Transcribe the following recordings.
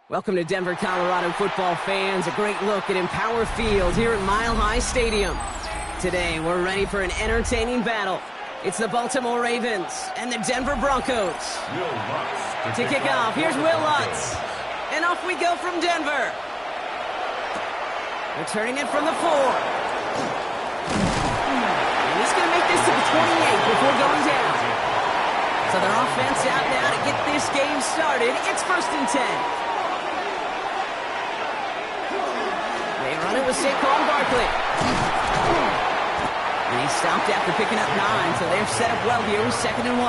Welcome to Denver, Colorado football fans. A great look at Empower Field here at Mile High Stadium. Today, we're ready for an entertaining battle. It's the Baltimore Ravens and the Denver Broncos. To kick off, here's Will Lutz. And off we go from Denver. Returning it from the 4. And he's going to make this to the 28 before going down. So their offense out now to get this game started. It's 1st and 10. They run it with Saquon Barkley. And he's stopped after picking up 9, so they're set up well here with 2nd and 1.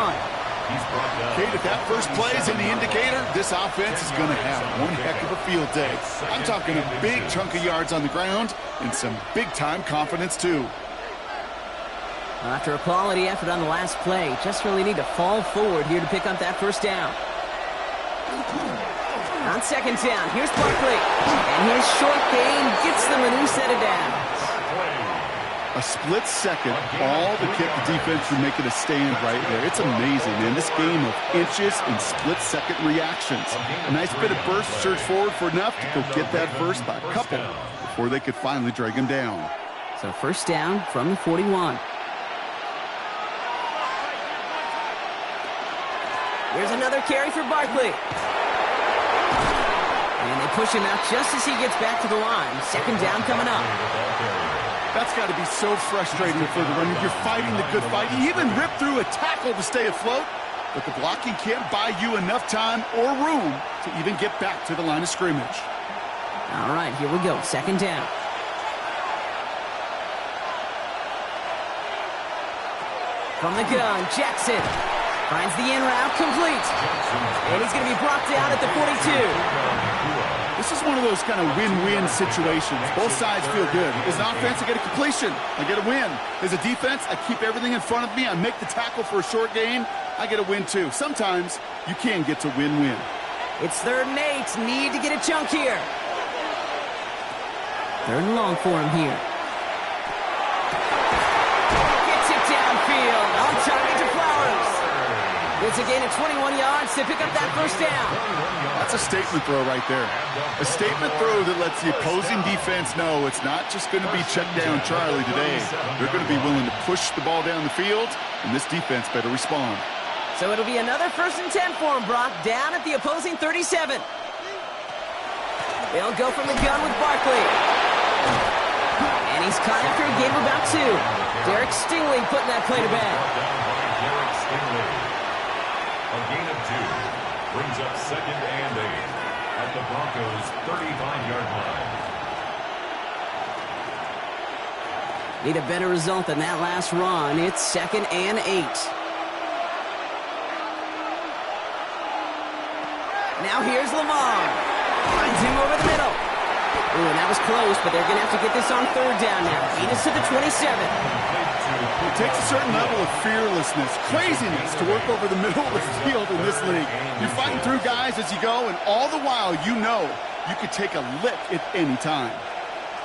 Kate, if that first play is in the indicator, this offense is going to have one heck of a field day. I'm talking a big chunk of yards on the ground and some big-time confidence, too. After a quality effort on the last play, just really need to fall forward here to pick up that 1st down. On second down, here's Barkley. And his short gain gets them a new set of downs. A split second, all to keep the defense from making a stand right there. It's amazing, man. This game of inches and split-second reactions. A nice bit of burst, surge forward for enough to go get that first by a couple before they could finally drag him down. So first down from the 41. Here's another carry for Barkley. And they push him out just as he gets back to the line. Second down coming up. That's got to be so frustrating for the runner. You're fighting the good fight. You even rip through a tackle to stay afloat, but the blocking can't buy you enough time or room to even get back to the line of scrimmage. All right, here we go. Second down. From the gun, Jackson finds the in route, complete. And he's going to be brought down at the 42. This is one of those kind of win-win situations. Both sides feel good. As an offense, I get a completion. I get a win. As a defense, I keep everything in front of me. I make the tackle for a short gain. I get a win, too. Sometimes you can get to win-win. It's 3rd and 8. Need to get a chunk here. 3rd and long for him here. Gets it downfield. On target to Flowers. It's a gain of 21 yards to pick up that first down. That's a statement throw right there. A statement throw that lets the opposing defense know it's not just going to be check down Charlie today. They're going to be willing to push the ball down the field, and this defense better respond. So it'll be another 1st and 10 for him, Brock, down at the opposing 37. They'll go from the gun with Barkley. And he's caught after a gain of about 2. Derek Stingley putting that play to bed. Derek Stingley. A gain of 2. Brings up 2nd and 8 at the Broncos' 35-yard line. Need a better result than that last run. It's 2nd and 8. Now here's Lamar. Finds him over the middle. Ooh, and that was close, but they're going to have to get this on 3rd down now. Beat us to the 27. It takes a certain level of fearlessness, craziness to work over the middle of the field in this league. You're fighting through guys as you go, and all the while you know you could take a lick at any time.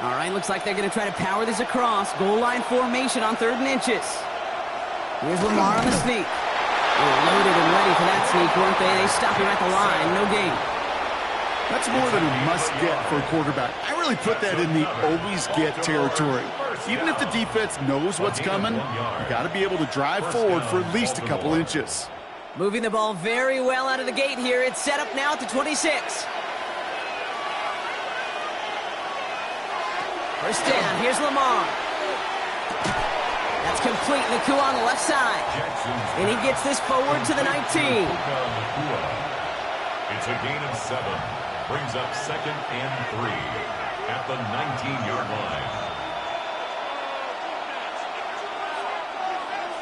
All right, looks like they're going to try to power this across. Goal line formation on 3rd and inches. Here's Lamar on the sneak. They were loaded and ready for that sneak, weren't they? They stop him at the line. No gain. That's more than a must-get for a quarterback. I really put that in the always-get territory. Even if the defense knows what's coming, you got to be able to drive forward for at least a couple inches. Moving the ball very well out of the gate here. It's set up now at the 26. First down, here's Lamar. That's complete. Nakua on the left side. And he gets this forward to the 19. It's a gain of 7. Brings up 2nd and 3 at the 19-yard line.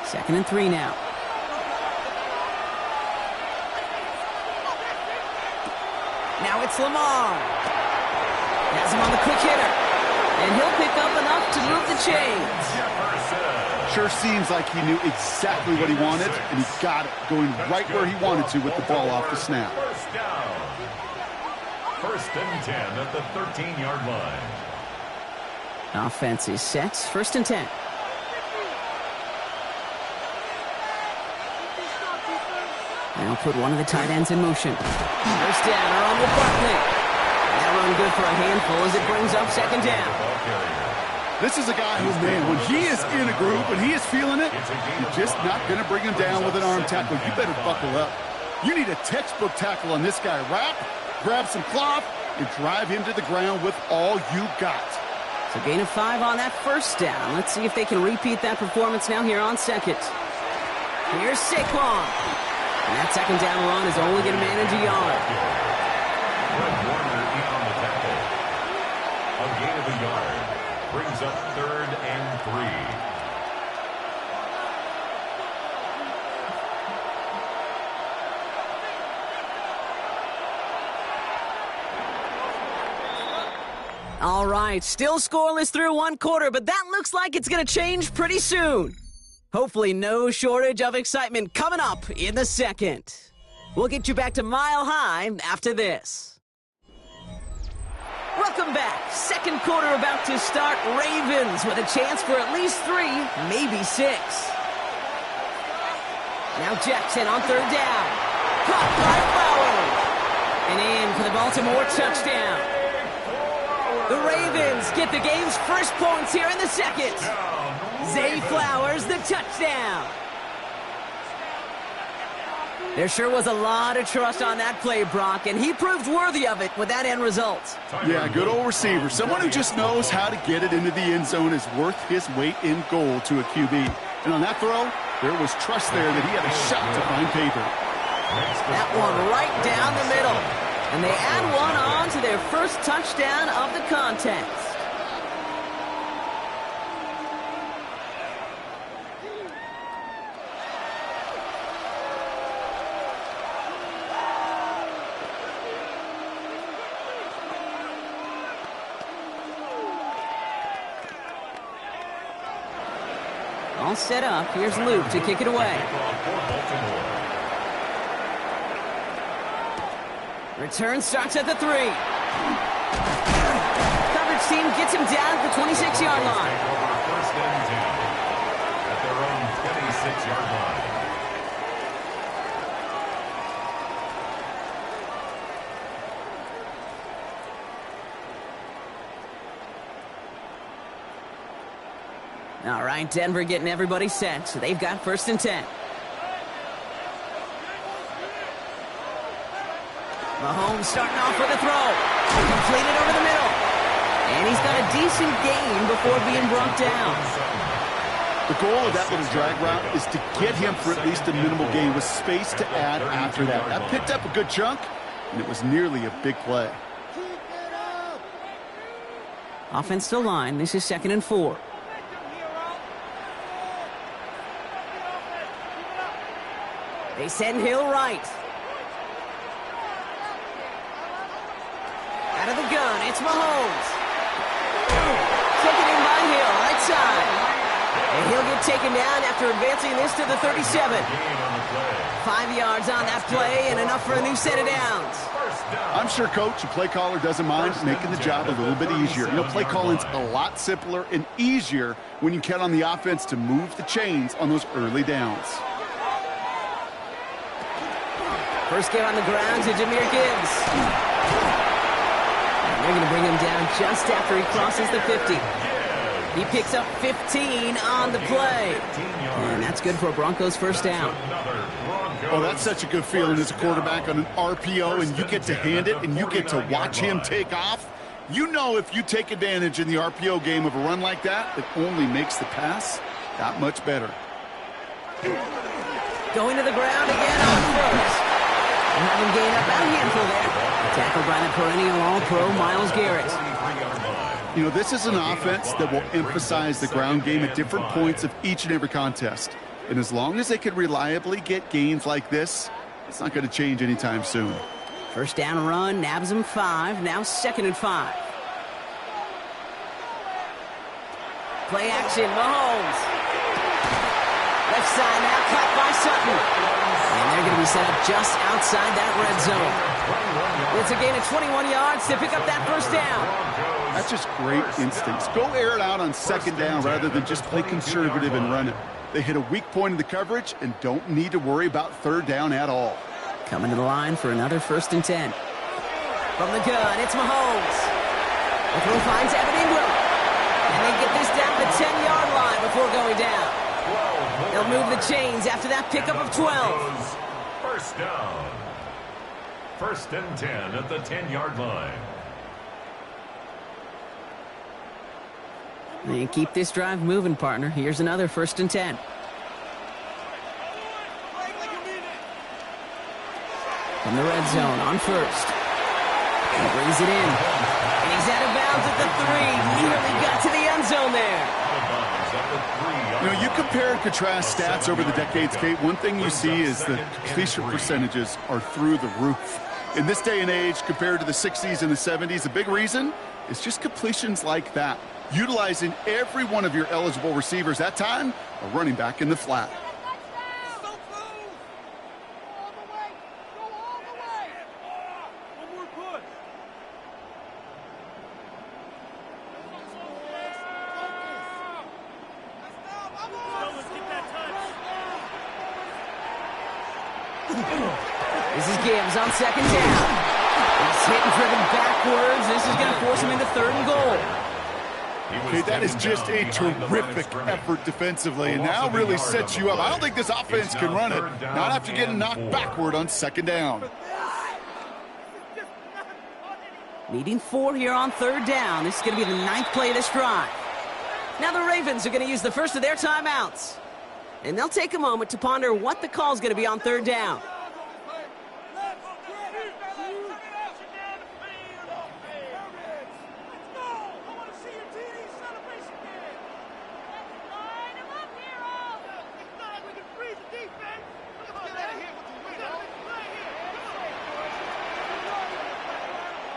2nd and 3 now. Now it's Lamar. Has him on the quick hitter. And he'll pick up enough to move the chains. Sure seems like he knew exactly what he wanted, and he got it, going right where he wanted to with the ball off the snap. First down. 1st and 10 at the 13-yard line. Offense is set. 1st and 10. They'll put one of the tight ends in motion. First down, around with Barkley. That run good for a handful as it brings up 2nd down. This is a guy who, man, when he is in a group and he is feeling it, you're just not going to bring him down with an arm tackle. You better buckle up. You need a textbook tackle on this guy. Wrap, grab some cloth, and drive him to the ground with all you got. So gain of 5 on that first down. Let's see if they can repeat that performance now here on 2nd. Here's Saquon. And that 2nd down run is only going to manage a yard. Fred Warner in on the tackle. A gain of a yard. Brings up 3rd and 3. All right, still scoreless through 1 quarter, but that looks like it's going to change pretty soon. Hopefully no shortage of excitement coming up in the 2nd. We'll get you back to Mile High after this. Welcome back. Second quarter about to start. Ravens with a chance for at least 3, maybe 6. Now Jackson on third down. Caught by Flowers. And in for the Baltimore touchdown. The Ravens get the game's first points here in the second. Zay Flowers, the touchdown. There sure was a lot of trust on that play, Brock, and he proved worthy of it with that end result. Yeah, good old receiver. Someone who just knows how to get it into the end zone is worth his weight in gold to a QB. And on that throw, there was trust there that he had a shot to find paper. That one right down the middle. And they add one on to their first touchdown of the contest. All set up. Here's Luke to kick it away. Return starts at the 3. Coverage team gets him down at the 26-yard line. First and 10 at their own 26-yard line. All right, Denver getting everybody set. So they've got first and 10. Mahomes starting off with a throw. Completed over the middle. And he's got a decent gain before being brought down. The goal of that little drag route is to get him for at least a minimal gain with space to add after that. That picked up a good chunk, and it was nearly a big play. Offensive line, this is 2nd and 4. They send Hill right. Out of the gun, it's Mahomes. Taken in by Hill, right side. And he'll get taken down after advancing this to the 37. 5 yards on that play and enough for a new set of downs. I'm sure Coach, the play caller, doesn't mind making the job a little bit easier. You know, play calling's a lot simpler and easier when you count on the offense to move the chains on those early downs. First get on the ground to Jahmyr Gibbs. And they're going to bring him down just after he crosses the 50. He picks up 15 on the play. And that's good for a Broncos first down. Oh, that's such a good feeling as a quarterback on an RPO, and you get to hand it, and you get to watch him take off. You know if you take advantage in the RPO game of a run like that, it only makes the pass that much better. Going to the ground again on first. And having gained up about a handful there. Tackled by the perennial All-Pro Myles Garrett. You know, this is an offense that will emphasize the ground game at different points of each and every contest. And as long as they can reliably get gains like this, it's not going to change anytime soon. First down run, nabs him 5, now 2nd and 5. Play action, Mahomes. Left side now, caught by Sutton. And they're going to be set up just outside that red zone. It's a gain of 21 yards to pick up that first down. That's just great instincts. Go air it out on 2nd down rather than just play conservative and run it. They hit a weak point in the coverage and don't need to worry about 3rd down at all. Coming to the line for another 1st and 10. From the gun, it's Mahomes. The throw finds Evan Ingram. And they get this down the 10-yard line before going down. They'll move the chains after that pickup of 12. First down. 1st and 10 at the 10-yard line. They keep this drive moving, partner. Here's another 1st and 10. From the red zone on first. He brings it in. And he's out of bounds at the 3. Nearly got to the end zone there. You know, you compare and contrast stats over the decades, Kate. One thing you see is the completion percentages are through the roof. In this day and age, compared to the 60s and the 70s, the big reason is just completions like that. Utilizing every one of your eligible receivers. That time, a running back in the flat. Gibbs on second down. He's hit and driven backwards. This is going to force him into 3rd and goal. Okay, that is just a terrific effort defensively, and now really sets you up. I don't think this offense can run it, not after getting knocked backward on 2nd down. Needing 4 here on 3rd down. This is going to be the 9th play of this drive. Now the Ravens are going to use the first of their timeouts. And they'll take a moment to ponder what the call is going to be on 3rd down.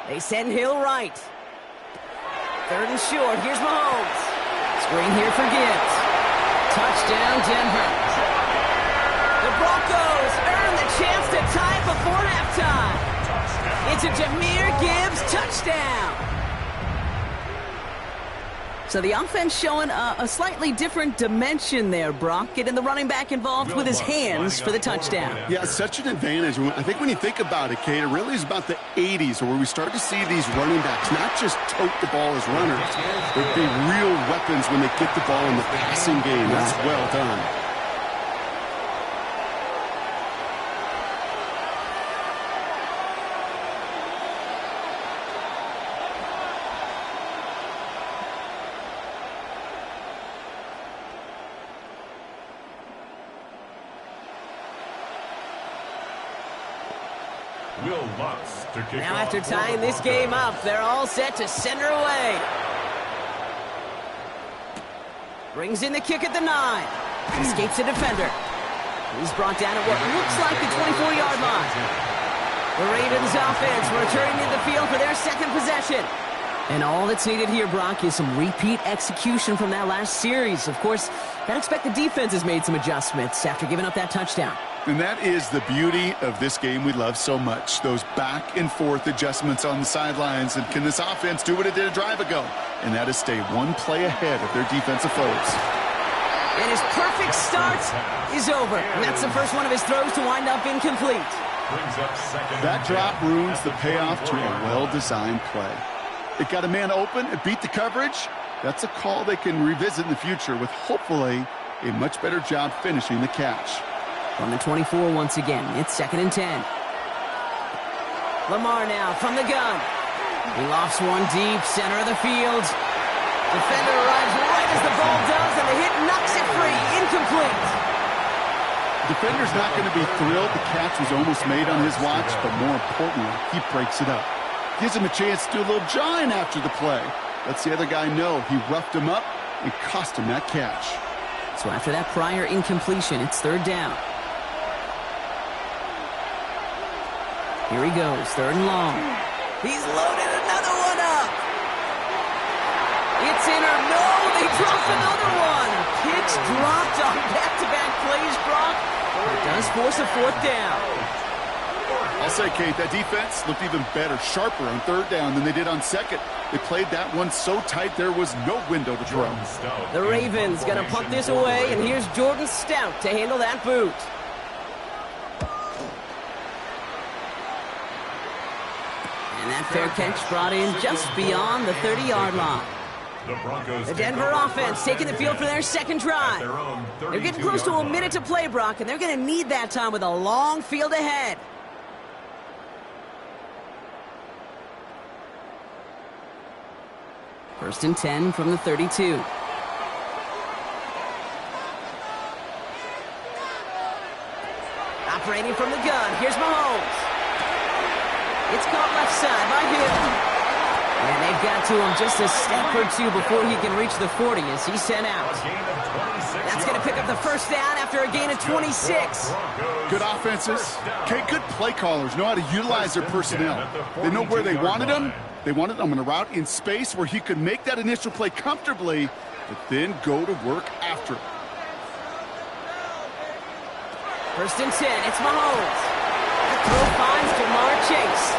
They send Hill right. 3rd and short. Here's Mahomes. Screen here for Gibbs. Touchdown, Denver. The Broncos earn the chance to tie it before halftime. It's a Jahmyr Gibbs touchdown. So the offense showing a slightly different dimension there, Brock. Getting the running back involved with his hands for the touchdown. Yeah, such an advantage. I think when you think about it, Kate, it really is about the 80s where we start to see these running backs not just tote the ball as runners, but be real weapons when they get the ball in the passing game. That's well done. Now after tying this game up, they're all set to send her away. Brings in the kick at the 9. Escapes the defender. He's brought down at what looks like the 24-yard line. The Ravens offense returning to the field for their 2nd possession. And all that's needed here, Brock, is some repeat execution from that last series. Of course, I'd expect the defense has made some adjustments after giving up that touchdown. And that is the beauty of this game we love so much, those back-and-forth adjustments on the sidelines. And can this offense do what it did a drive ago? And that is stay one play ahead of their defensive foes. And his perfect start is over. And that's the first one of his throws to wind up incomplete. That drop ruins the payoff to a well-designed play. It got a man open, it beat the coverage. That's a call they can revisit in the future with hopefully a much better job finishing the catch. From the 24 once again, it's 2nd and 10. Lamar now from the gun. He lofts one deep, center of the field. Defender arrives right as the ball does, and the hit knocks it free. Incomplete. Defender's not going to be thrilled the catch was almost made on his watch, but more importantly, he breaks it up. Gives him a chance to do a little jawing after the play. Lets the other guy know he roughed him up and cost him that catch. So after that prior incompletion, it's 3rd down. Here he goes, 3rd and long. He's loaded another one up. It's in or no, they dropped another one. Picks dropped on back-to-back plays, Brock. It does force a 4th down. I'll say, Kate, that defense looked even better, sharper on 3rd down than they did on 2nd. They played that one so tight there was no window to throw. The Ravens gonna punt this away, and here's Jordan Stout to handle that boot. And that fair catch brought in just beyond the 30-yard line. The Denver offense taking the field for their 2nd drive. They're getting close to a minute to play, Brock, and they're going to need that time with a long field ahead. First and 10 from the 32. Operating from the gun, here's Mahomes. It's caught left side by Hill. And they've got to him just a step or two before he can reach the 40 as he's sent out. That's going to pick up the 1st down after a gain of 26. Good offenses. Okay, good play callers know how to utilize their personnel. They know where they wanted them. They wanted them on a route in space where he could make that initial play comfortably, but then go to work after it. 1st and 10, it's Mahomes. That throw finds Jamar Chase.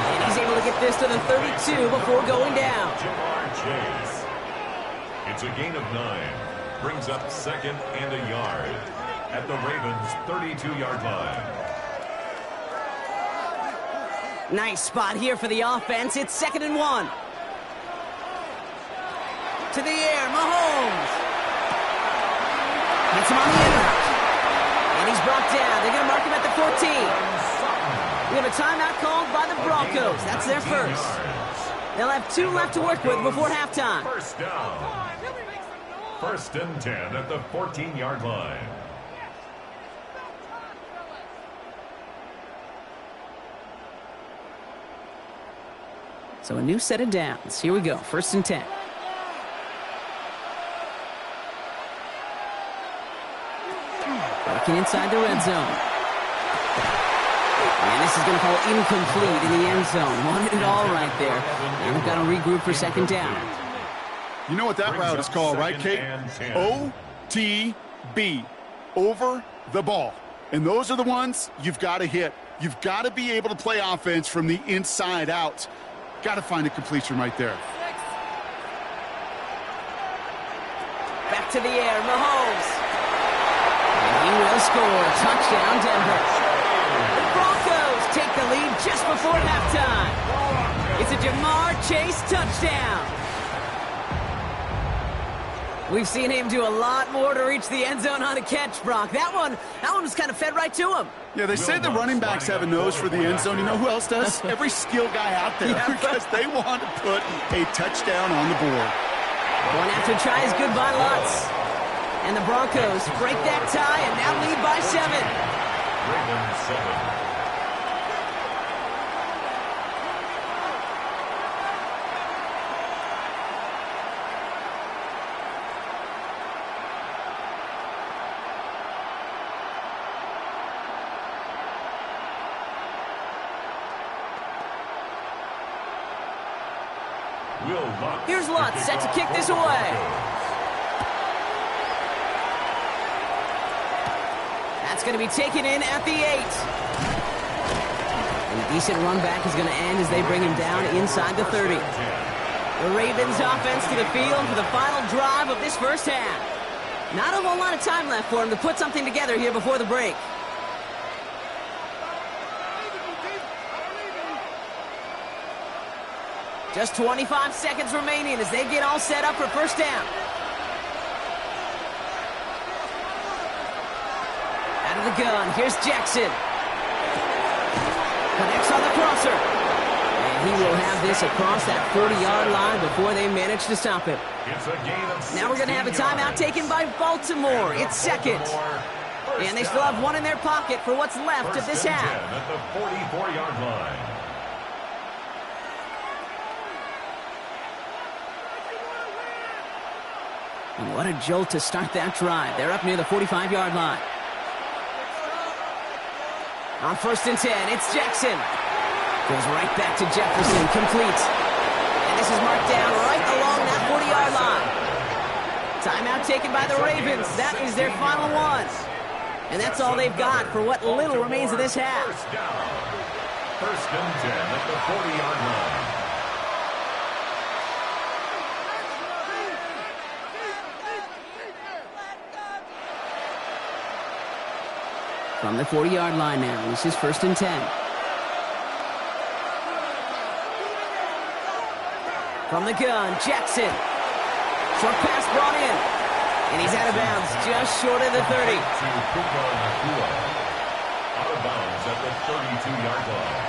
And he's able to get this to the 32 before going down. Jamar Chase. It's a gain of 9. Brings up 2nd and a yard at the Ravens' 32-yard line. Nice spot here for the offense. It's 2nd and 1. To the air, Mahomes. Hits him on the end. And he's brought down. They're going to mark him at the 14. We have a timeout called by the Broncos. That's their first. They'll have 2 left to work with before halftime. First down. 1st and 10 at the 14-yard line. So a new set of downs. Here we go. 1st and 10. Working inside the red zone. And this is going to fall incomplete in the end zone. Wanted it all right there. And we've got to regroup for 2nd down. You know what that route is called, right, Kate? OTB. Over the ball. And those are the ones you've got to hit. You've got to be able to play offense from the inside out. Got to find a completion right there. Back to the air, Mahomes. And he will score. Touchdown, Denver. The Broncos take the lead just before halftime. It's a Jamar Chase touchdown. We've seen him do a lot more to reach the end zone on a catch, Brock. That one was kind of fed right to him. Yeah, they say the running backs have a nose for the end zone. You know who else does? Every skill guy out there, because they want to put a touchdown on the board. One after tries, goodbye Lutz. And the Broncos break that tie and now lead by 7. Ravens 7. Here's Lutz set to kick this away. That's going to be taken in at the 8. And a decent run back is going to end as they bring him down inside the 30. The Ravens offense to the field for the final drive of this first half. Not a whole lot of time left for him to put something together here before the break. Just 25 seconds remaining as they get all set up for first down. Out of the gun, here's Jackson. Connects on the crosser. And he will have this across that 40-yard line before they manage to stop him. Now we're going to have a timeout taken by Baltimore. It's 2nd. And they still have 1 in their pocket for what's left of this half. At the 44-yard line. And what a jolt to start that drive. They're up near the 45-yard line. On 1st and 10, it's Jackson. Goes right back to Jefferson, complete. And this is marked down right along that 40-yard line. Timeout taken by the Ravens. That is their final one. And that's all they've got for what little remains of this half. First down. 1st and 10 at the 40-yard line. From the 40-yard line now, this is 1st and 10. From the gun, Jackson. Short pass brought in. And he's out of bounds, just short of the 30. Out of bounds at the 32-yard line.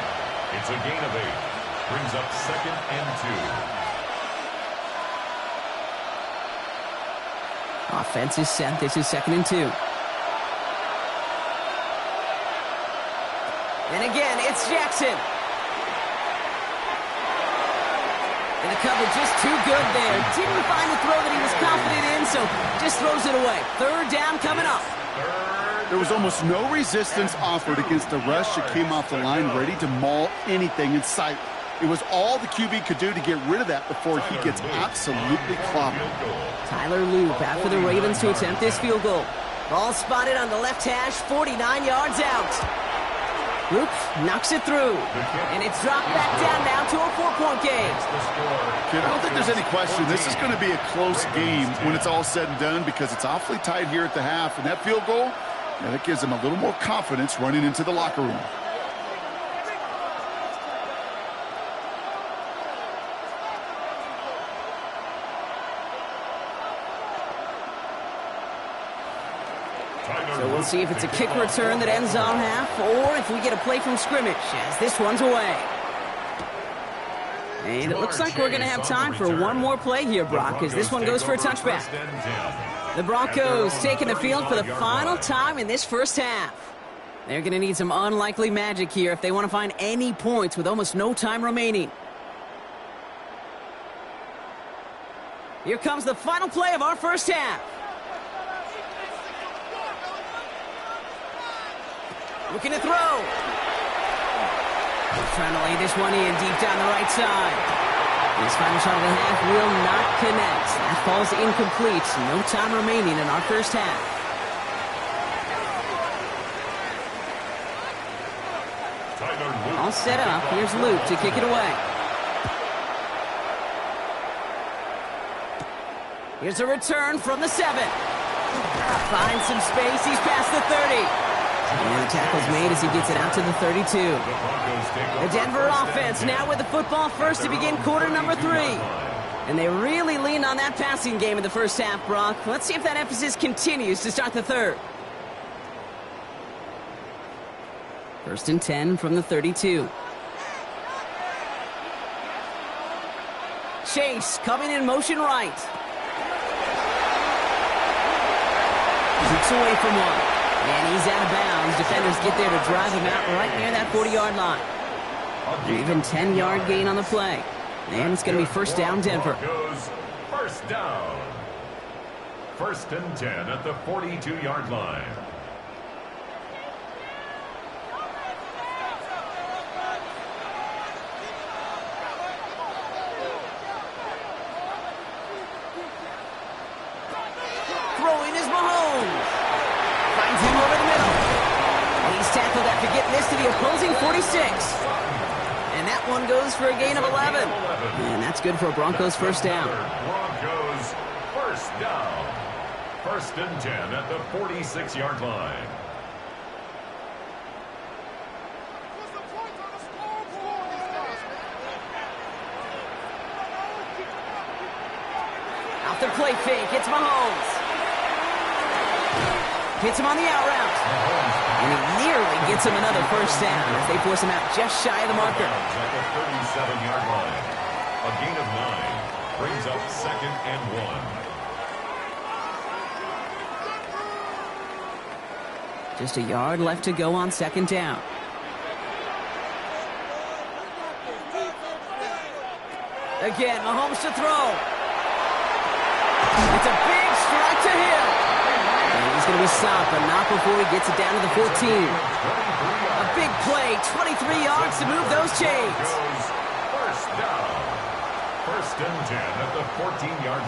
It's a gain of 8. Brings up 2nd and 2. Offense is set. This is 2nd and 2. And again, it's Jackson. And the cover just too good there. Didn't find the throw that he was confident in, so just throws it away. 3rd down coming up. There was almost no resistance offered against the rush that came off the line ready to maul anything in sight. It was all the QB could do to get rid of that before he gets absolutely clobbered. Tyler Loop after the Ravens to attempt this field goal. Ball spotted on the left hash, 49 yards out. Loop knocks it through, and it's dropped back down now to a 4-point game. Kid, I don't think there's any question. This is going to be a close game when it's all said and done because it's awfully tight here at the half. And that field goal, that gives them a little more confidence running into the locker room. So we'll see if it's a kick return that ends on half, or if we get a play from scrimmage, as this one's away. And it looks like we're going to have time for one more play here, Brock, as this one goes for a touchback. The Broncos taking the field for the final time in this first half. They're going to need some unlikely magic here if they want to find any points with almost no time remaining. Here comes the final play of our first half. Looking to throw. Trying to lay this one in deep down the right side. This final shot of the half will not connect. That falls incomplete. No time remaining in our first half. All set up. Here's Luke to kick it away. Here's a return from the 7. Finds some space. He's past the 30. And the tackle's made as he gets it out to the 32. The Denver offense now with the football first to begin quarter number 3. And they really leaned on that passing game in the first half, Brock. Let's see if that emphasis continues to start the third. First and 10 from the 32. Chase coming in motion right. Keeps away from one. And he's out of bounds. Defenders get there to drive him out right near that 40-yard line. An even 10-yard gain on the play. And it's going to be first down, Denver. First down. First and 10 at the 42-yard line. Throwing is Mahomes. Finds him over the middle. And he's tackled after getting this to the opposing 46. And that one goes for a gain of 11. And that's good for a Broncos first down. Broncos first down. First and 10 at the 46-yard line. Out the play fake. It's Mahomes. Hits him on the out route. And he nearly gets him another first down as they force him out just shy of the marker. At the 37-yard line. A gain of 9 brings up second and 1. Just a yard left to go on second down. Again, Mahomes to throw. It's a big strike to him. And he's going to be stopped, but not before he gets it down to the 14. A big play, 23 yards to move those chains. First down. First and 10 at the 14-yard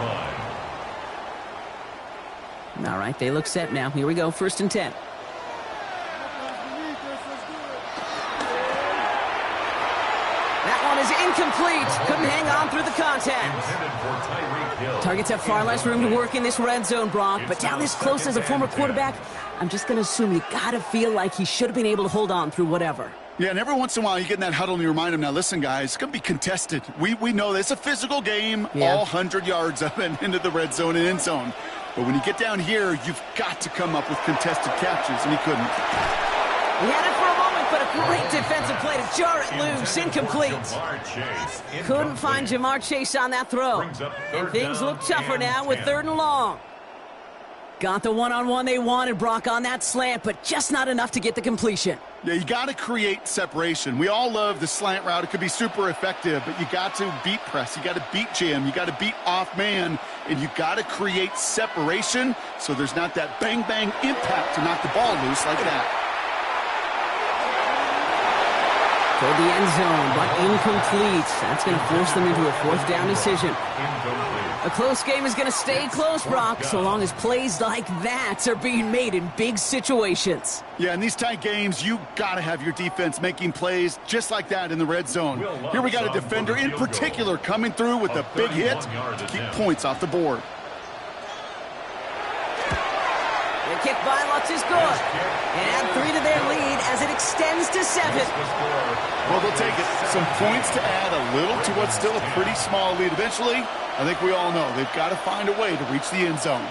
line. All right, they look set now. Here we go, first and 10. That one is incomplete. Couldn't hang on through the contact. Targets have far less room to work in this red zone, Brock, but down this close as a former quarterback, I'm just going to assume you got to feel like he should have been able to hold on through whatever. Yeah, and every once in a while you get in that huddle and you remind him, now listen, guys, it's going to be contested. We know that it's a physical game, all 100 yards up and into the red zone and end zone. But when you get down here, you've got to come up with contested catches, and he couldn't. He had it for a moment, but a great defensive play to jar it loose. Incomplete. Couldn't find Jamar Chase on that throw. And things look tougher now with 3rd and long. Got the one-on-one they wanted, Brock, on that slant, but just not enough to get the completion. Yeah, you got to create separation. We all love the slant route. It could be super effective, but you got to beat press. You got to beat jam. You got to beat off man, and you got to create separation so there's not that bang-bang impact to knock the ball loose like that. Toward the end zone, but incomplete. That's going to force them into a 4th down decision. A close game is going to stay close, Brock, so long as plays like that are being made in big situations. Yeah, in these tight games, you got to have your defense making plays just like that in the red zone. Here we got a defender in particular coming through with a big hit to keep points off the board. The kick by Lutz is good. And add 3 to their lead as it extends to 7. Well, they'll take it. Some points to add a little to what's still a pretty small lead. Eventually, I think we all know they've got to find a way to reach the end zone.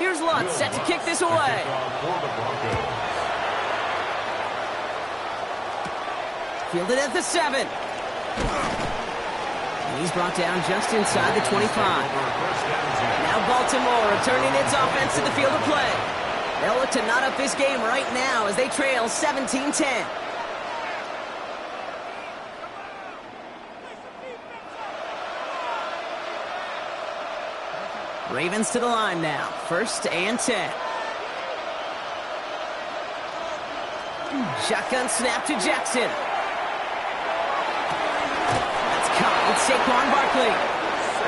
Here's Lutz set to kick this away. Fielded at the 7. And he's brought down just inside the 25. Now Baltimore returning its offense to the field of play. They'll look to knot up this game right now as they trail 17-10. Ravens to the line now. 1st and 10. Shotgun snap to Jackson. That's caught. It's Saquon Barkley.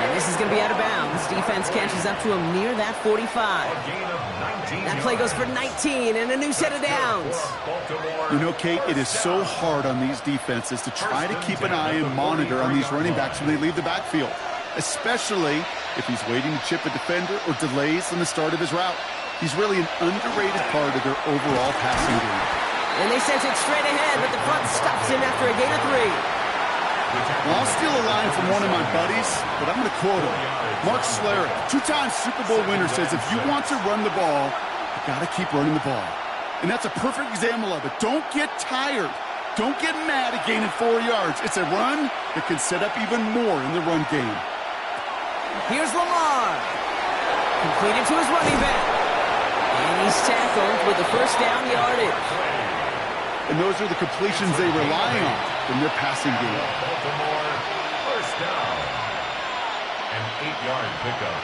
And this is going to be out of bounds. Defense catches up to him near that 45. That play goes for 19 and a new set of downs. You know, Kate, it is so hard on these defenses to try to keep an eye and monitor on these running backs when they leave the backfield, especially if he's waiting to chip a defender or delays in the start of his route. He's really an underrated part of their overall passing game. And they sent it straight ahead, but the front stops him after a gain of 3. Well, I'll steal a line from one of my buddies, but I'm going to quote him. Mark Schlereth, 2-time Super Bowl winner, says if you want to run the ball, you got to keep running the ball. And that's a perfect example of it. Don't get tired. Don't get mad at gaining 4 yards. It's a run that can set up even more in the run game. Here's Lamar. Completed to his running back. And he's tackled with the 1st down yardage. And those are the completions they rely on in their passing game. Baltimore, 1st down. An 8-yard pickup.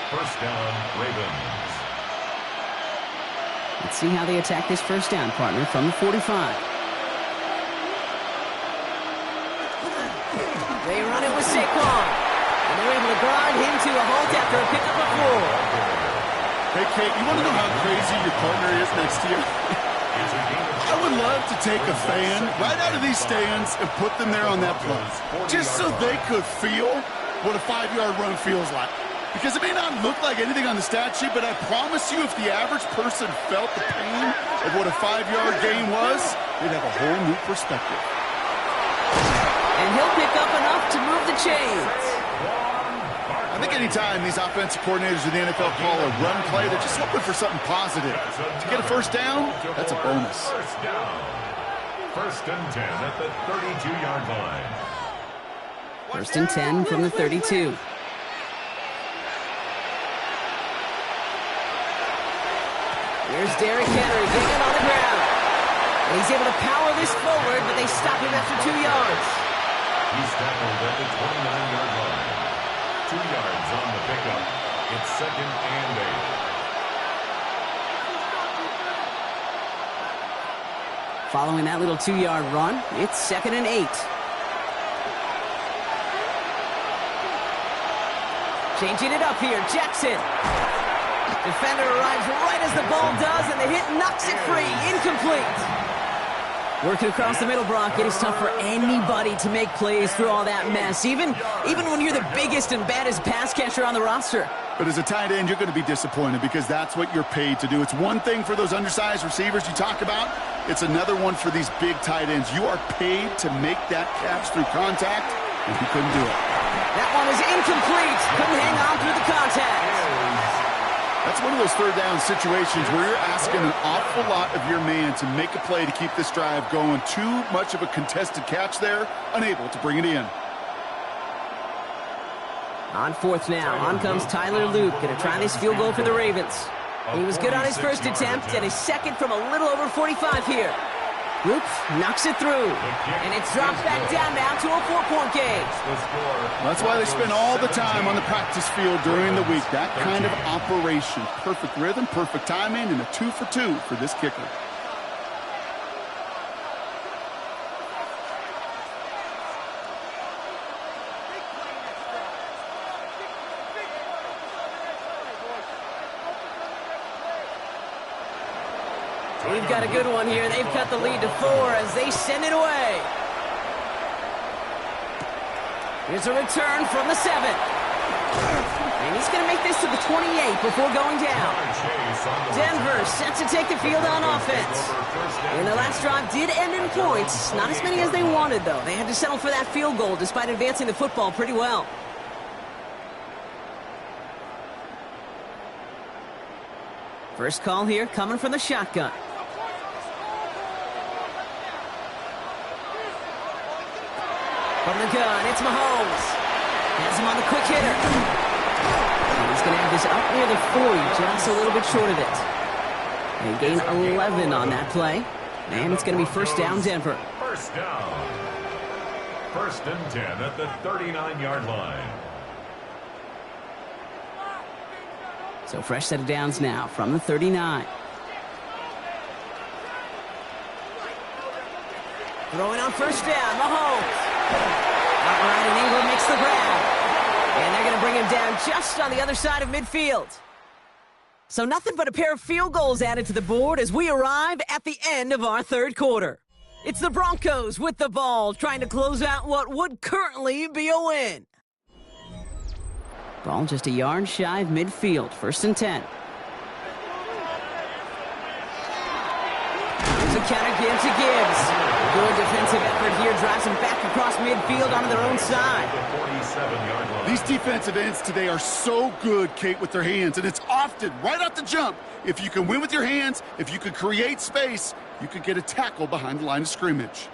1st down, Ravens. Let's see how they attack this 1st down, partner, from the 45. They run it with Saquon. And they're able to grind him to a halt after a pickup of 4. Hey, Kate, you want to know how crazy your partner is next to you? I would love to take a fan right out of these stands and put them there on that play, just so they could feel what a 5-yard run feels like. Because it may not look like anything on the stat sheet, but I promise you if the average person felt the pain of what a 5-yard gain was, they'd have a whole new perspective. And he'll pick up enough to move the chains. I think anytime these offensive coordinators in the NFL call a run play, they're just looking for something positive. To get a 1st down, that's a bonus. 1st down. 1st and 10 at the 32-yard line. 1st and 10 from the 32. Here's Derrick Henry getting it on the ground. And he's able to power this forward, but they stop him after 2 yards. He's tackled at the 29-yard line. 2 yards on the pickup. It's 2nd and 8. Following that little 2-yard run, it's 2nd and 8. Changing it up here, Jackson. Defender arrives right as the ball does, and the hit knocks it free. Incomplete. Working across the middle, Brock, it is tough for anybody to make plays through all that mess, even when you're the biggest and baddest pass catcher on the roster. But as a tight end, you're going to be disappointed because that's what you're paid to do. It's one thing for those undersized receivers you talk about. It's another one for these big tight ends. You are paid to make that catch through contact, and he couldn't do it. That one is incomplete. Couldn't hang on through the contact. That's one of those 3rd down situations where you're asking an awful lot of your man to make a play to keep this drive going. Too much of a contested catch there, unable to bring it in. On 4th now, on comes Tyler Luke, going to try this field goal for the Ravens. He was good on his 1st attempt, and his 2nd from a little over 45 here. Luke knocks it through, and it's dropped back down now to a 4-point game. That's why they spend all the time on the practice field during the week. That kind of operation. Perfect rhythm, perfect timing, and a 2 for 2 for this kicker. We've got a good one here. They've cut the lead to 4 as they send it away. Here's a return from the 7. And he's going to make this to the 28 before going down. Denver set to take the field on offense. And the last drive did end in points. Not as many as they wanted, though. They had to settle for that field goal despite advancing the football pretty well. First call here coming from the shotgun. From the gun, it's Mahomes. Has him on the quick hitter. And he's going to have this up near the 40, just a little bit short of it. They gain 11 on that play. And it's going to be first down, Denver. First down. First and 10 at the 39-yard line. So fresh set of downs now from the 39. Throwing on first down, Mahomes. Outright, and Ingram makes the grab. And they're going to bring him down just on the other side of midfield. So nothing but a pair of field goals added to the board as we arrive at the end of our third quarter. It's the Broncos with the ball, trying to close out what would currently be a win. Ball just a yard shy of midfield, first and 10. Here's a counter give to Gibbs. Good defensive effort here, drives him back across midfield onto their own side. These defensive ends today are so good, Kate, with their hands, and it's often right off the jump. If you can win with your hands, if you can create space, you can get a tackle behind the line of scrimmage.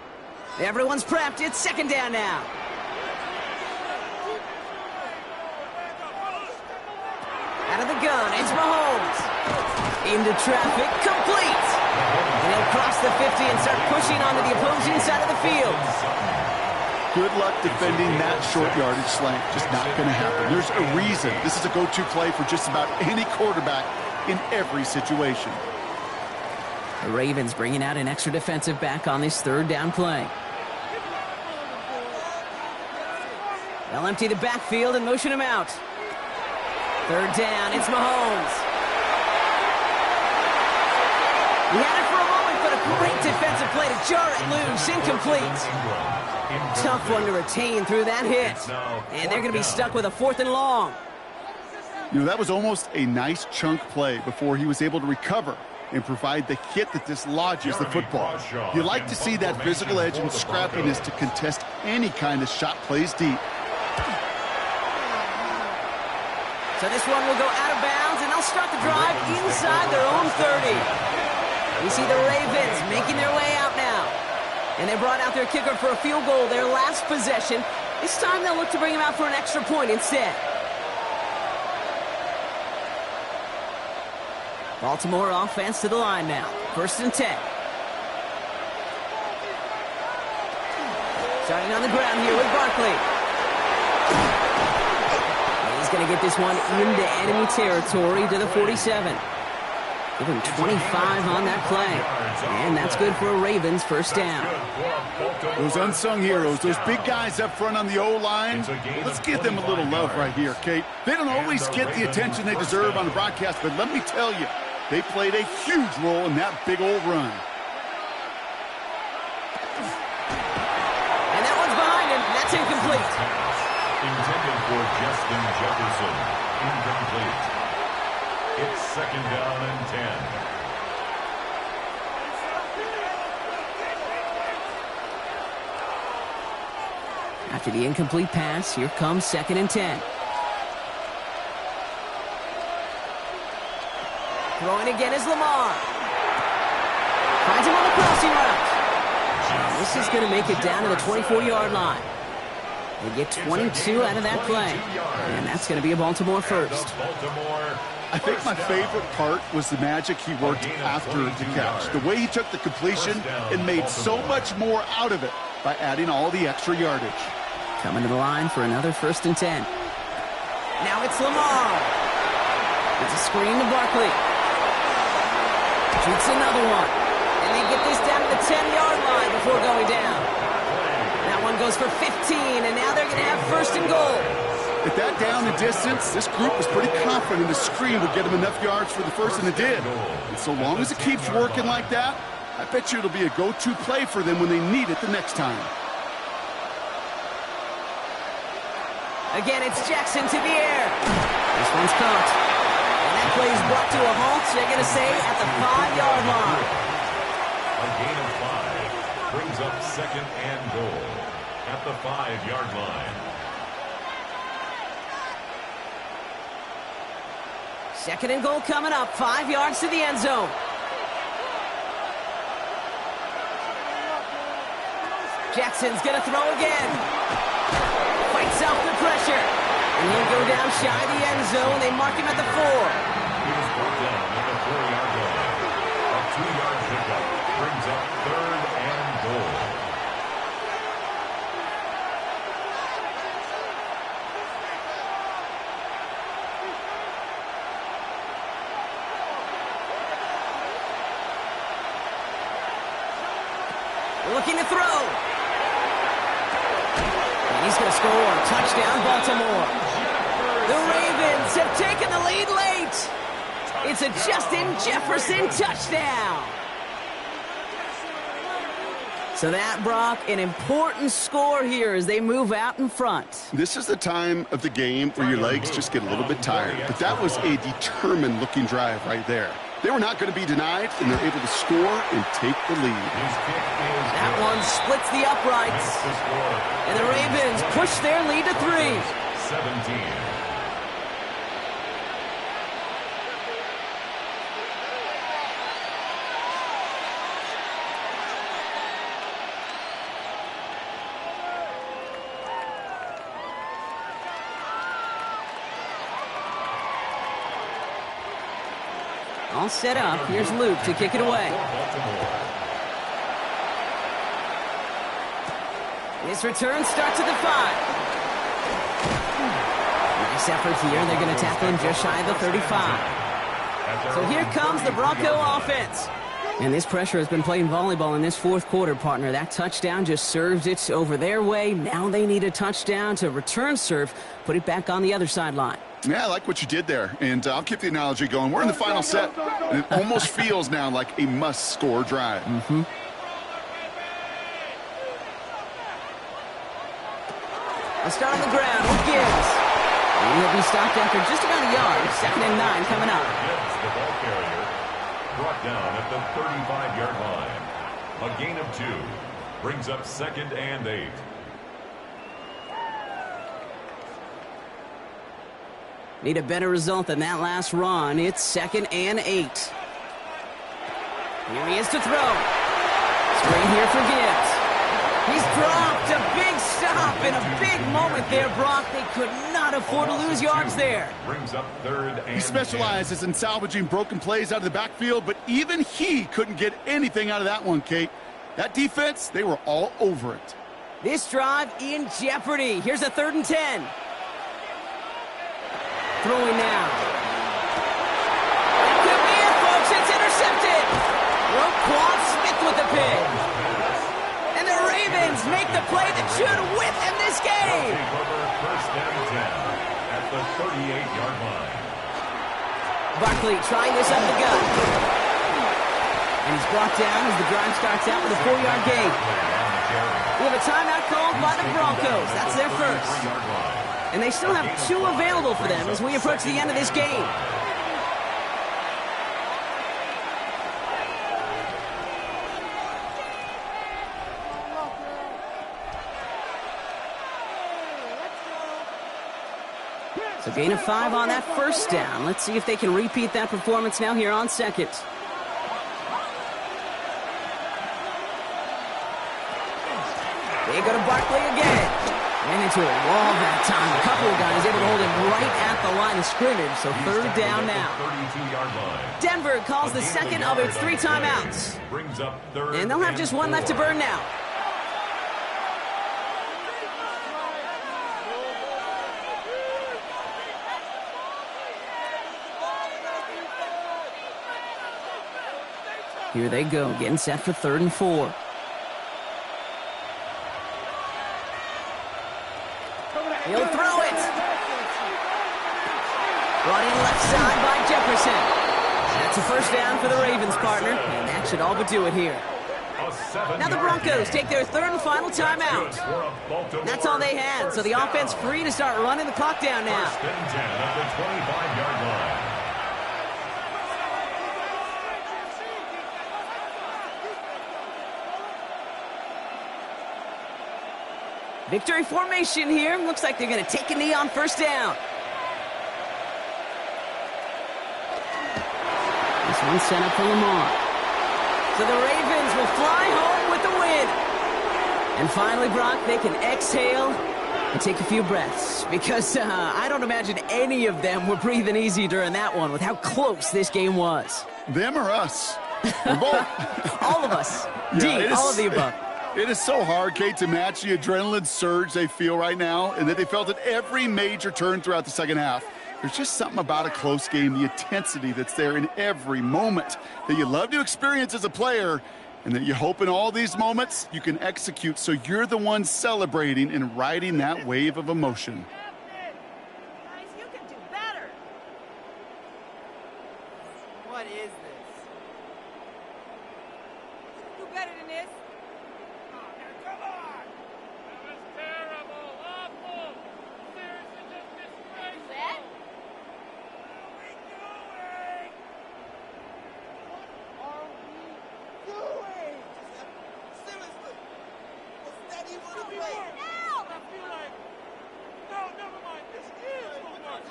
Everyone's prepped. It's second down now. Out of the gun, it's Mahomes. Into traffic, complete. And he'll cross the 50 and start pushing onto the opposing side of the field. Good luck defending that short yardage slant. Just not going to happen. There's a reason this is a go-to play for just about any quarterback in every situation. The Ravens bringing out an extra defensive back on this third down play. They'll empty the backfield and motion him out. Third down, it's Mahomes. He had it for a moment, but a great defensive play to jar it loose, incomplete. Tough one to retain through that hit. And they're going to be stuck with a fourth and long. You know, that was almost a nice chunk play before he was able to recover and provide the hit that dislodges the football. You like to see that physical edge and scrappiness to contest any kind of shot plays deep. So this one will go out of bounds, and they'll start the drive inside their own 30. We see the Ravens making their way out now. And they brought out their kicker for a field goal their last possession. This time they'll look to bring him out for an extra point instead. Baltimore offense to the line now. First and 10. Starting on the ground here with Barkley. He's going to get this one into enemy territory to the 47. Give him 25 on that play. And that's good for a Ravens first down. Those unsung heroes, those big guys up front on the O-line, let's give them a little love right here, Kate. They don't always get the attention they deserve on the broadcast, but let me tell you, they played a huge role in that big old run. And that one's behind him. That's incomplete. Intended for Justin Jefferson. Incomplete. It's second down and 10. After the incomplete pass, here comes second and 10. Throwing again is Lamar. Finds him on the crossing route. This is going to make it down to the 24-yard line. They get 22 out of that play. And that's going to be a Baltimore first. I think my favorite part was the magic he worked after the catch. The way he took the completion and made so much more out of it by adding all the extra yardage. Coming to the line for another first and 10. Now it's Lamar. It's a screen to Barkley. Shoots another one. And they get this down to the 10-yard line before going down. That one goes for 15, and now they're going to have first and goal. At that down and distance, this group was pretty confident the screen would get them enough yards for the first, and it did. And so long as it keeps working like that, I bet you it'll be a go-to play for them when they need it the next time. Again, it's Jackson to the air. This one's caught. And that play is brought to a halt, so they're going to say at the 5-yard line. A gain of 5 brings up second and goal at the 5-yard line. Second and goal coming up, 5 yards to the end zone. Jackson's going to throw again. Fights out the pressure. And he'll go down shy of the end zone. They mark him at the 4. He was brought down at the 4-yard line. A 2-yard pickup brings up 3rd and goal. Looking to throw. And he's going to score. Touchdown, Baltimore. The Ravens have taken the lead late. It's a Justin Jefferson touchdown. So that, Brock, an important score here as they move out in front. This is the time of the game where your legs just get a little bit tired. But that was a determined-looking drive right there. They were not going to be denied, and they're able to score and take the lead. That one splits the uprights. And the Ravens push their lead to 3. 17. All set up. Here's Luke to kick it away. This return starts at the 5. Nice effort here. They're going to tackle him just shy of the 35. So here comes the Bronco offense. And this pressure has been playing volleyball in this fourth quarter, partner. That touchdown just served it over their way. Now they need a touchdown to return serve, put it back on the other sideline. Yeah, I like what you did there, and I'll keep the analogy going. We're in the final set, and it almost feels now like a must-score drive. A start on the ground with Gibbs. And he'll be stopped after just about a yard. 2nd and 9 coming up. Gibbs, the ball carrier, brought down at the 35-yard line. A gain of 2 brings up 2nd and 8. Need a better result than that last run. It's 2nd and 8. Here he is to throw. Screen here for Gibbs. He's dropped. A big stop and a big moment there, Brock. They could not afford to lose yards there. Brings up 3rd and He specializes in salvaging broken plays out of the backfield, but even he couldn't get anything out of that one, Kate. That defense, they were all over it. This drive in jeopardy. Here's a 3rd and 10. Throwing now. It could be it, folks. It's intercepted. Roquan Smith with the pick. And the Ravens make the play that should win them this game. First and 10 at the 38-yard line. Barkley trying this up the gut. And he's brought down as the drive starts out with a 4-yard gain. We have a timeout called by the Broncos. That's their first. And they still have 2 available for them as we approach the end of this game. So gain of 5 on that first down. Let's see if they can repeat that performance now here on 2nd. They go to Barkley again. Ran into a wall that time. A couple of guys able to hold him right at the line of scrimmage. So 3rd down now. Denver calls the second of its 3 timeouts. And they'll have just 1 left to burn now. Here they go, getting set for 3rd and 4. He'll throw it. Brought in left side by Jefferson. That's a first down for the Ravens, partner. And that should all but do it here. Now the Broncos take their 3rd and final timeout. That's all they had, so the offense free to start running the clock down now. First and 10 at the 25-yard line. Victory formation here. Looks like they're going to take a knee on first down. This one sent up for Lamar. So the Ravens will fly home with the win. And finally, Brock, they can exhale and take a few breaths. Because I don't imagine any of them were breathing easy during that one with how close this game was. Them or us? We're both. All of us. All of the above. It is so hard, Kate, to match the adrenaline surge they feel right now and that they felt at every major turn throughout the second half. There's just something about a close game, the intensity that's there in every moment that you love to experience as a player, and that you hope in all these moments you can execute so you're the one celebrating and riding that wave of emotion. Guys, you can do better. What is this? You can do better than this. Come on! That was terrible, awful, seriously just disgraceful. That? What are we doing? Seriously, was that even a play? I feel like, no, never mind, this is football.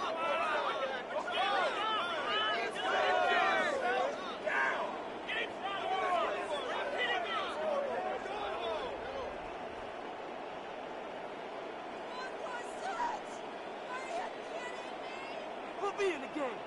We'll be in the game.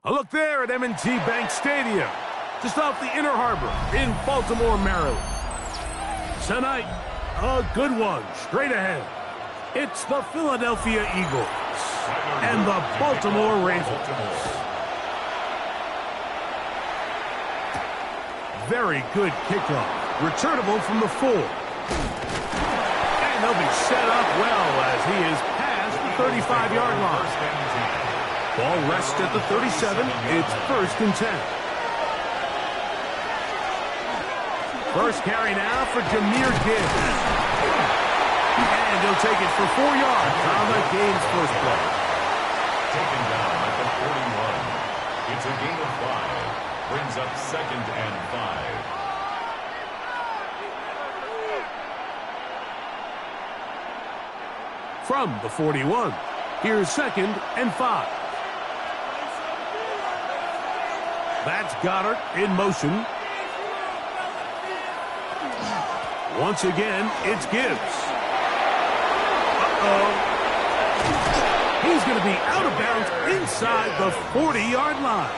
A look there at M&T Bank Stadium, just off the Inner Harbor in Baltimore, Maryland. Tonight, a good one straight ahead. It's the Philadelphia Eagles and the Baltimore Ravens. Very good kickoff, returnable from the 4. And they'll be set up well as he is past the 35-yard line. Ball rests at the 37. It's 1st and 10. First carry now for Jahmyr Gibbs. And he'll take it for 4 yards on the game's first play. Taken down at the 41. It's a gain of 5. Brings up 2nd and 5. From the 41, here's 2nd and 5. That's Goddard in motion. Once again, it's Gibbs. Uh-oh. He's going to be out of bounds inside the 40-yard line.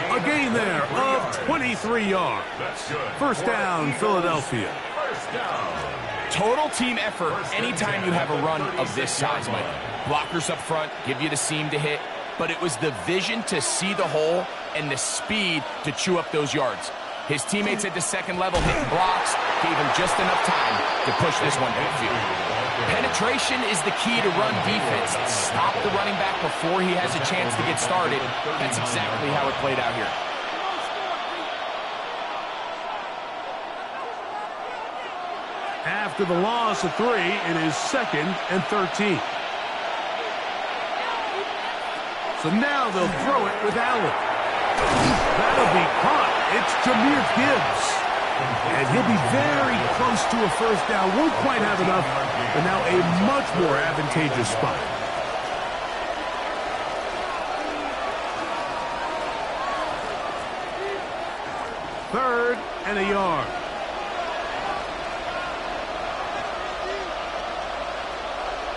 A gain there of 23 yards. First down, Philadelphia. First down. Total team effort anytime you have a run of this size, Mike. Blockers up front give you the seam to hit, but it was the vision to see the hole and the speed to chew up those yards. His teammates at the second level hitting blocks, gave him just enough time to push this one downfield. Penetration is the key to run defense. Stop the running back before he has a chance to get started. That's exactly how it played out here. After the loss of 3, it is 2nd and 13. So now they'll throw it with Allen. That'll be caught. It's Jahmyr Gibbs. And he'll be very close to a first down. Won't quite have enough, but now a much more advantageous spot. Third and a yard.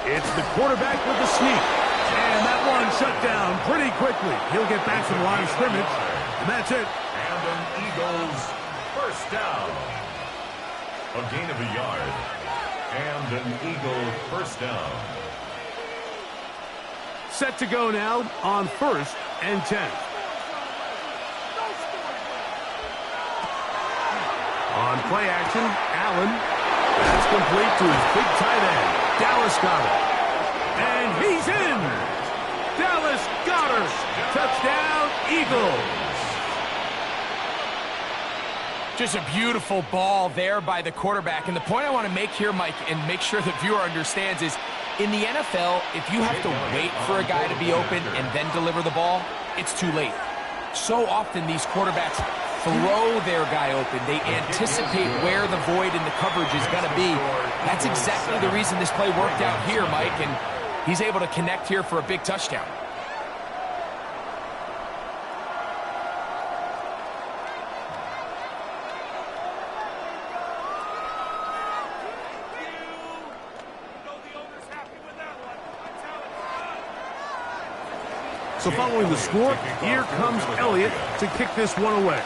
It's the quarterback with the sneak. And that one shut down pretty quickly. He'll get back to the line of scrimmage, and that's it. And an Eagles first down. A gain of a yard. And an Eagle first down. Set to go now on 1st and 10. On play action, Allen. That's complete to his big tight end, Dallas Goedert. And he's in! Dallas Goedert! Touchdown, Eagles! Just a beautiful ball there by the quarterback. And the point I want to make here, Mike, and make sure the viewer understands is In the NFL, if you have to wait for a guy to be open and then deliver the ball, it's too late. So often these quarterbacks throw their guy open. They anticipate where the void in the coverage is going to be. That's exactly the reason this play worked out here, Mike, and he's able to connect here for a big touchdown. So following the score, here comes Elliott to kick this one away.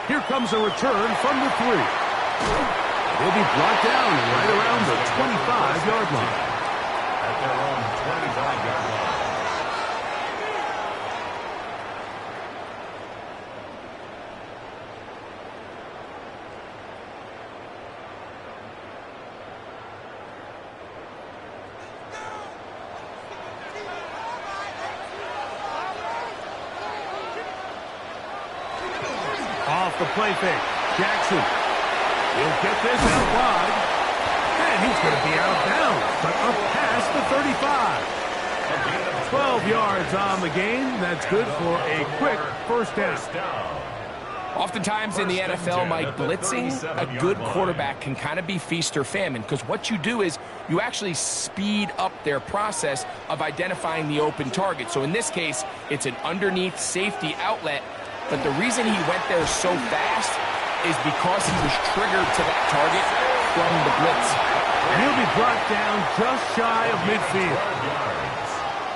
Here comes a return from the 3. He'll be brought down right around the 25-yard line. At their own 25-yard line. Off the play fake. Jackson. He'll get this out wide. And he's going to be out of bounds, but up past the 35. 12 yards on the game. That's good for a quick first down. Oftentimes in the NFL, Mike, blitzing a good quarterback can kind of be feast or famine, because what you do is you actually speed up their process of identifying the open target. So in this case, it's an underneath safety outlet. But the reason he went there so fast is because he was triggered to that target from the blitz. And he'll be brought down just shy of midfield.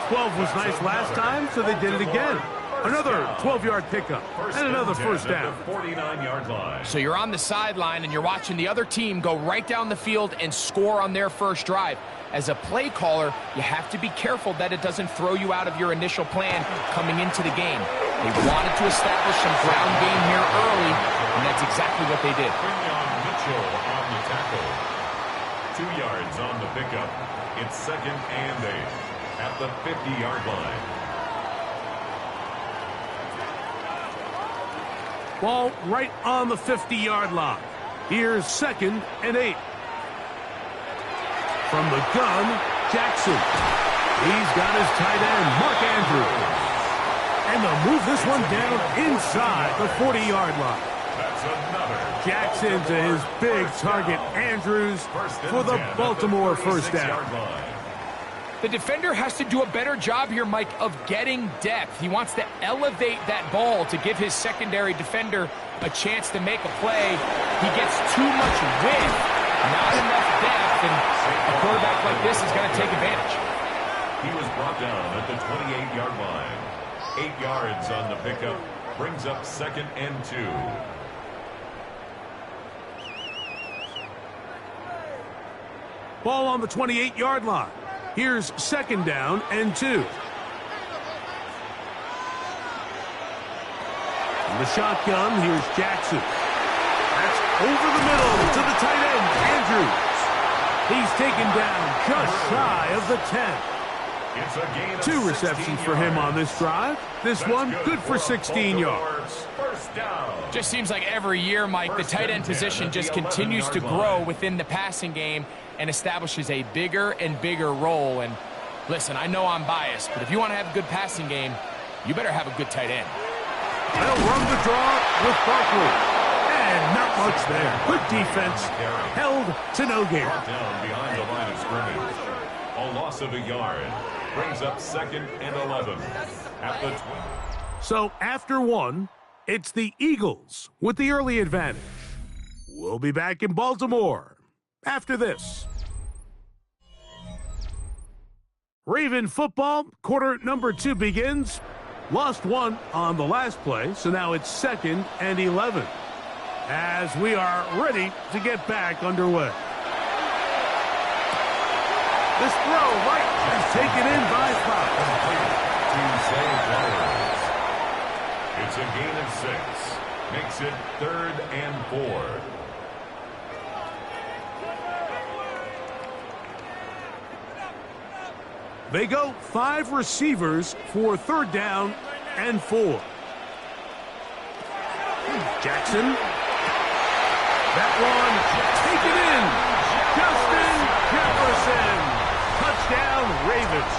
12 was nice last time, so they did it again. Another 12-yard pickup and another first down. 49-yard line. So you're on the sideline and you're watching the other team go right down the field and score on their first drive. As a play caller, you have to be careful that it doesn't throw you out of your initial plan coming into the game. They wanted to establish some ground game here early, and that's exactly what they did. Quinyon Mitchell on the tackle. 2 yards on the pickup. It's 2nd and 8 at the 50-yard line. Ball right on the 50-yard line. Here's 2nd and 8. From the gun, Jackson. He's got his tight end, Mark Andrews. And they'll move this one down inside the 40-yard line. That's another. Jackson to his big target, Andrews, for the Baltimore first down. The defender has to do a better job here, Mike, of getting depth. He wants to elevate that ball to give his secondary defender a chance to make a play. He gets too much width, not enough depth, and a quarterback like this is going to take advantage. He was brought down at the 28-yard line. 8 yards on the pickup. Brings up 2nd and 2. Ball on the 28-yard line. Here's 2nd down and 2. In the shotgun, here's Jackson. That's over the middle to the tight end, Andrews. He's taken down just shy of the 10. It's a gain of 2 receptions for him on this drive. This one good for 16 yards. First down. Just seems like every year, Mike, the tight end position just continues to grow within the passing game and establishes a bigger and bigger role. And listen, I know I'm biased, but if you want to have a good passing game, you better have a good tight end. They'll run the draw with Barkley. And not much there. Good defense. Held to no gain. Brought down behind the line of scrimmage. A loss of a yard. Brings up 2nd and 11 at the 20. So after 1, it's the Eagles with the early advantage. We'll be back in Baltimore after this. Raven football, quarter number 2 begins. Lost 1 on the last play, so now it's 2nd and 11. As we are ready to get back underway. This throw right is taken in by Fox. To save players. It's a gain of 6. Makes it 3rd and 4. They go 5 receivers for 3rd down and 4. Jackson. That one taken in. Just Ravens.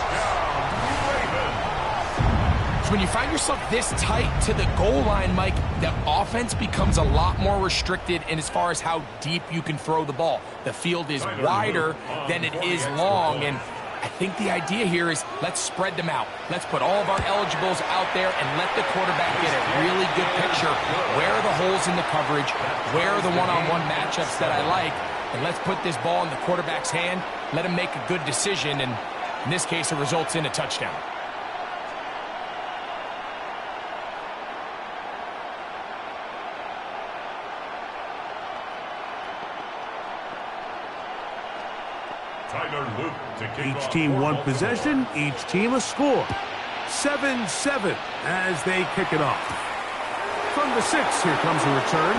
So when you find yourself this tight to the goal line, Mike, the offense becomes a lot more restricted in as far as how deep you can throw the ball. The field is wider than it is long, and I think the idea here is let's spread them out. Let's put all of our eligibles out there and let the quarterback get a really good picture. Where are the holes in the coverage? Where are the one-on-one matchups that I like? And let's put this ball in the quarterback's hand, let him make a good decision, and in this case, it results in a touchdown. Each team one possession, each team a score. 7-7 as they kick it off. From the 6, here comes a return.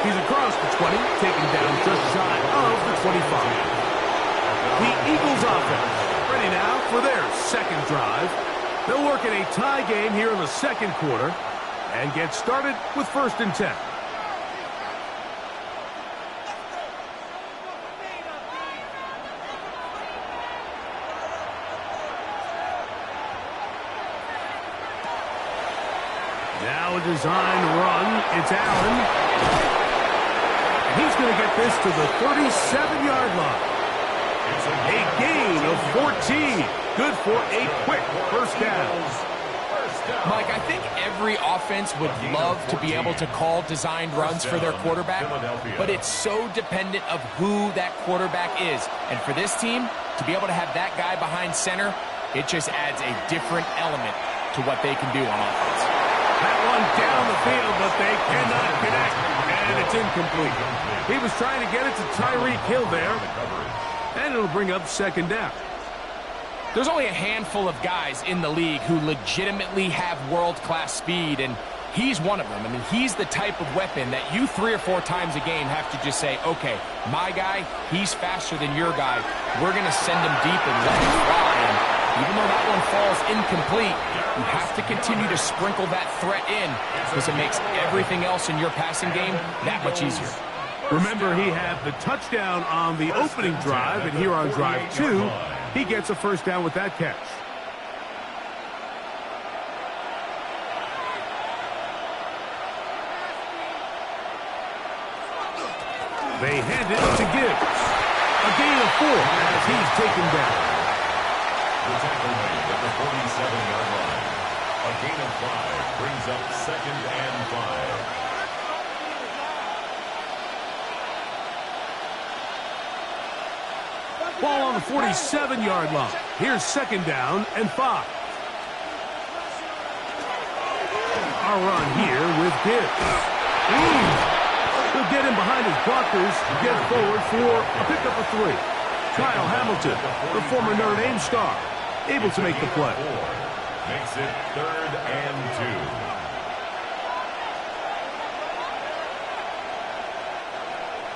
He's across the 20, taken down just shy of the 25. The Eagles offense ready now for their second drive. They'll work in a tie game here in the second quarter and get started with 1st and 10. Now a design run. It's Allen. And he's going to get this to the 37-yard line. A gain of 14. Good for a quick first down. Mike, I think every offense would love to be able to call designed runs for their quarterback, but it's so dependent of who that quarterback is. And for this team, to be able to have that guy behind center, it just adds a different element to what they can do on offense. That one down the field, but they cannot connect, and it's incomplete. He was trying to get it to Tyreek Hill there, and it'll bring up 2nd down. There's only a handful of guys in the league who legitimately have world-class speed, and he's one of them. I mean, he's the type of weapon that you 3 or 4 times a game have to just say, okay, my guy, he's faster than your guy. We're going to send him deep and let him fly. And even though that one falls incomplete, you have to continue to sprinkle that threat in because it makes everything else in your passing game that much easier. Remember, he had the touchdown on the opening drive, and here on drive 2, he gets a first down with that catch. They hand it to Gibbs. A gain of 4 as he's taken down. The tackle made at the 47-yard line. A gain of 5 brings up 2nd and 5. Ball on the 47-yard line. Here's 2nd down and 5. Our run here with Gibbs. He'll get in behind his blockers, get forward for a pickup of 3. Kyle Hamilton, the former Notre Dame star, able to make the play. Makes it 3rd and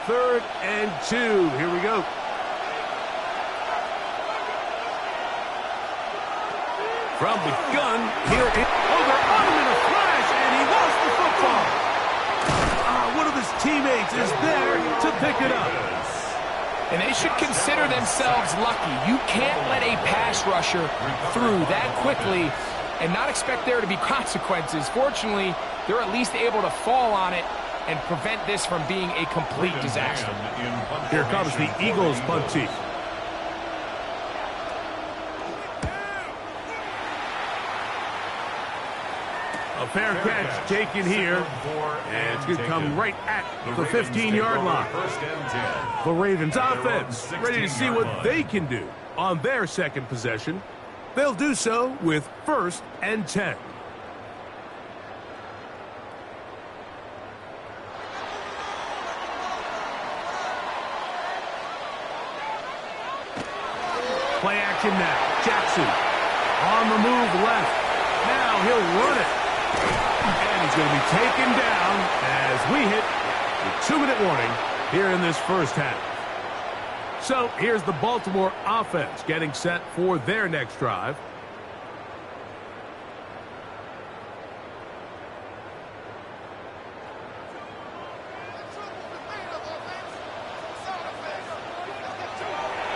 2. 3rd and 2. Here we go. From the gun, here it... Oh, they're on him in a flash, and he lost the football. One of his teammates is there to pick it up. And they should consider themselves lucky. You can't let a pass rusher through that quickly and not expect there to be consequences. Fortunately, they're at least able to fall on it and prevent this from being a complete disaster. Here comes the Eagles punt team. A fair catch taken here, and it's going to come right at the 15-yard line. The Ravens offense ready to see what they can do on their second possession. They'll do so with 1st and 10. Play action now. Jackson on the move left. Now he'll run it. And he's going to be taken down as we hit the 2-minute warning here in this first half. So here's the Baltimore offense getting set for their next drive.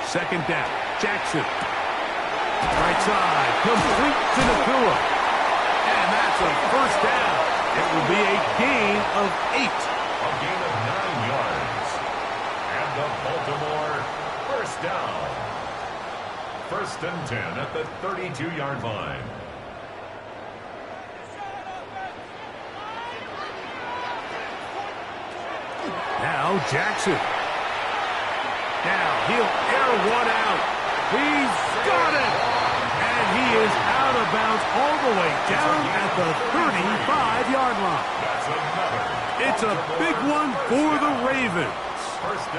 Second down. Jackson. Right side, complete to Nacua. And that's a first down. It will be a gain of 8. A gain of 9 yards. And the Baltimore first down. 1st and 10 at the 32-yard line. Now Jackson. Now he'll air one out. He's got it. And he is out of bounds all the way down at the 35-yard line. That's another. It's a big one for the Ravens.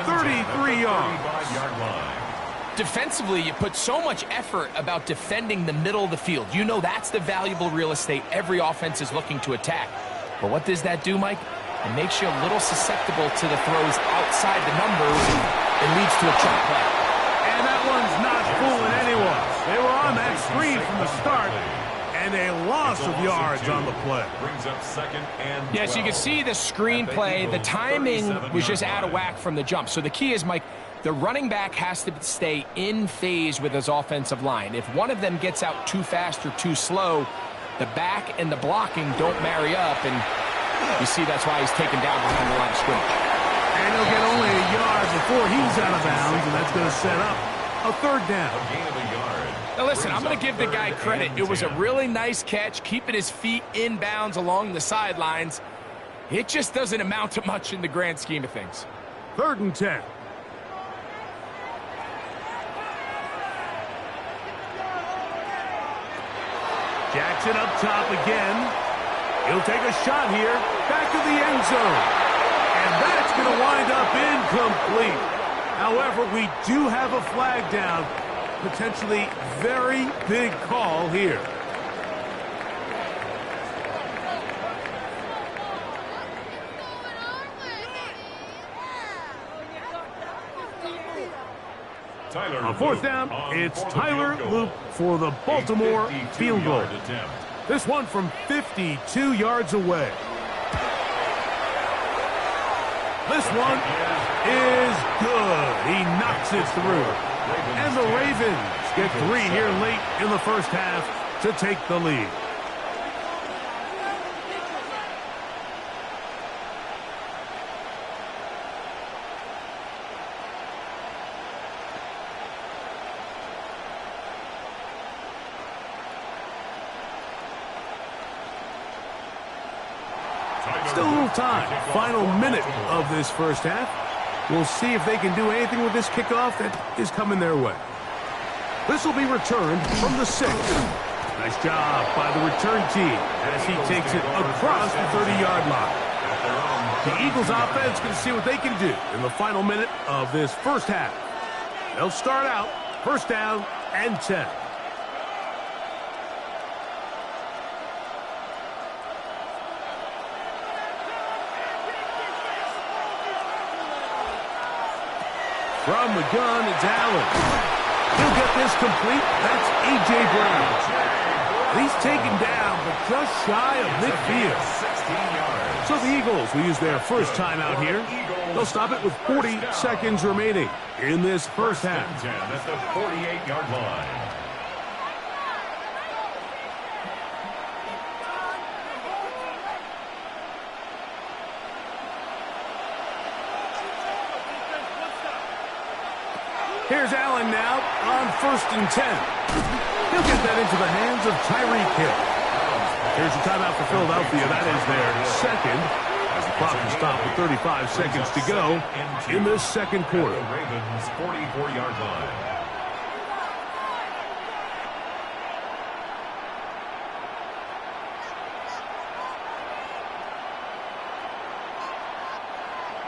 33 yards. 35-yard line. Defensively, you put so much effort about defending the middle of the field. You know that's the valuable real estate every offense is looking to attack. But what does that do, Mike? It makes you a little susceptible to the throws outside the numbers and leads to a trap play. And that one's not fooling anyone. They were on that screen from the start, and a loss of yards on the play. Brings up 2nd and 12. Yes, you can see the screen play. The timing was just out of whack from the jump. So the key is, Mike, the running back has to stay in phase with his offensive line. If one of them gets out too fast or too slow, the back and the blocking don't marry up, and you see that's why he's taken down behind the line of scrimmage. And he'll get only a yard before he's out of bounds, and that's going to set up a 3rd down. A gain of a yard. Now listen, I'm going to give the guy credit. It was a really nice catch, keeping his feet in bounds along the sidelines. It just doesn't amount to much in the grand scheme of things. 3rd and 10. Jackson up top again. He'll take a shot here. Back to the end zone. And that's going to wind up incomplete. However, we do have a flag down. Potentially very big call here. On 4th down, it's Tyler Loop for the Baltimore field goal. This one from 52 yards away. This one is good. He knocks it through. And the Ravens get 3 here late in the first half to take the lead. Still a little time. Final minute of this first half. We'll see if they can do anything with this kickoff that is coming their way. This will be returned from the 6. Nice job by the return team as he takes it across the 30-yard line. The Eagles offense can see what they can do in the final minute of this first half. They'll start out 1st down and 10. From the gun, it's Allen. He'll get this complete. That's A.J. Brown. He's taken down, but just shy of midfield. So the Eagles will use their first timeout here. They'll stop it with 40 seconds remaining in this first half. At the 48-yard line. Here's Allen now on 1st and 10. He'll get that into the hands of Tyreek Hill. Here's the timeout for Philadelphia. That is their 2nd. As the clock will stop with 35 seconds to go in this 2nd quarter. The Ravens' 44-yard line.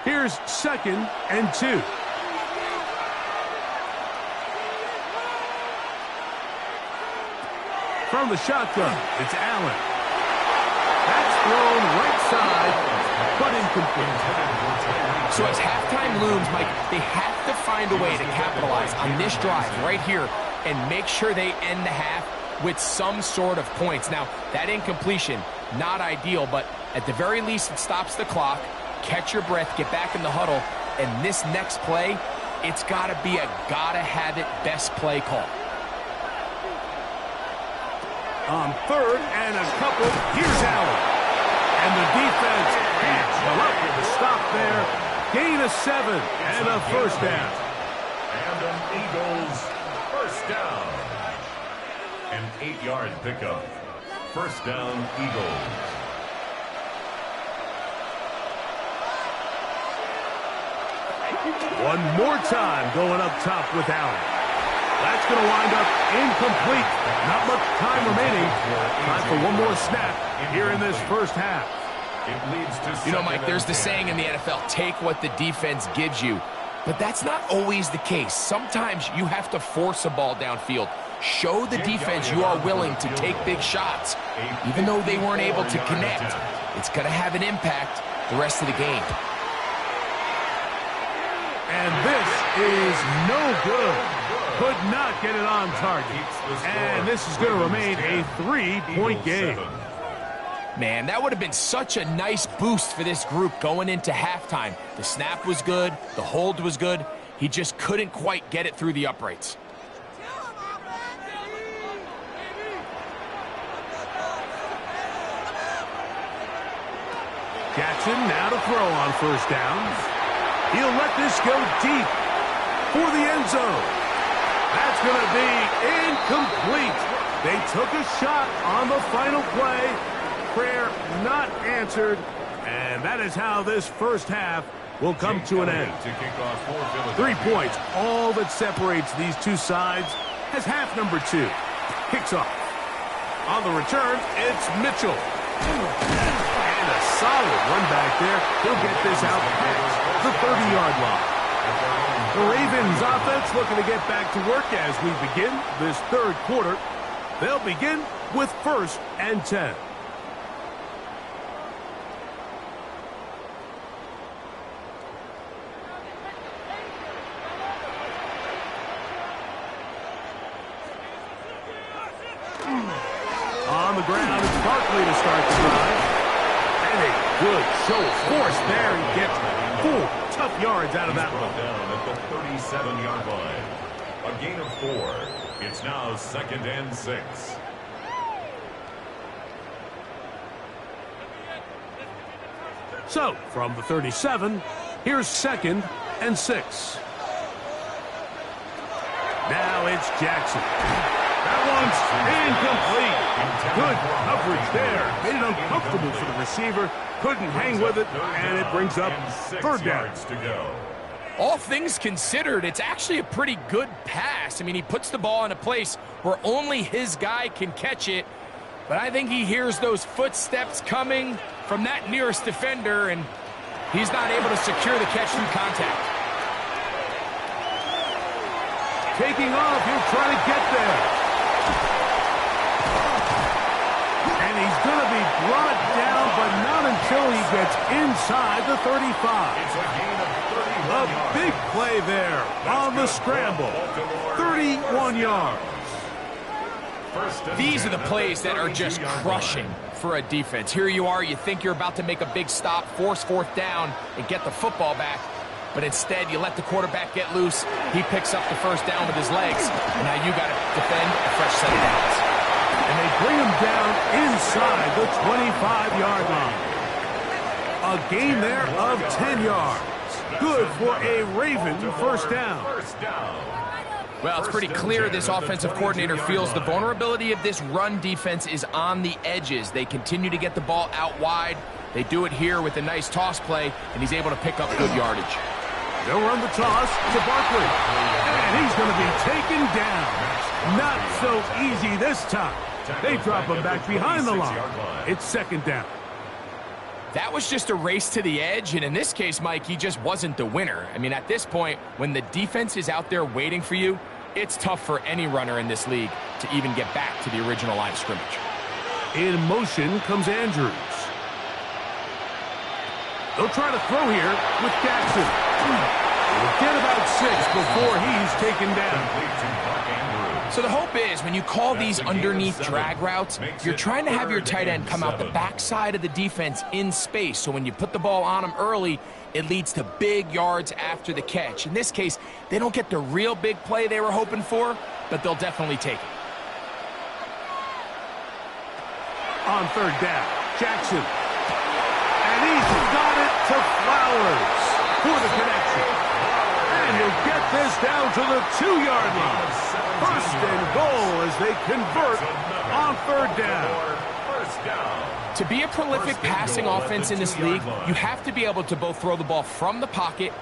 Here's 2nd and 2. From the shotgun, it's Allen. That's thrown right side, but incomplete. So as halftime looms, Mike, they have to find a way to capitalize on this drive right here and make sure they end the half with some sort of points. Now, that incompletion, not ideal, but at the very least, it stops the clock. Catch your breath, get back in the huddle, and this next play it's got to be a gotta-have-it best play call. On third and a couple, here's Allen. And the defense can't come up with a stop there. Gain of 7 and a first down. And an Eagles first down. An 8-yard pickup. First down, Eagles. One more time going up top with Allen. That's going to wind up incomplete. Not much time remaining. Time for one more snap here in this first half. It leads to You know, Mike, there's the saying in the NFL, take what the defense gives you. But that's not always the case. Sometimes you have to force a ball downfield. Show the defense you are willing to take big shots. Even though they weren't able to connect, it's going to have an impact the rest of the game. And this is no good. Could not get it on target. And this is going to remain a 3-point game. Man, that would have been such a nice boost for this group going into halftime. The snap was good. The hold was good. He just couldn't quite get it through the uprights. Jackson now to throw on first down. He'll let this go deep for the end zone. That's going to be incomplete. They took a shot on the final play. Prayer not answered. And that is how this first half will come to an end. 3 points, all that separates these two sides, as half number 2 kicks off. On the return, it's Mitchell. And a solid run back there. He'll get this out past the 30-yard line. The Ravens offense looking to get back to work as we begin this third quarter. They'll begin with 1st and 10. On the ground, it's Barkley to start the drive. And a good show of force there. He gets 4 tough yards out of that one. Down at the 37-yard line. A gain of 4. It's now 2nd and 6. So, from the 37, here's 2nd and 6. Now it's Jackson. That one's incomplete. Good coverage there. Made it uncomfortable for the receiver. Couldn't hang with it, and it brings up 3rd down. To go. All things considered, it's actually a pretty good pass. I mean, he puts the ball in a place where only his guy can catch it. But I think he hears those footsteps coming from that nearest defender, and he's not able to secure the catch through contact. Taking off, he'll try to get there. And he's going to be brought down, but not until he gets inside the 35. It's a gain of 31 A yards. big play there on the scramble. 31 yards. These are the plays that are just crushing for a defense. Here you are, you think you're about to make a big stop, force 4th down, and get the football back. But instead, you let the quarterback get loose. He picks up the first down with his legs. And now you got to defend a fresh set of downs. And they bring him down inside the 25-yard line. A gain there of 10 yards. Good for a Raven first down. Well, it's pretty clear this offensive coordinator feels the vulnerability of this run defense is on the edges. They continue to get the ball out wide. They do it here with a nice toss play, and he's able to pick up good yardage. They'll run the toss to Barkley. And he's going to be taken down. Not so easy this time. They drop him back behind the line. It's 2nd down. That was just a race to the edge, and in this case, Mike, he just wasn't the winner. I mean, at this point, when the defense is out there waiting for you, it's tough for any runner in this league to even get back to the original line of scrimmage. In motion comes Andrews. They'll try to throw here with Jackson. He'll get about 6 before he's taken down. So the hope is when you call these underneath drag routes, you're trying to have your tight end come out the backside of the defense in space. So when you put the ball on him early, it leads to big yards after the catch. In this case, they don't get the real big play they were hoping for, but they'll definitely take it. On third down, Jackson. And he's got it to Flowers for the connection. And he'll get this down to the 2-yard line. First and goal as they convert on third down. To be a prolific passing offense in this league, you have to be able to both throw the ball from the pocket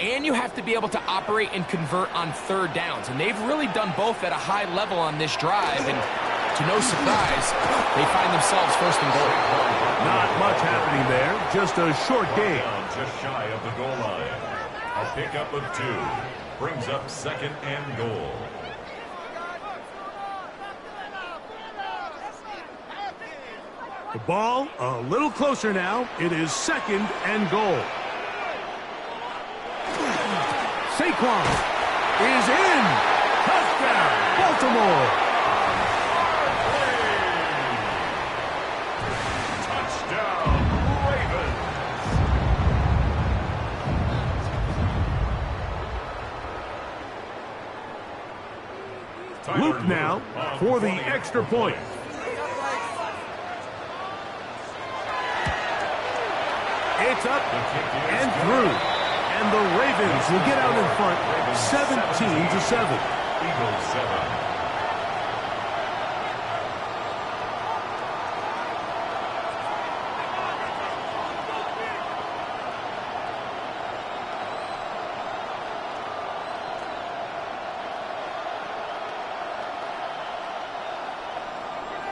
and you have to be able to operate and convert on third downs. And they've really done both at a high level on this drive. And to no surprise, they find themselves first and goal. Not much happening there, just a short game. Just shy of the goal line. A pickup of 2 brings up second and goal. The ball a little closer now. It is second and goal. Saquon is in. Touchdown, Baltimore. Touchdown, Ravens. Luke now for the extra point. It's up and through. And the Ravens will get out in front 17-7. Eagles 7.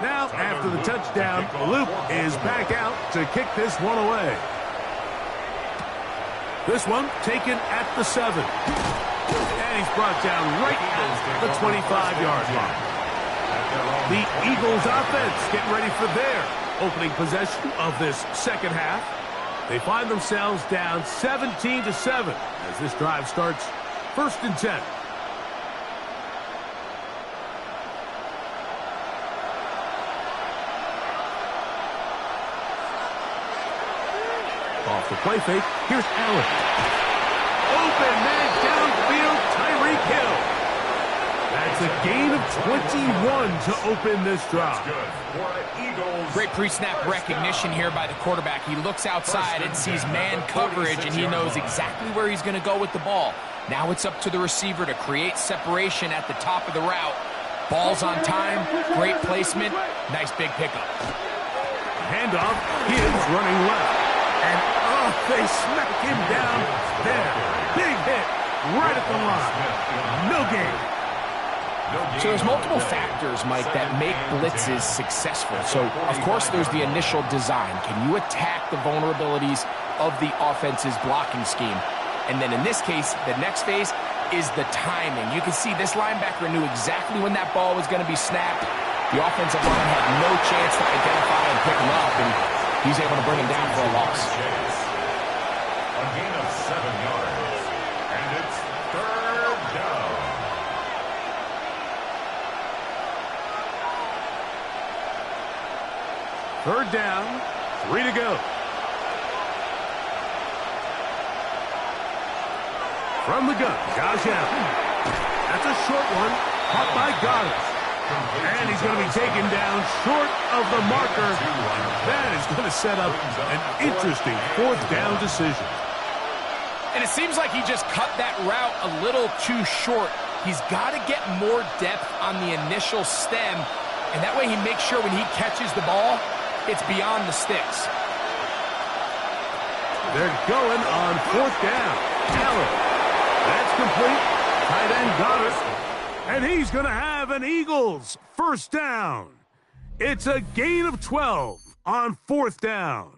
Now, after the touchdown, Luke is back out to kick this one away. This one taken at the 7. And he's brought down right at the 25-yard line. The Eagles offense getting ready for their opening possession of this second half. They find themselves down 17-7 as this drive starts first and 10. Off the play fake, here's Allen. Open man downfield, Tyreek Hill. That's a gain of 21 to open this drive. Great pre-snap recognition here by the quarterback. He looks outside and sees man coverage, and he knows exactly where he's going to go with the ball. Now it's up to the receiver to create separation at the top of the route. Ball's on time, great placement, nice big pickup. Handoff, Gibbs running left. And they smack him down there. Big hit right at the line. No gain. So there's multiple factors, Mike, that make blitzes successful. So, of course, there's the initial design. Can you attack the vulnerabilities of the offense's blocking scheme? And then in this case, the next phase is the timing. You can see this linebacker knew exactly when that ball was going to be snapped. The offensive line had no chance to identify and pick him up, and he's able to bring him down for a loss. A gain of 7 yards, and it's third down. Third down, 3 to go. From the gun, Josh Allen. That's a short one, caught by Goddard. And he's going to be taken down short of the marker. That is going to set up an interesting fourth down decision. And it seems like he just cut that route a little too short. He's got to get more depth on the initial stem, and that way he makes sure when he catches the ball, it's beyond the sticks. They're going on fourth down. Allen. That's complete. Tight end Goddard. And he's going to have an Eagles first down. It's a gain of 12 on fourth down.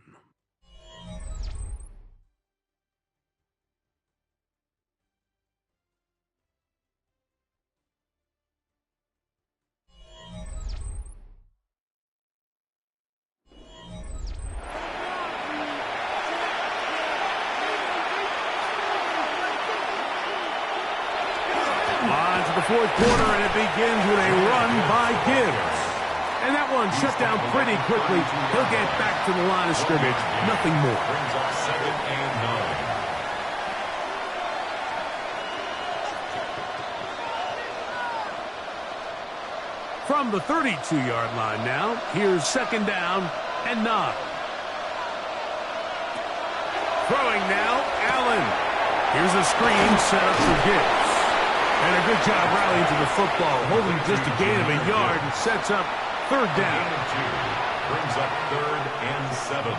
On to the fourth quarter, and it begins with a run by Gibbs. And that one shut down pretty quickly. He'll get back to the line of scrimmage. Nothing more. Brings up 2nd and 9. From the 32-yard line now, here's 2nd down and 9. Throwing now, Allen. Here's a screen set up for Gibbs. And a good job rallying to the football, holding just a gain of a yard and sets up 3rd down. Brings up 3rd and 7.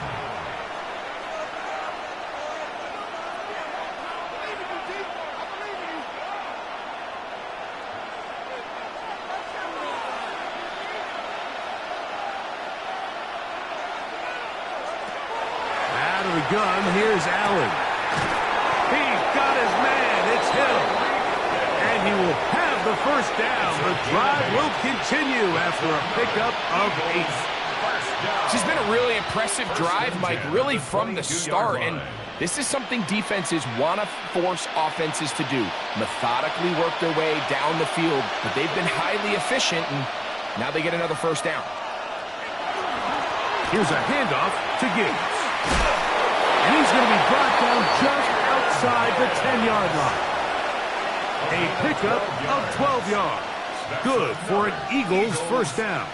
Out of the gun, here's Allen. He's got his man, it's Hill. And he will have the 1st down. The drive will continue after a pickup of 8. This has been a really impressive drive, Mike, really from the start. And this is something defenses want to force offenses to do. Methodically work their way down the field, but they've been highly efficient, and now they get another 1st down. Here's a handoff to Gibbs. And he's going to be brought down just outside the 10-yard line. A pickup of 12 yards. Good for an Eagles 1st down.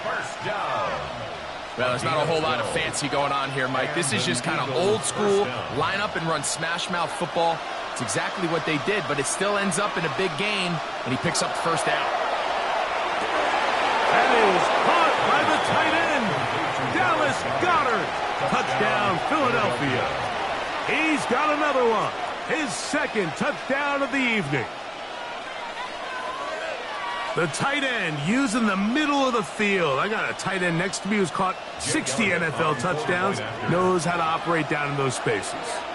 Well, there's not a whole lot of fancy going on here, Mike. This is just kind of old school, line up and run smash mouth football. It's exactly what they did, but it still ends up in a big gain, and he picks up the 1st down. That is caught by the tight end, Dallas Goedert. Touchdown, Philadelphia. He's got another one. His 2nd touchdown of the evening. The tight end using the middle of the field. I got a tight end next to me who's caught 60 NFL touchdowns, knows how to operate down in those spaces.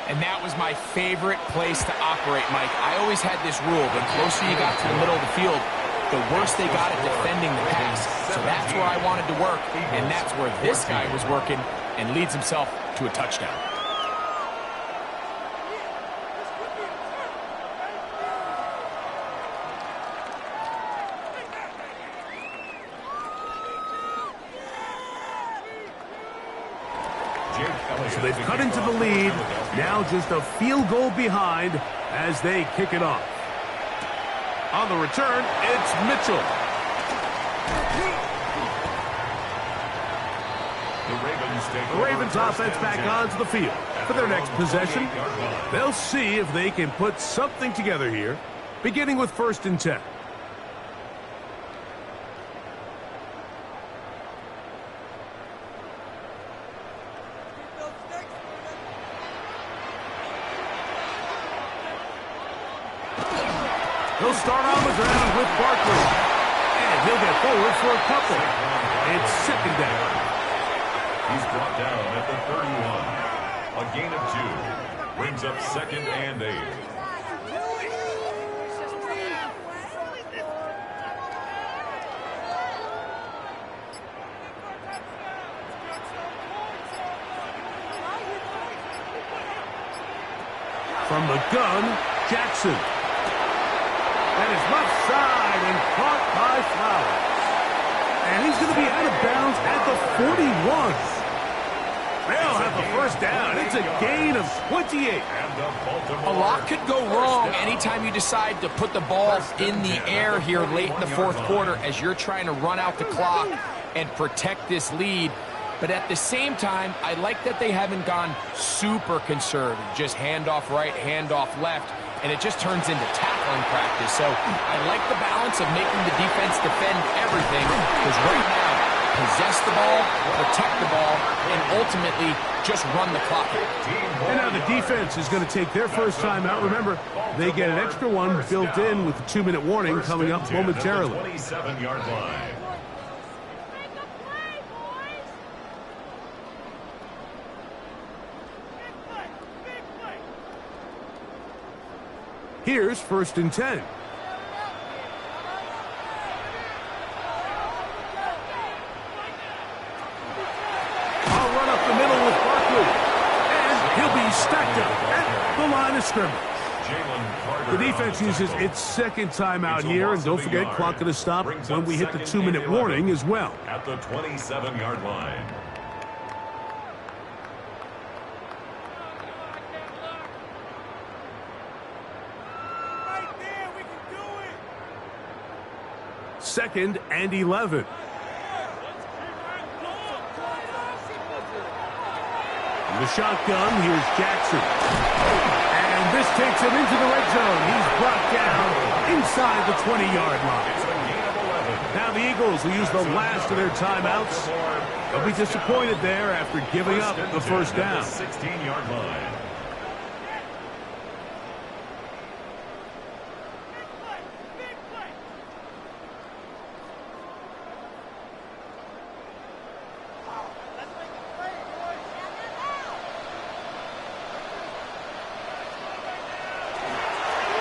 And that was my favorite place to operate, Mike. I always had this rule. The closer you got to the middle of the field, the worse they got at defending the pass. So that's where I wanted to work, and that's where this guy was working and leads himself to a touchdown. So they've cut into the lead. Now just a field goal behind as they kick it off. On the return, it's Mitchell. The Ravens offense back onto the field for their next possession. They'll see if they can put something together here, beginning with 1st and 10. He'll start on the ground with Barkley. And he'll get forward for a couple. It's 2nd down. He's brought down at the 31. A gain of 2. Brings up 2nd and 8. From the gun, Jackson. And his left side and caught by Flowers. And he's going to be out of bounds at the 41. They'll have the 1st down. It's a gain of 28. A lot could go wrong anytime you decide to put the ball in the air here late in the 4th quarter as you're trying to run out the clock and protect this lead. But at the same time, I like that they haven't gone super conservative. Just handoff right, handoff left, and it just turns into tackling practice. So I like the balance of making the defense defend everything, because right now, possess the ball, protect the ball, and ultimately just run the clock out. And now the defense is going to take their 1st time out. Remember, they get an extra one built in with the 2-minute warning coming up momentarily. 27-yard line. Here's 1st and 10. I'll run up the middle with Barkley. And he'll be stacked up at the line of scrimmage. The defense uses its second timeout here, and don't forget, clock going to stop when we hit the 2-minute warning as well. At the 27-yard line. Right there, we can do it. 2nd and 11. The shotgun, here's Jackson. And this takes him into the red zone. He's brought down inside the 20-yard line. Now the Eagles will use the last of their timeouts. They'll be disappointed there after giving up the first down. 16-yard line.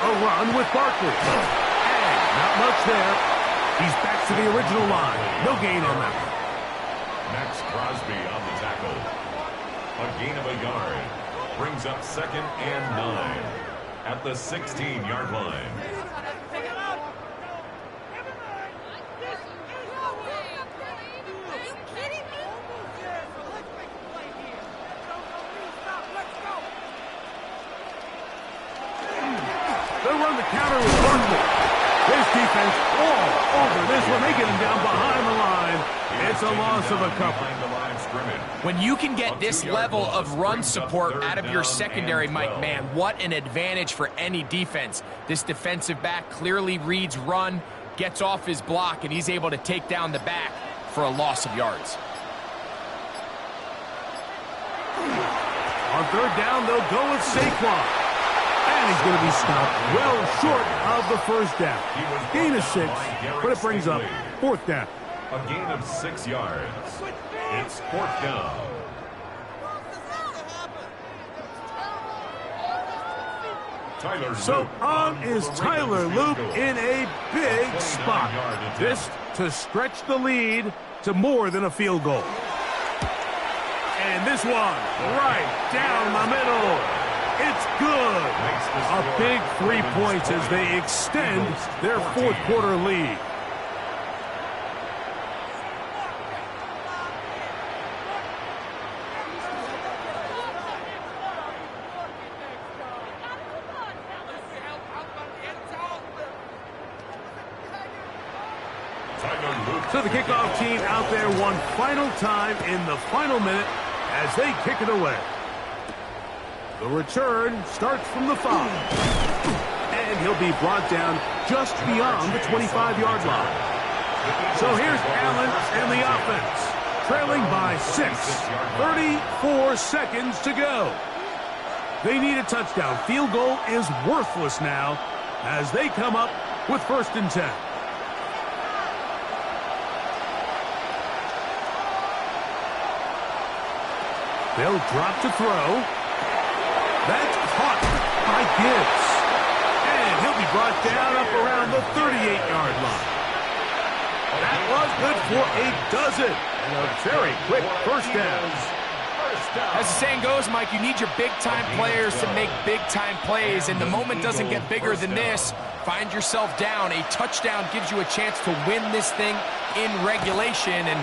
Run with Barkley. And not much there. He's back to the original line. No gain on that one. Max Crosby on the tackle. A gain of a yard. Brings up 2nd and 9 at the 16-yard line. They'll run the counter with Barkley. This defense all over this one. They get him down behind the line. It's a loss of a couple. When you can get this level of run support out of your secondary, Mike, man, what an advantage for any defense. This defensive back clearly reads run, gets off his block, and he's able to take down the back for a loss of yards. On 3rd down, they'll go with Saquon. And he's going to be stopped well short of the first down. Gain of 6, but it brings up 4th down. A gain of 6 yards. It's 4th down. So on is Tyler Loop in a big spot. This to stretch the lead to more than a field goal. And this one right down the middle. It's good. A big 3 points as they extend their 4th quarter lead. So the kickoff team out there one final time in the final minute as they kick it away. The return starts from the 5. And he'll be brought down just beyond the 25-yard line. So here's Allen and the offense, trailing by 6. 34 seconds to go. They need a touchdown. Field goal is worthless now as they come up with 1st and 10. They'll drop to throw. That's caught by Gibbs. And he'll be brought down up around the 38-yard line. That was good for a dozen. And a very quick first down. As the saying goes, Mike, you need your big-time players to make big-time plays, and the moment doesn't get bigger than this. Find yourself down. A touchdown gives you a chance to win this thing in regulation, and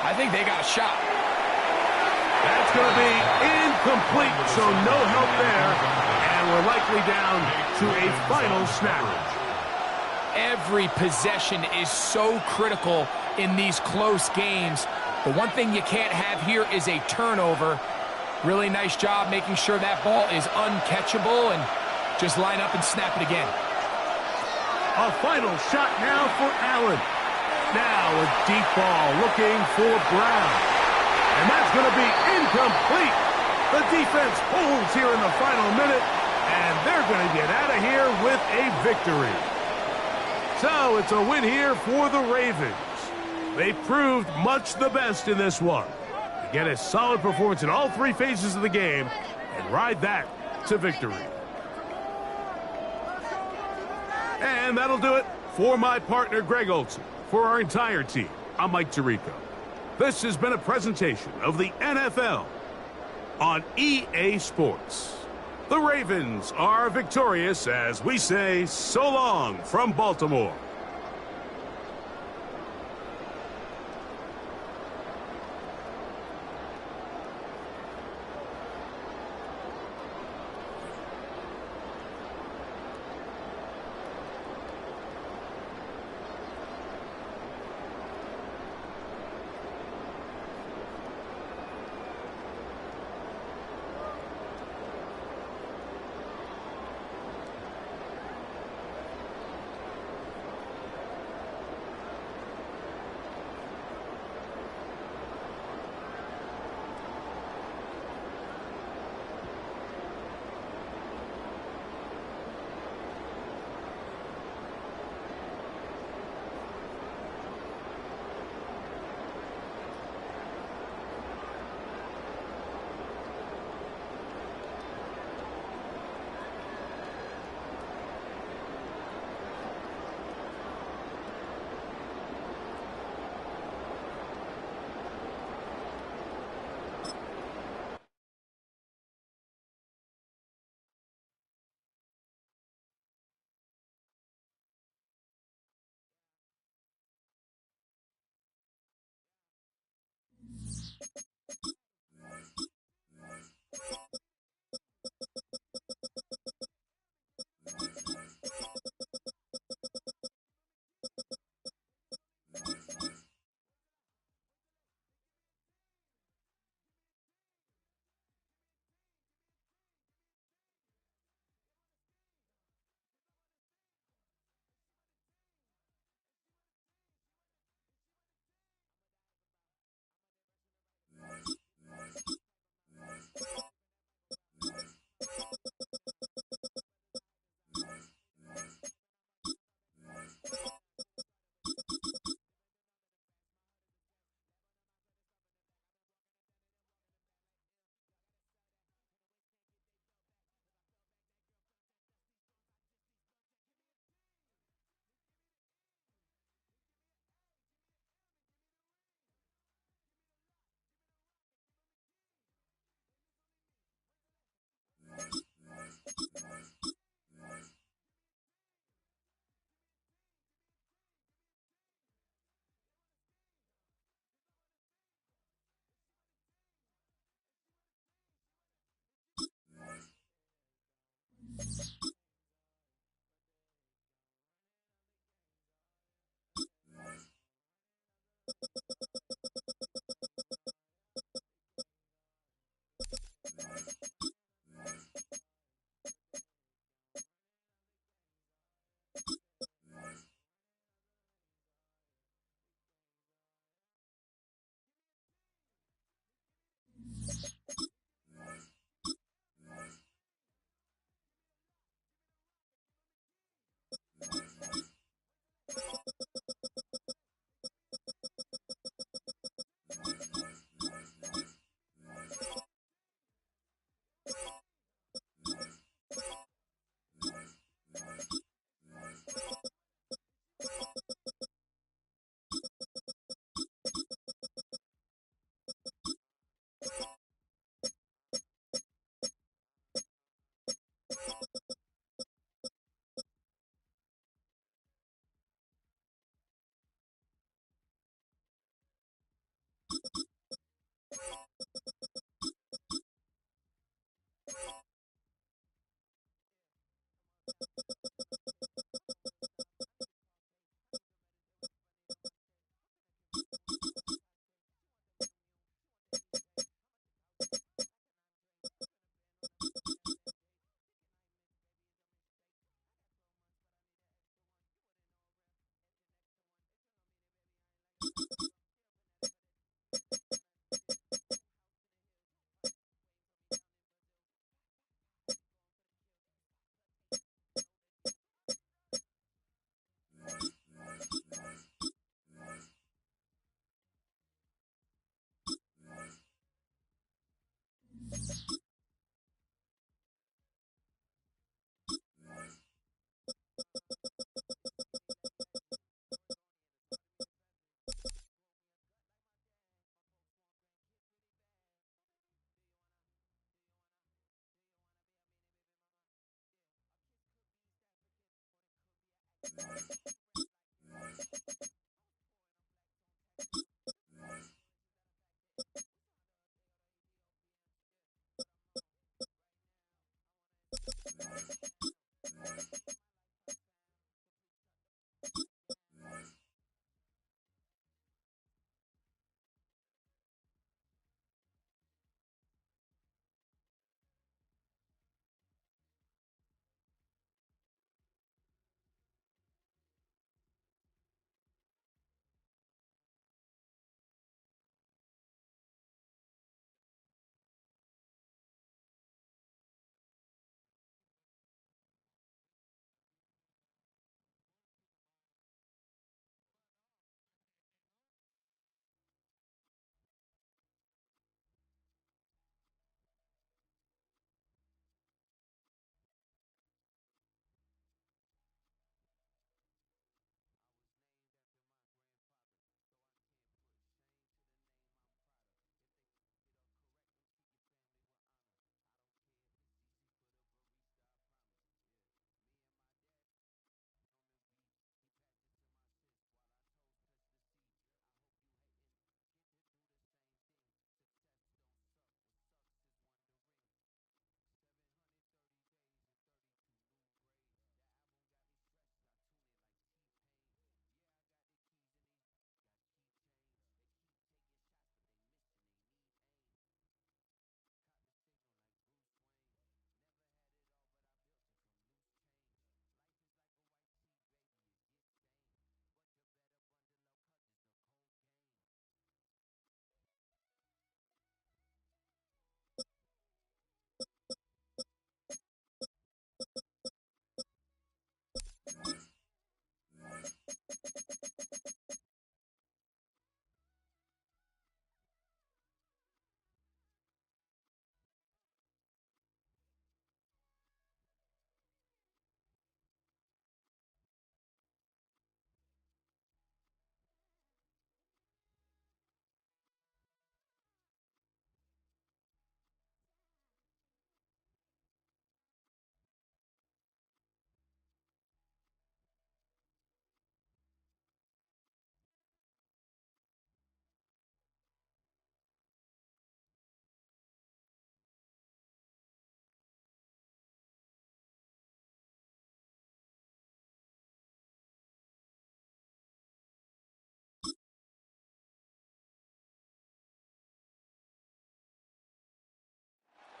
I think they got a shot. That's going to be incomplete, so no help there. And we're likely down to a final snap. Every possession is so critical in these close games. The one thing you can't have here is a turnover. Really nice job making sure that ball is uncatchable, and just line up and snap it again. A final shot now for Allen. Now a deep ball looking for Brown. And that's going to be incomplete. The defense holds here in the final minute, and they're going to get out of here with a victory. So it's a win here for the Ravens. They proved much the best in this one. They get a solid performance in all 3 phases of the game and ride that to victory. And that'll do it for my partner, Greg Olson. For our entire team, I'm Mike Tirico. This has been a presentation of the NFL on EA Sports. The Ravens are victorious as we say so long from Baltimore.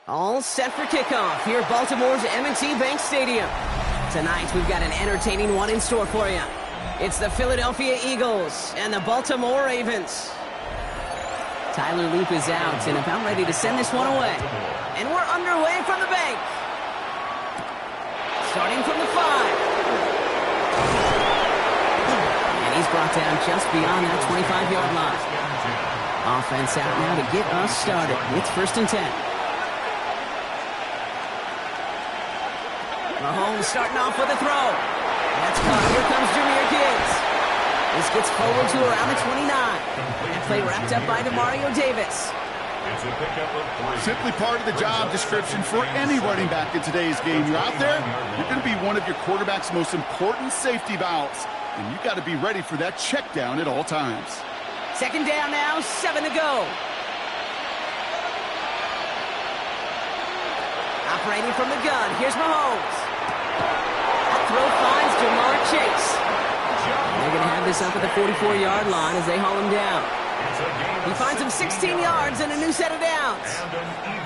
All set for kickoff here at Baltimore's M&T Bank Stadium. Tonight, we've got an entertaining one in store for you. It's the Philadelphia Eagles and the Baltimore Ravens. Tyler Loop is out and about ready to send this one away. And we're underway from the bank. Starting from the 5. And he's brought down just beyond that 25-yard line. Offense out now to get us started with 1st and 10. Mahomes starting off with a throw. That's caught. Here comes Jahmyr Gibbs. This gets forward to around the 29. That play wrapped up by Demario Davis. It's a pickup of 3. Simply part of the job description for any running back in today's game. You're out there, you're going to be one of your quarterback's most important safety valves. And you've got to be ready for that check down at all times. 2nd down now, 7 to go. Operating from the gun, here's Mahomes. That throw finds Jamar Chase. And they're going to have this up at the 44-yard line as they haul him down. He finds him 16 yards and a new set of downs.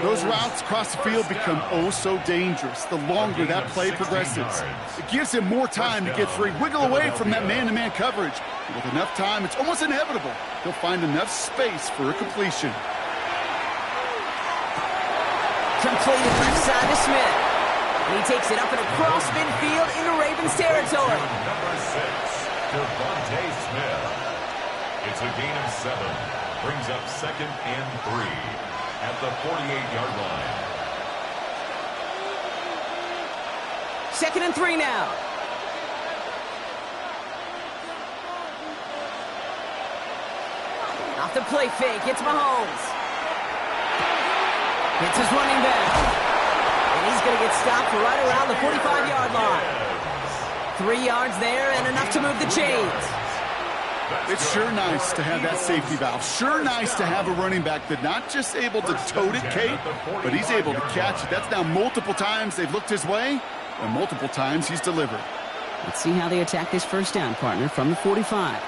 Those routes across the field become oh so dangerous the longer that play progresses. It gives him more time to get free, wiggle away from that man-to-man coverage. And with enough time, it's almost inevitable he'll find enough space for a completion. Completed left side to Smith. And he takes it up and across midfield into Ravens territory. Number 6, Devontae Smith. It's a gain of 7. Brings up 2nd and 3 at the 48-yard line. 2nd and 3 now. Off the play fake, it's Mahomes. It's his running back. And he's going to get stopped right around the 45-yard line. 3 yards there and enough to move the chains. It's sure nice to have that safety valve. Sure nice to have a running back that's not just able to tote it, Kate, but he's able to catch it. That's now multiple times they've looked his way, and multiple times he's delivered. Let's see how they attack this first down, partner, from the 45.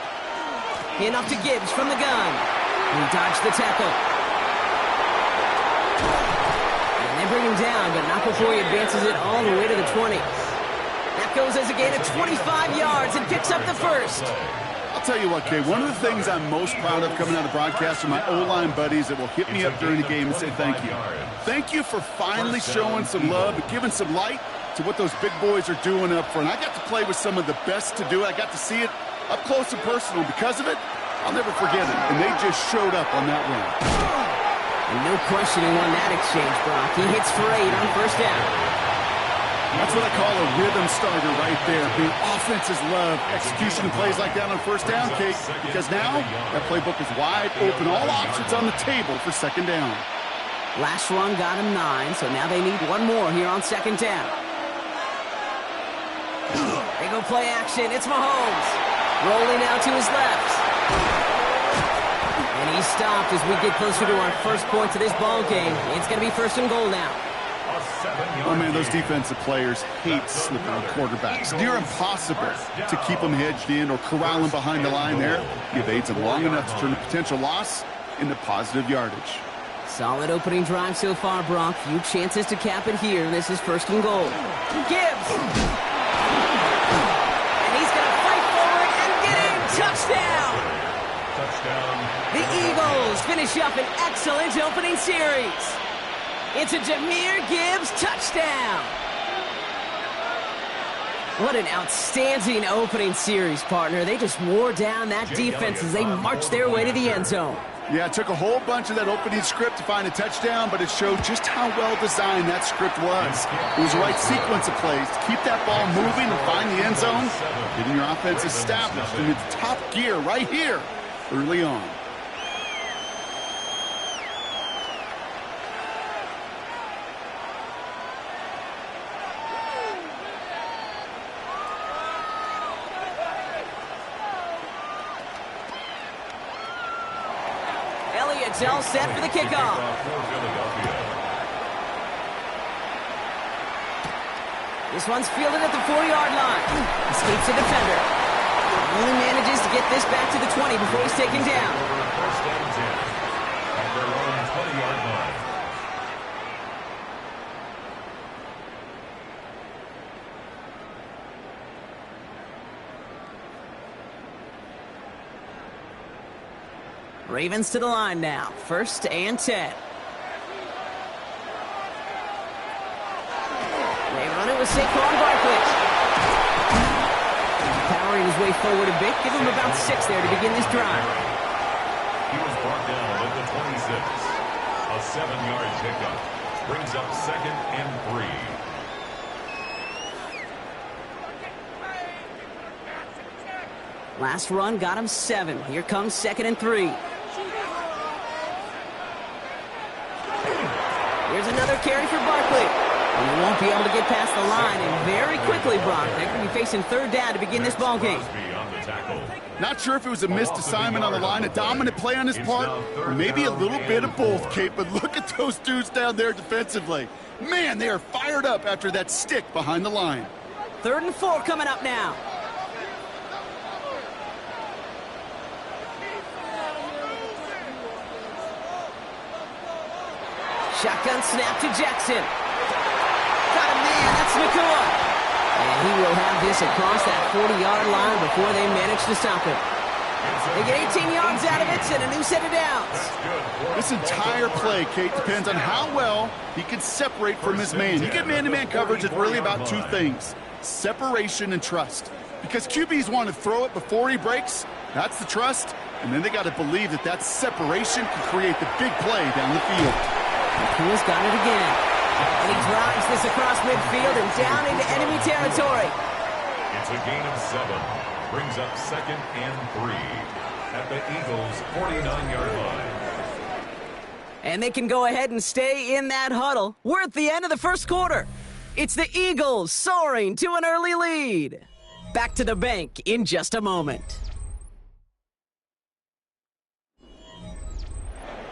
Enough to Gibbs from the gun. He dodged the tackle. And they bring him down, but not before he advances it all the way to the 20. That goes as a gain of 25 yards and picks up the first. I'll tell you what, Kay, one of the things I'm most proud of coming out of broadcast are my O-line buddies that will hit me up during the game and say thank you. Thank you for finally showing some love and giving some light to what those big boys are doing up front. I got to play with some of the best to do it. I got to see it up close and personal. Because of it, I'll never forget it. And they just showed up on that run. And no question he won that exchange, Brock. He hits for 8 on first down. That's what I call a rhythm starter right there. The offenses love execution of plays like that on first down, Kate, because now that playbook is wide open. All options on the table for second down. Last run got him 9, so now they need one more here on second down. They go play action. It's Mahomes. Rolling out to his left. And he's stopped as we get closer to our first point to this ball game. It's going to be first and goal now. Oh, man, those defensive players hate slipping on quarterbacks. Near impossible to keep them hedged in or corral them behind the line there. He evades them long enough to turn a potential loss into positive yardage. Solid opening drive so far, Brock. Few chances to cap it here. This is first and goal. Gibbs. And he's going to fight forward and get in. Touchdown. The Eagles finish up an excellent opening series. It's a Jahmyr Gibbs touchdown. What an outstanding opening series, partner. They just wore down that defense as they marched their way to the end zone. Yeah, it took a whole bunch of that opening script to find a touchdown, but it showed just how well designed that script was. It was the right sequence of plays to keep that ball moving and find the end zone, getting your offense established in its top gear right here early on. It's all set for the kickoff. This one's fielded at the 4-yard line. Escapes the defender. Only manages to get this back to the 20 before he's taken down. First and 10 at their own 20-yard line. Ravens to the line now. First and 10. They run it with Saquon Barkley. Powering his way forward a bit. Give him about 6 there to begin this drive. He was brought down at the 26. A 7-yard pickup. Brings up second and 3. Last run got him 7. Here comes second and 3. Here's another carry for Barkley. And he won't be able to get past the line. And very quickly, Brock, they're going to be facing third down to begin this ball game. Not sure if it was a missed assignment on the line, a dominant play on his part, or maybe a little bit of both, Kate. But look at those dudes down there defensively. Man, they are fired up after that stick behind the line. 3rd and 4 coming up now. Shotgun snap to Jackson. Got a man, that's Nacua. And he will have this across that 40-yard line before they manage to stop him. They get 18 yards out of it and a new set of downs. This entire play, Kate, depends on how well he can separate from his man. You get man-to-man coverage, it's really about 2 things: separation and trust. Because QBs want to throw it before he breaks, that's the trust, and then they got to believe that that separation can create the big play down the field. Nacua's got it again. And he drives this across midfield and down into enemy territory. It's a gain of 7. Brings up second and 3 at the Eagles' 49-yard line. And they can go ahead and stay in that huddle. We're at the end of the first quarter. It's the Eagles soaring to an early lead. back to the bank in just a moment.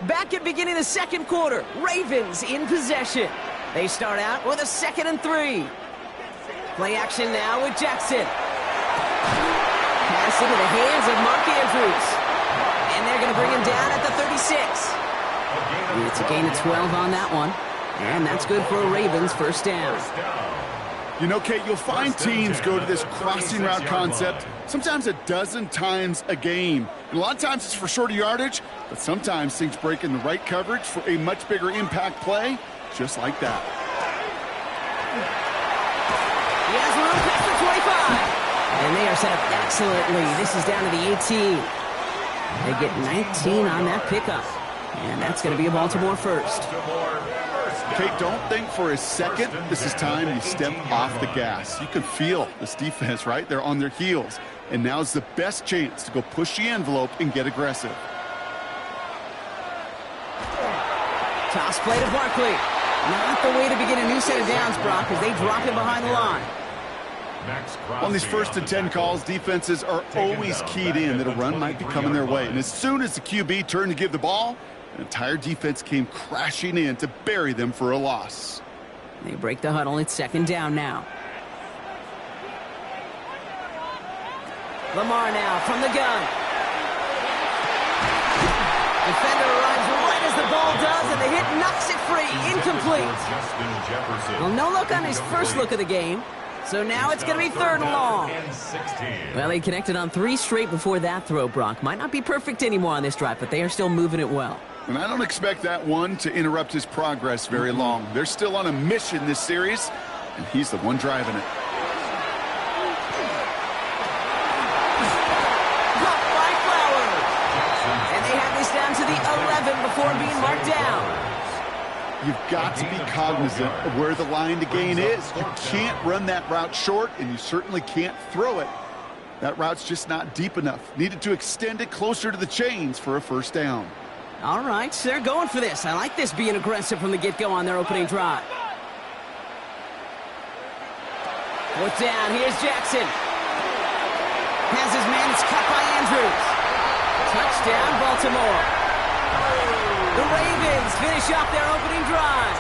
Back at beginning of the second quarter, Ravens in possession. They start out with a 2nd and 3. Play action now with Jackson. Pass into the hands of Mark Andrews. And they're going to bring him down at the 36. It's a gain of 12 on that one. And that's good for a Ravens first down. You know, Kate, you'll find teams go to this crossing route concept sometimes a dozen times a game. And a lot of times it's for shorter yardage, but sometimes things break in the right coverage for a much bigger impact play, just like that. He has room past the 25. And they are set up excellently. This is down to the 18. They get 19 on that pickup. And that's going to be a Baltimore first. Kate, don't think for a second this is time you step off the gas. You can feel this defense, right? They're on their heels. And now's the best chance to go push the envelope and get aggressive. Toss play to Barkley. Not the way to begin a new set of downs, Brock, as they drop him behind the line. On these 1st and 10 calls, defenses are always keyed in that a run might be coming their way. And as soon as the QB turned to give the ball, the entire defense came crashing in to bury them for a loss. They break the huddle. It's 2nd down now. Lamar now from the gun. Defender arrives right as the ball does, and the hit knocks it free. Incomplete. Well, no look on his first look of the game. So now it's going to be 3rd and long. Well, he connected on 3 straight before that throw, Brock. Might not be perfect anymore on this drive, but they are still moving it well. And I don't expect that one to interrupt his progress very long. They're still on a mission this series, and he's the one driving it. Caught by Flowers. And they have this down to the 11 before being marked down. You've got to be cognizant of where the line to gain is. You can't run that route short, and you certainly can't throw it. That route's just not deep enough. Needed to extend it closer to the chains for a first down. All right, so they're going for this. I like this being aggressive from the get-go on their opening drive. 4th down, here's Jackson. Has his man, it's caught by Andrews. Touchdown, Baltimore. The Ravens finish off their opening drive.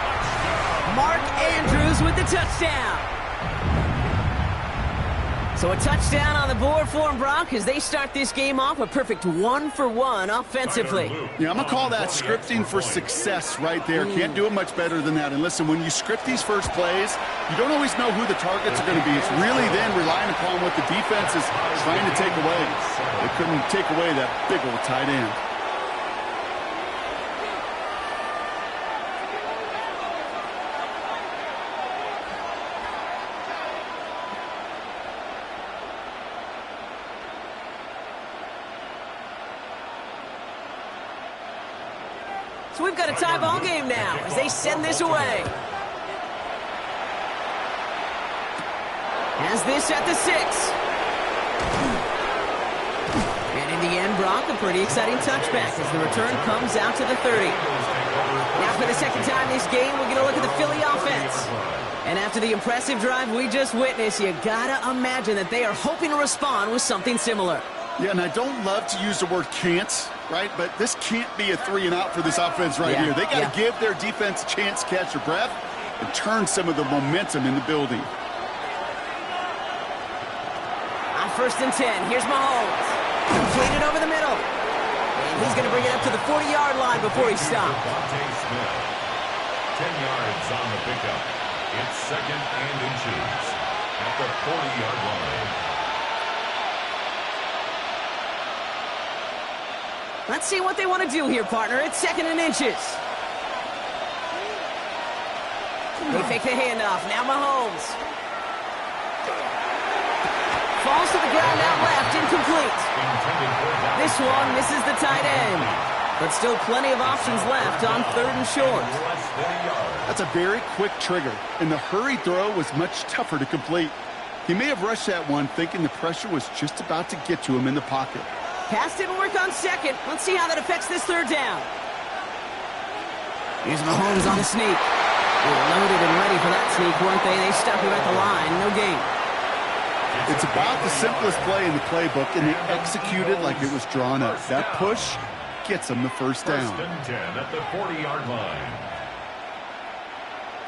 Mark Andrews with the touchdown. So a touchdown on the board for him, Brock, as they start this game off a perfect 1-for-1 offensively. Yeah, I'm going to call that scripting for success right there. Can't do it much better than that. And listen, when you script these first plays, you don't always know who the targets are going to be. It's really then relying upon what the defense is trying to take away. They couldn't take away that big old tight end. So we've got a tie ball game now as they send this away. Has this at the 6. And in the end, Brock, a pretty exciting touchback as the return comes out to the 30. Now for the second time this game, we're going to look at the Philly offense. And after the impressive drive we just witnessed, you got to imagine that they are hoping to respond with something similar. Yeah, and I don't love to use the word can't, right? But this can't be a 3-and-out for this offense right here. They got to give their defense a chance to catch their breath and turn some of the momentum in the building. On 1st and 10, here's Mahomes. Completed over the middle. And he's going to bring it up to the 40-yard line before he stops. 10 yards on the pickup. It's 2nd and inches at the 40-yard line. Let's see what they want to do here, partner. It's 2nd and inches. They fake the handoff. Now Mahomes. Falls to the ground out left. Incomplete. This one misses the tight end. But still plenty of options left on 3rd and short. That's a very quick trigger, and the hurry throw was much tougher to complete. He may have rushed that one thinking the pressure was just about to get to him in the pocket. Pass didn't work on 2nd. Let's see how that affects this 3rd down. Here's Mahomes on the sneak. They were loaded and ready for that sneak, weren't they? They stuck him at the line. No gain. It's about the simplest play in the playbook, and they executed like it was drawn up. That push gets them the first down. First and 10 at the 40-yard line.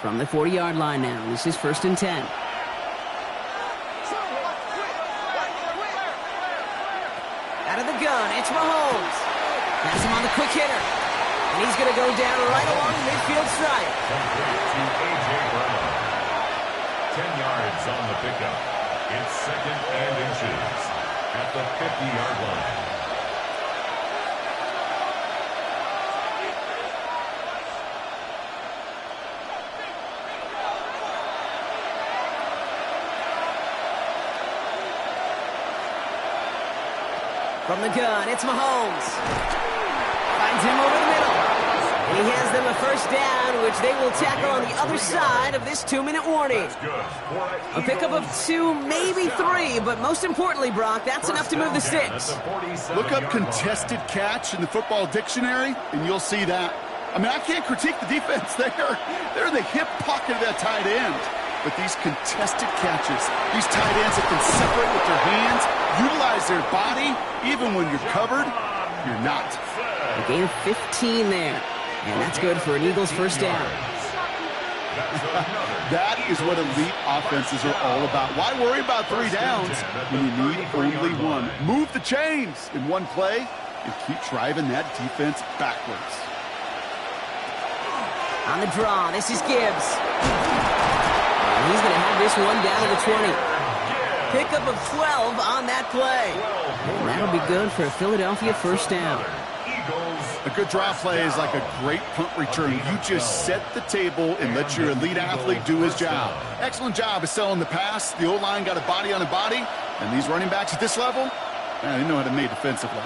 From the 40-yard line now, this is first and 10. Out of the gun, it's Mahomes. Pass him on the quick hitter. And he's going to go down right along the midfield stripe. To A.J. Brown. 10 yards on the pickup. It's second and inches at the 50-yard line. From the gun, it's Mahomes. Finds him over the middle. And he hands them a first down, which they will tackle on the other side of this 2-minute warning. A pickup of 2, maybe 3, but most importantly, Brock, that's enough to move the sticks. Look up contested catch in the football dictionary, and you'll see that. I mean, I can't critique the defense there. They're in the hip pocket of that tight end. But these contested catches, these tight ends that can separate with their hands, utilize their body, even when you're covered, you're not. A gain of 15 there. And that's good for an Eagles first down. That is what elite offenses are all about. Why worry about 3 downs when you need only 1? Move the chains in one play and keep driving that defense backwards. On the draw, this is Gibbs. And he's going to have this one down to the 20. Pickup of 12 on that play. And that'll be good for a Philadelphia first down. A good draw play is like a great punt return. You just set the table and let your elite athlete do his job. Excellent job of selling the pass. The O-line got a body on a body. And these running backs at this level, they know how to make defensively.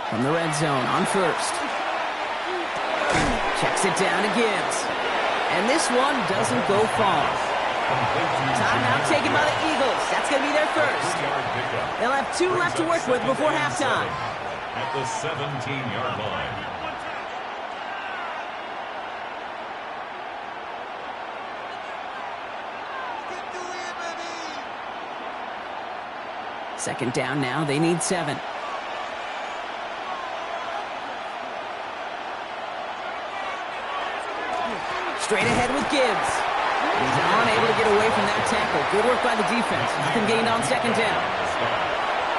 From the red zone on first. Checks it down to Gibbs. And this one doesn't go far. Timeout taken by the Eagles. That's going to be their first. They'll have 2 left to work with before halftime. At the 17-yard line. Second down now. They need 7. Straight ahead with Gibbs. He's unable to get away from that tackle. Good work by the defense. Nothing gained on second down.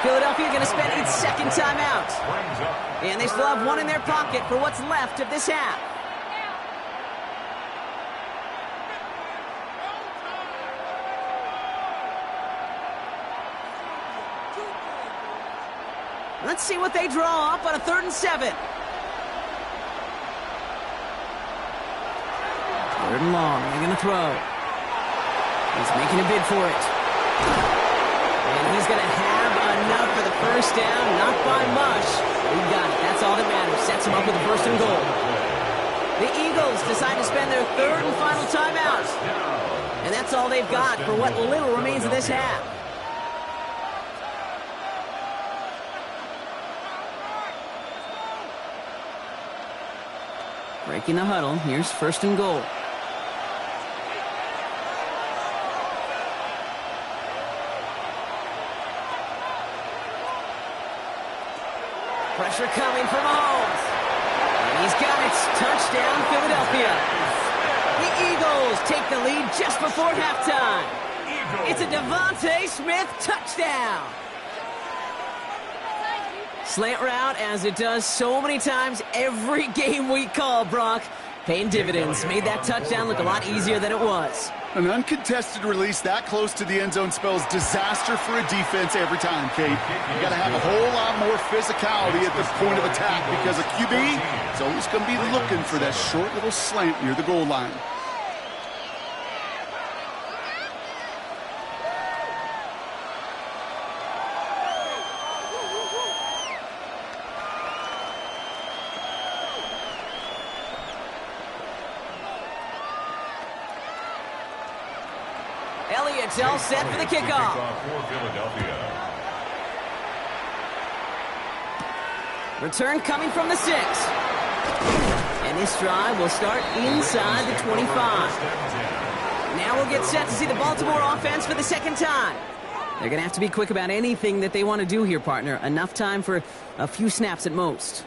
Philadelphia going to spend its second timeout. And they still have 1 in their pocket for what's left of this half. Let's see what they draw up on a 3rd and 7. 3rd and long. They're going to throw. He's making a bid for it. And he's going to have enough for the first down. Not by much. He got it. That's all that matters. Sets him up with a 1st and goal. The Eagles decide to spend their 3rd and final timeout. And that's all they've got for what little remains of this half. Breaking the huddle. Here's 1st and goal. Pressure coming from Mahomes. And he's got it. Touchdown, Philadelphia. The Eagles take the lead just before halftime. It's a Devontae Smith touchdown. Slant route, as it does so many times every game we call, Brock. Paying dividends. Made that touchdown look a lot easier than it was. An uncontested release that close to the end zone spells disaster for a defense every time, Kate. You got to have a whole lot more physicality at the point of attack because a QB is always going to be looking for that short little slant near the goal line. Elliott's all set for the kickoff. For Philadelphia. Return coming from the 6. And this drive will start inside the 25. Now we'll get set to see the Baltimore offense for the second time. They're going to have to be quick about anything that they want to do here, partner. Enough time for a few snaps at most.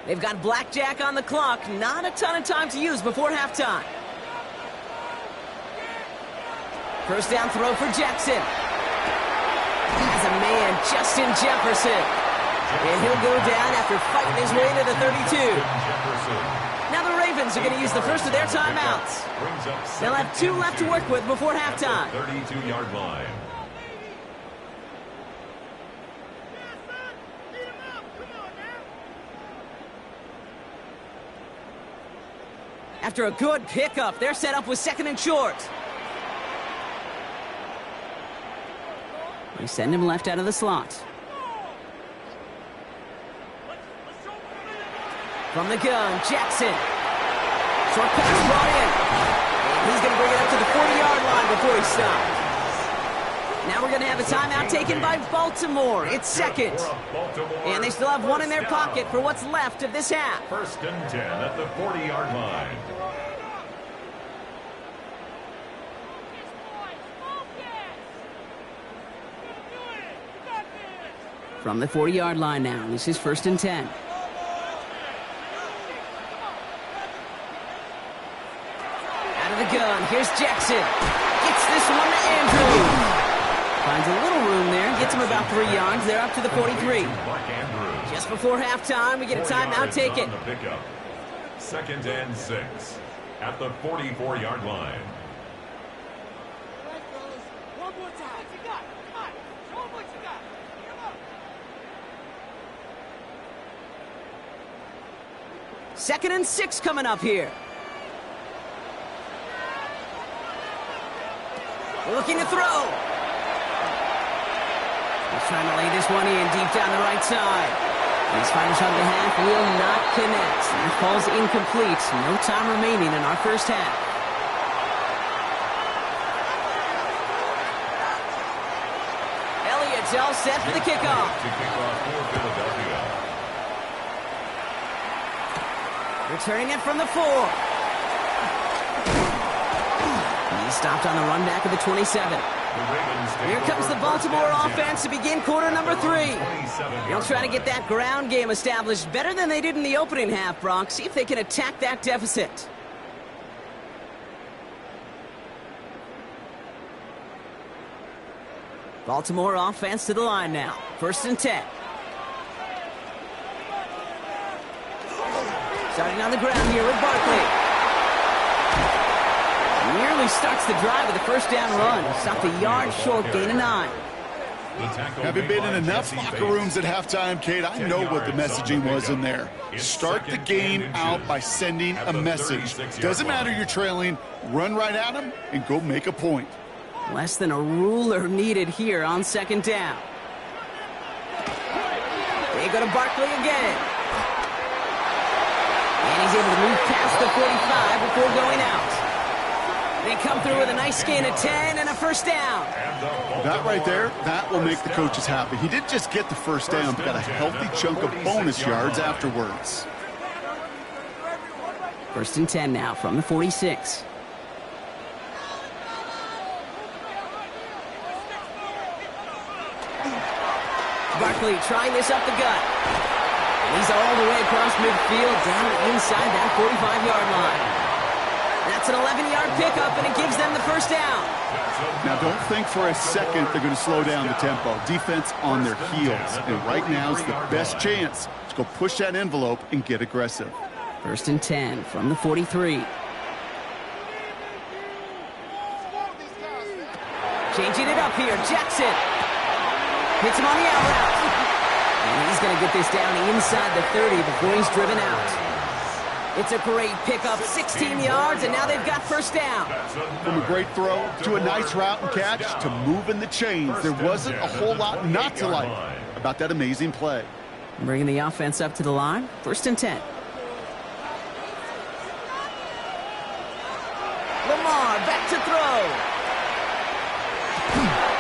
They've got blackjack on the clock. Not a ton of time to use before halftime. First down throw for Jackson. Has a man, Justin Jefferson. And he'll go down after fighting his way to the 32. Now the Ravens are going to use the first of their timeouts. They'll have 2 left to work with before halftime. 32-yard line. After a good pickup, they're set up with 2nd and short. They send him left out of the slot. From the gun, Jackson. Short pass brought in. He's going to bring it up to the 40-yard line before he stops. Now we're going to have a timeout taken by Baltimore. It's second. And they still have 1 in their pocket for what's left of this half. 1st and 10 at the 40-yard line. From the 40-yard line now. This is 1st and 10. Out of the gun. Here's Jackson. Gets this one to Andrews. Finds a little room there. Gets him about 3 yards. They're up to the 43. Just before halftime, we get a timeout taken. 2nd and 6 at the 44-yard line. One more time. What you got? Come on. Show 'em what you got. Come on. 2nd and 6 coming up here. Looking to throw. He's trying to lay this one in deep down the right side. His fighters on the half will not connect. That falls incomplete. No time remaining in our first half. Elliott's all set for the kickoff. To kick off for Philadelphia. Returning it from the 4. He's stopped on the run back of the 27. Here comes the Baltimore offense to begin quarter number 3. They'll try to get that ground game established better than they did in the opening half, Brock. See if they can attack that deficit. Baltimore offense to the line now. 1st and 10. Starting on the ground here with Barkley. Nearly starts the drive with a first down run. Stopped a yard short, gain of 9. Having been in enough locker rooms at halftime, Kate, I know what the messaging was in there. Start the game out by sending a message. Doesn't matter you're trailing, run right at them and go make a point. Less than a ruler needed here on 2nd down. They go to Barkley again. And he's able to move past the 45 before going out. They come through with a nice gain of 10 and a first down. That right there, that will make the coaches happy. He didn't just get the first down, but got a healthy chunk of bonus yards afterwards. 1st and 10 now from the 46. Barkley trying this up the gut. And he's all the way across midfield down inside that 45-yard line. That's an 11-yard pickup, and it gives them the first down. Now, don't think for a second they're going to slow down the tempo. Defense on their heels, and right now is the best chance to go push that envelope and get aggressive. 1st and 10 from the 43. Changing it up here, Jackson. Hits him on the out route. And he's going to get this down inside the 30 before he's driven out. It's a great pickup, 16 yards, and now they've got first down. From a great throw to a nice route and catch to moving the chains, there wasn't a whole lot not to like about that amazing play. Bringing the offense up to the line, 1st and 10. Lamar back to throw.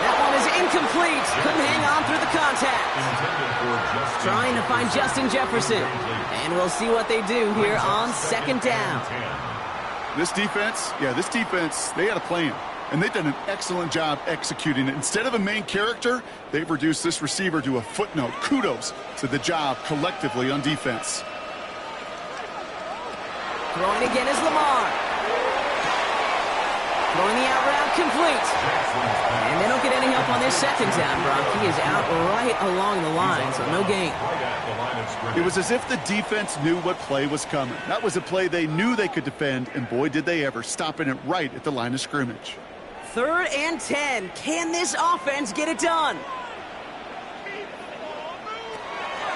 That one is incomplete. Couldn't hang on through the contact. Trying to find Justin Jefferson. And we'll see what they do here on second down. This defense, they had a plan. And they've done an excellent job executing it. Instead of a main character, they've reduced this receiver to a footnote. Kudos to the job collectively on defense. Throwing again is Lamar. Throwing the out route complete. And they don't get any help on this second down, Brock. He is out right along the line, so no gain. It was as if the defense knew what play was coming. That was a play they knew they could defend, and boy, did they ever, stopping it right at the line of scrimmage. 3rd and 10. Can this offense get it done?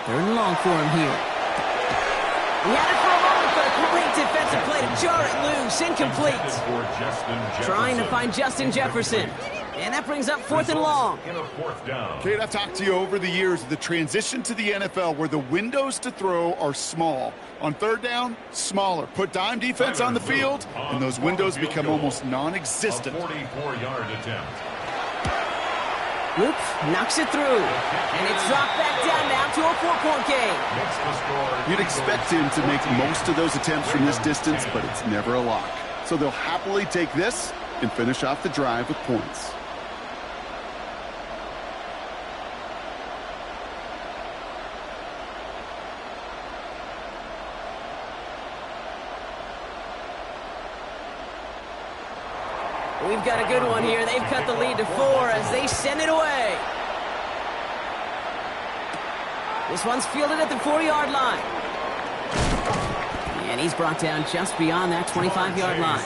3rd and long for him here. He had it for a moment, but a great defensive play to jar it loose. Incomplete. Trying to find Justin Jefferson. And that brings up 4th and long. Kate, I've talked to you over the years of the transition to the NFL where the windows to throw are small. On 3rd down, smaller. Put dime defense on the field, and those windows become almost non-existent. 44-yard attempt. Oops, knocks it through. And it's dropped back down now to a 4-point game. You'd expect him to make most of those attempts from this distance, but it's never a lock. So they'll happily take this and finish off the drive with points. We've got a good one here. They've cut the lead to 4 as they send it away. This one's fielded at the 4-yard line. And he's brought down just beyond that 25-yard line.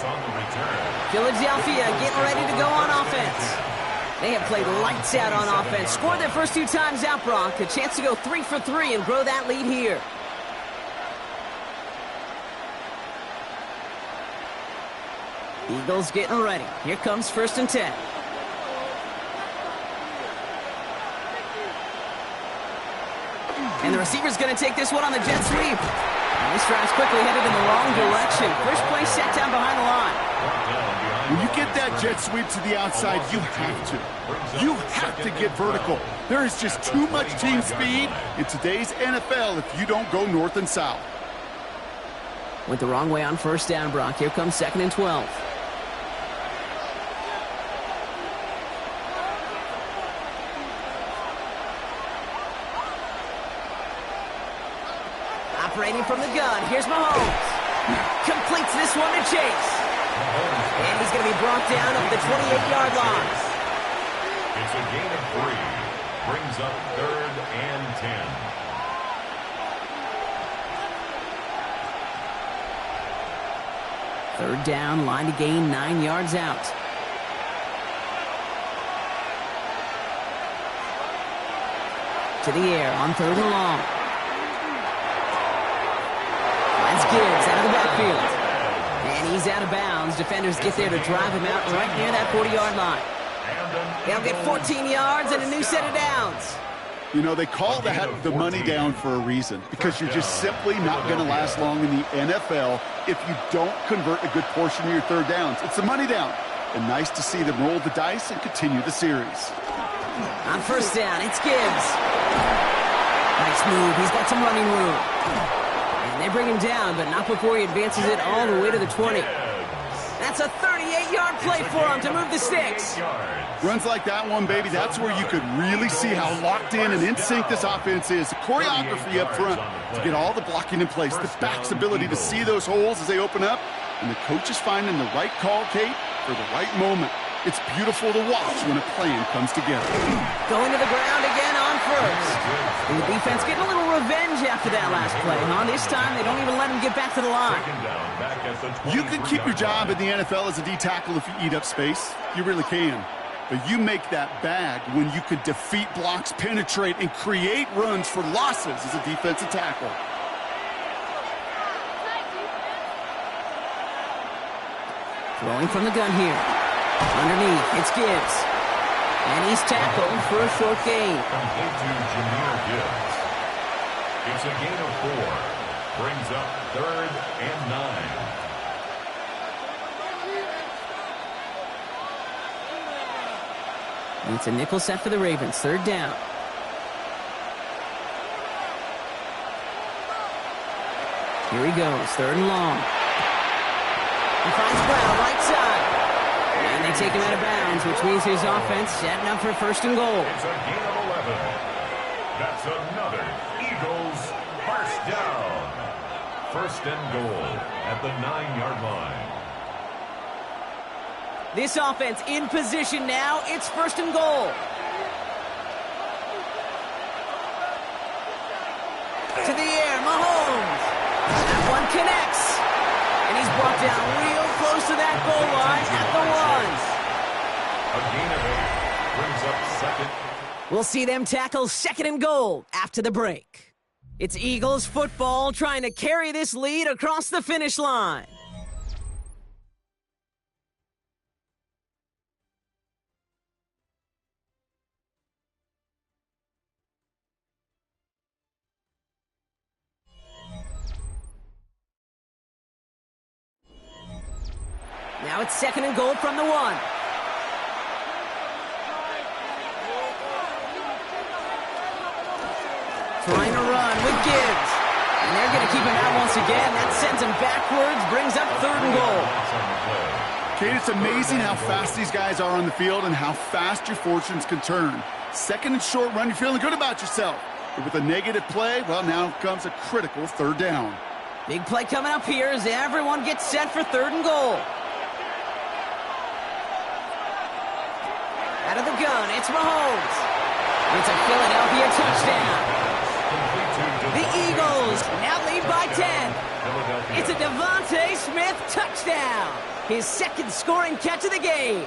Philadelphia getting ready to go on offense. They have played lights out on offense. Scored their first 2 times out, Brock. A chance to go 3 for 3 and grow that lead here. Eagles getting ready. Here comes 1st and 10. And the receiver's going to take this one on the jet sweep. And this drive's quickly headed in the wrong direction. First play set down behind the line. When you get that jet sweep to the outside, you have to. You have to get vertical. There is just too much team speed in today's NFL if you don't go north and south. Went the wrong way on 1st down, Brock. Here comes 2nd and 12. Operating from the gun, here's Mahomes. Completes this one to Chase. And he's going to be brought down at the 28-yard line. It's a gain of 3. Brings up 3rd and 10. 3rd down, line to gain 9 yards out. To the air on 3rd and long. That's Gibbs out of the backfield. And he's out of bounds. Defenders get there to drive him out right near that 40-yard line. They'll get 14 yards and a new set of downs. You know, they call that the money down for a reason, because you're just simply not going to last long in the NFL if you don't convert a good portion of your 3rd downs. It's the money down. And nice to see them roll the dice and continue the series. On 1st down, it's Gibbs. Nice move. He's got some running room. And they bring him down, but not before he advances it all the way to the 20. That's a 38-yard play for him to move the sticks. Runs like that one, baby, that's where you could really see how locked in and in sync this offense is. The choreography up front to get all the blocking in place, the back's ability to see those holes as they open up, and the coach is finding the right call, Kate, for the right moment. It's beautiful to watch when a plan comes together. Going to the ground again on 1st. And the defense getting a little revenge after that last play. This time, they don't even let him get back to the line. You can keep your job in the NFL as a D tackle if you eat up space. You really can. But you make that bag when you could defeat blocks, penetrate, and create runs for losses as a defensive tackle. Throwing from the gun here. Underneath, it's Gibbs. And he's tackled for a short gain. Complete to Jahmyr Gibbs. It's a gain of 4. Brings up 3rd and 9. It's a nickel set for the Ravens. 3rd down. Here he goes, 3rd and long. He finds Brown, right side. And they take him out of bounds, which means his offense setting up for 1st and goal. It's a gain of 11. That's another Eagles first down. 1st and goal at the 9-yard line. This offense in position now. It's 1st and goal. To the air, Mahomes. That one connects. And he's brought down real close to that goal line at the 1. A gain of 8 brings up 2nd. We'll see them tackle 2nd and goal after the break. It's Eagles football trying to carry this lead across the finish line. Now it's 2nd and goal from the 1. Trying to run with Gibbs. And they're going to keep him out once again. That sends him backwards, brings up 3rd and goal. Kate, it's amazing how fast these guys are on the field and how fast your fortunes can turn. 2nd and short run, you're feeling good about yourself. But with a negative play, well, now comes a critical 3rd down. Big play coming up here as everyone gets set for 3rd and goal. Out of the gun, it's Mahomes. It's a Philadelphia touchdown. The Eagles now lead by 10. It's a Devontae Smith touchdown. His 2nd scoring catch of the game.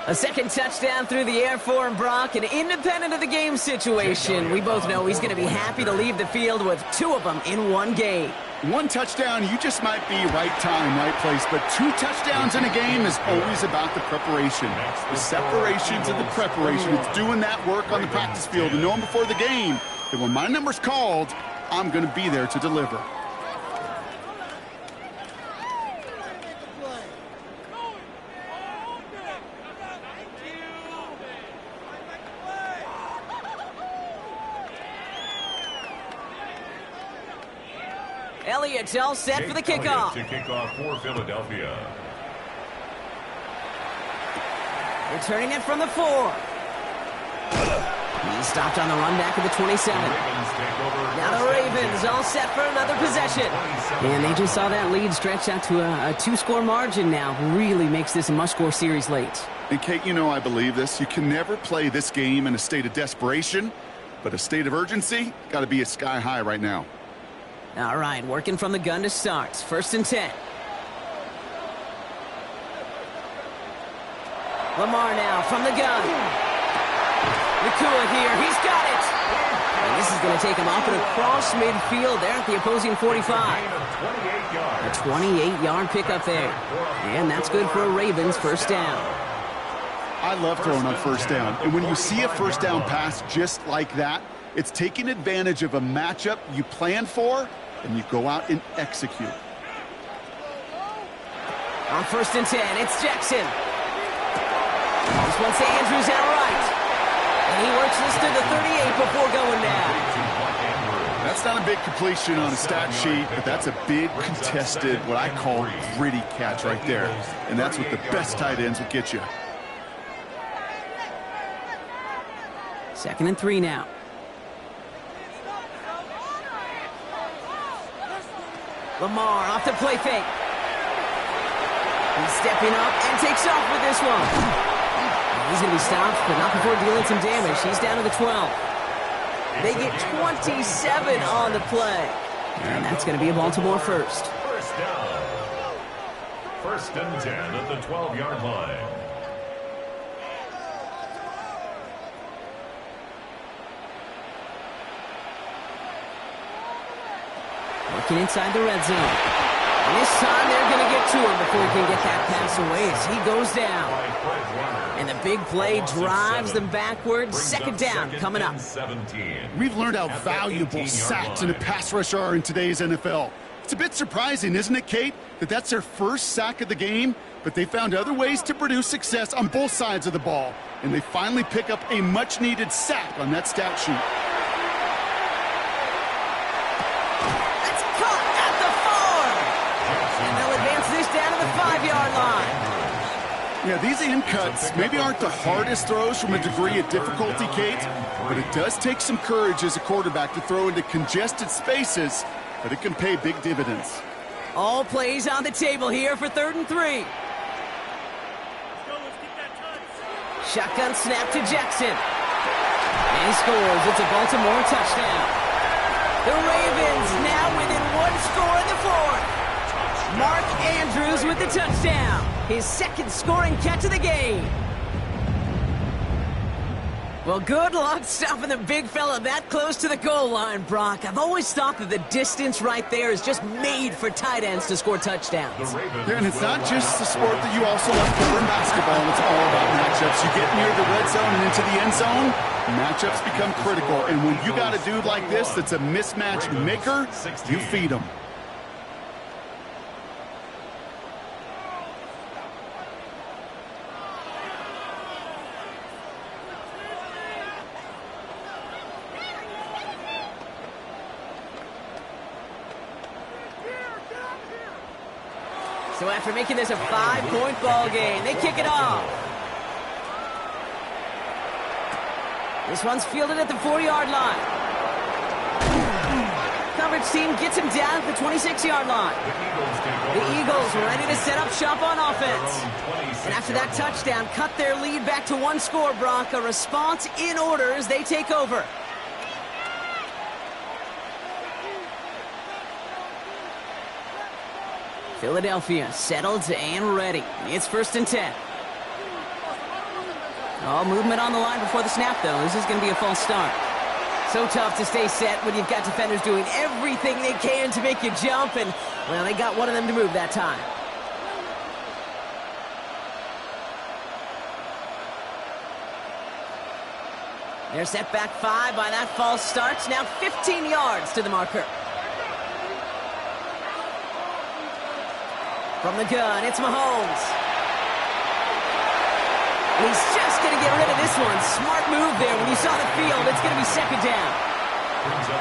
A 2nd touchdown through the air for him, Brock, and independent of the game situation, we both know he's going to be happy to leave the field with 2 of them in one game. 1 touchdown, you just might be right time, right place, but 2 touchdowns in a game is always about the preparation. The separation to the preparation. It's doing that work on the practice field and knowing before the game that when my number's called, I'm going to be there to deliver. Elliott's all set for the kickoff. To kick off for Philadelphia. Returning it from the 4. He stopped on the run back of the 27. Now the Ravens all set for another possession. And they just saw that lead stretch out to a 2-score margin now. Really makes this a must-score series late. And Kate, you know I believe this. You can never play this game in a state of desperation, but a state of urgency got to be sky high right now. All right, working from the gun to start. 1st and 10. Lamar now from the gun. Nakua here. He's got it. And this is going to take him off and across midfield there at the opposing 45. A 28-yard pickup there. And that's good for a Ravens 1st down. I love throwing on 1st down. And when you see a 1st down pass just like that, it's taking advantage of a matchup you plan for, and you go out and execute. On 1st and 10, it's Jackson. This one's to Andrews out right. And he works this to the 38 before going down. That's not a big completion on a stat sheet, but that's a big contested, what I call gritty catch right there. And that's what the best tight ends will get you. 2nd and 3 now. Lamar off the play fake. He's stepping up and takes off with this one. He's going to be stopped, but not before dealing some damage. He's down to the 12. They get 27 on the play. And that's going to be a Baltimore 1st. 1st down. 1st and 10 at the 12-yard line. Working inside the red zone. And this time they're going to get to him before he can get that pass away as he goes down. And the big play drives them backwards. 2nd down coming up. We've learned how valuable sacks and a pass rush are in today's NFL. It's a bit surprising, isn't it, Kate, that that's their 1st sack of the game, but they found other ways to produce success on both sides of the ball. And they finally pick up a much-needed sack on that stat sheet. Yeah, these in cuts maybe aren't the hardest throws from a degree of difficulty, Kate, but it does take some courage as a quarterback to throw into congested spaces, but it can pay big dividends. All plays on the table here for 3rd and 3. Shotgun snap to Jackson. And he scores. It's a Baltimore touchdown. The Ravens now within 1 score in the 4th. Mark Andrews with the touchdown. His 2nd scoring catch of the game. Well, good luck stopping the big fella that close to the goal line, Brock. I've always thought that the distance right there is just made for tight ends to score touchdowns. Yeah, and it's not just the sport that you also love covering basketball. It's all about matchups. You get near the red zone and into the end zone, matchups become critical. And when you got a dude like this that's a mismatch maker, you feed him. So after making this a 5-point ball game, they kick it off. This one's fielded at the 4-yard line. Coverage team gets him down at the 26-yard line. The Eagles ready to set up shop on offense. And after that touchdown, cut their lead back to 1 score, Brock. A response in order as they take over. Philadelphia settled and ready. It's 1st and 10. All movement on the line before the snap, though. This is going to be a false start. So tough to stay set when you've got defenders doing everything they can to make you jump, and, well, they got one of them to move that time. They're set back 5 by that false start. Now 15 yards to the marker. From the gun, it's Mahomes. And he's just going to get rid of this one. Smart move there. When you saw the field, it's going to be 2nd down.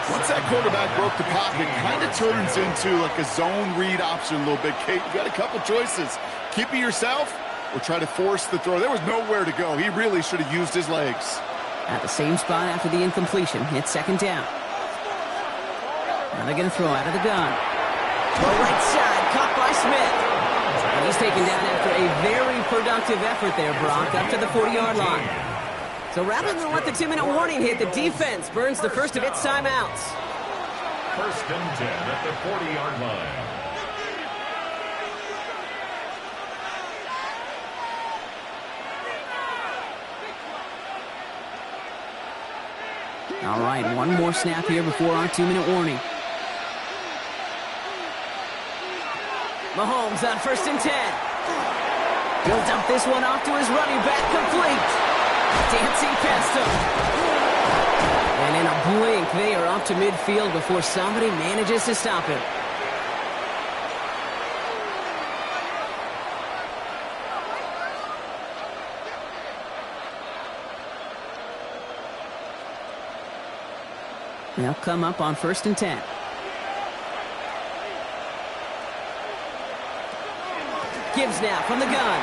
Once that quarterback broke the pocket, it kind of turns into like a zone read option a little bit. Kate, you got a couple choices. Keep it yourself or try to force the throw. There was nowhere to go. He really should have used his legs. At the same spot after the incompletion. It's 2nd down. Now they're going to throw out of the gun. The right side, caught by Smith. And he's taken down after a very productive effort there, Brock, up to the 40-yard line. So rather than let the 2-minute warning hit, the defense burns the first of its timeouts. 1st and 10 at the 40-yard line. All right, one more snap here before our 2-minute warning. Mahomes on 1st and 10. He'll dump this one off to his running back, complete. Dancing past him. And in a blink, they are off to midfield before somebody manages to stop him. They'll come up on 1st and 10. Gibbs now from the gun.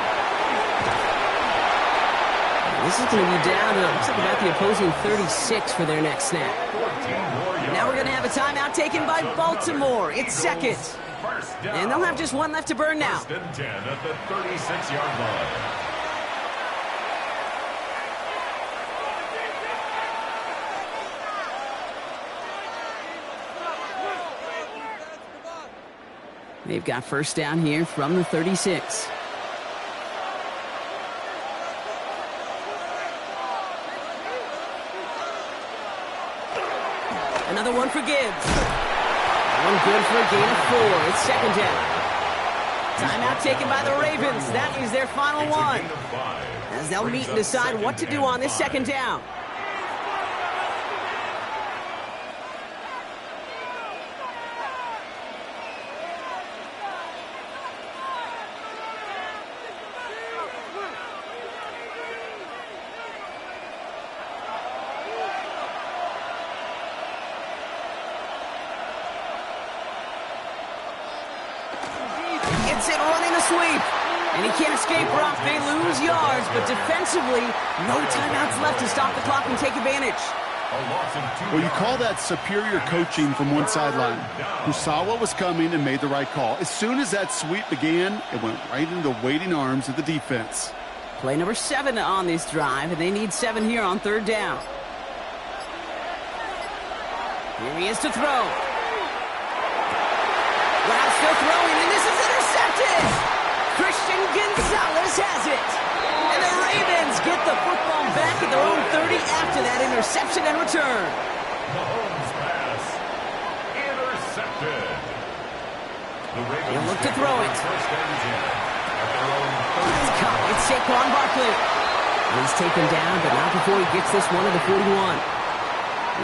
This is going to be down to, looks like about the opposing 36 for their next snap. Now we're going to have a timeout taken by Baltimore. It's 2nd. And they'll have just one left to burn now. 1st and 10 at the 36-yard line. They've got 1st down here from the 36. Another one for Gibbs. One good for a gain of 4. It's 2nd down. Timeout taken by the Ravens. That is their final one, as they'll meet and decide what to do on this 2nd down. Gets it running the sweep. And he can't escape, Brock. They lose yards, but defensively, no timeouts left to stop the clock and take advantage. Well, you call that superior coaching from one sideline, who saw what was coming and made the right call. As soon as that sweep began, it went right into the waiting arms of the defense. Play number 7 on this drive, and they need 7 here on 3rd down. Here he is to throw. Brown still throwing, and this is intercepted! Christian Gonzalez has it! And the Ravens get the football back at their own 30 after that interception and return. Mahomes pass. Intercepted. The Ravens He'll look to throw it. First and 10 at their own It's caught. It's Saquon Barkley. He's taken down, but not before he gets this one to the 41.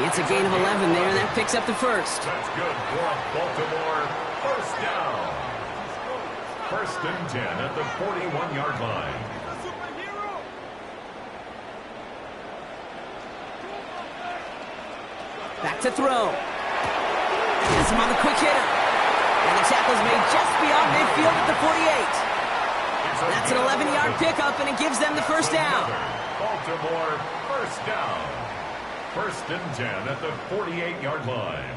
It's a gain of 11 there, and that picks up the first. That's good for Baltimore. First down. First and 10 at the 41-yard line. Back to throw. Has him on the quick hitter. And the tackle's made just beyond midfield at the 48. That's an 11-yard pickup, and it gives them the first down. Baltimore, first down. First and 10 at the 48-yard line.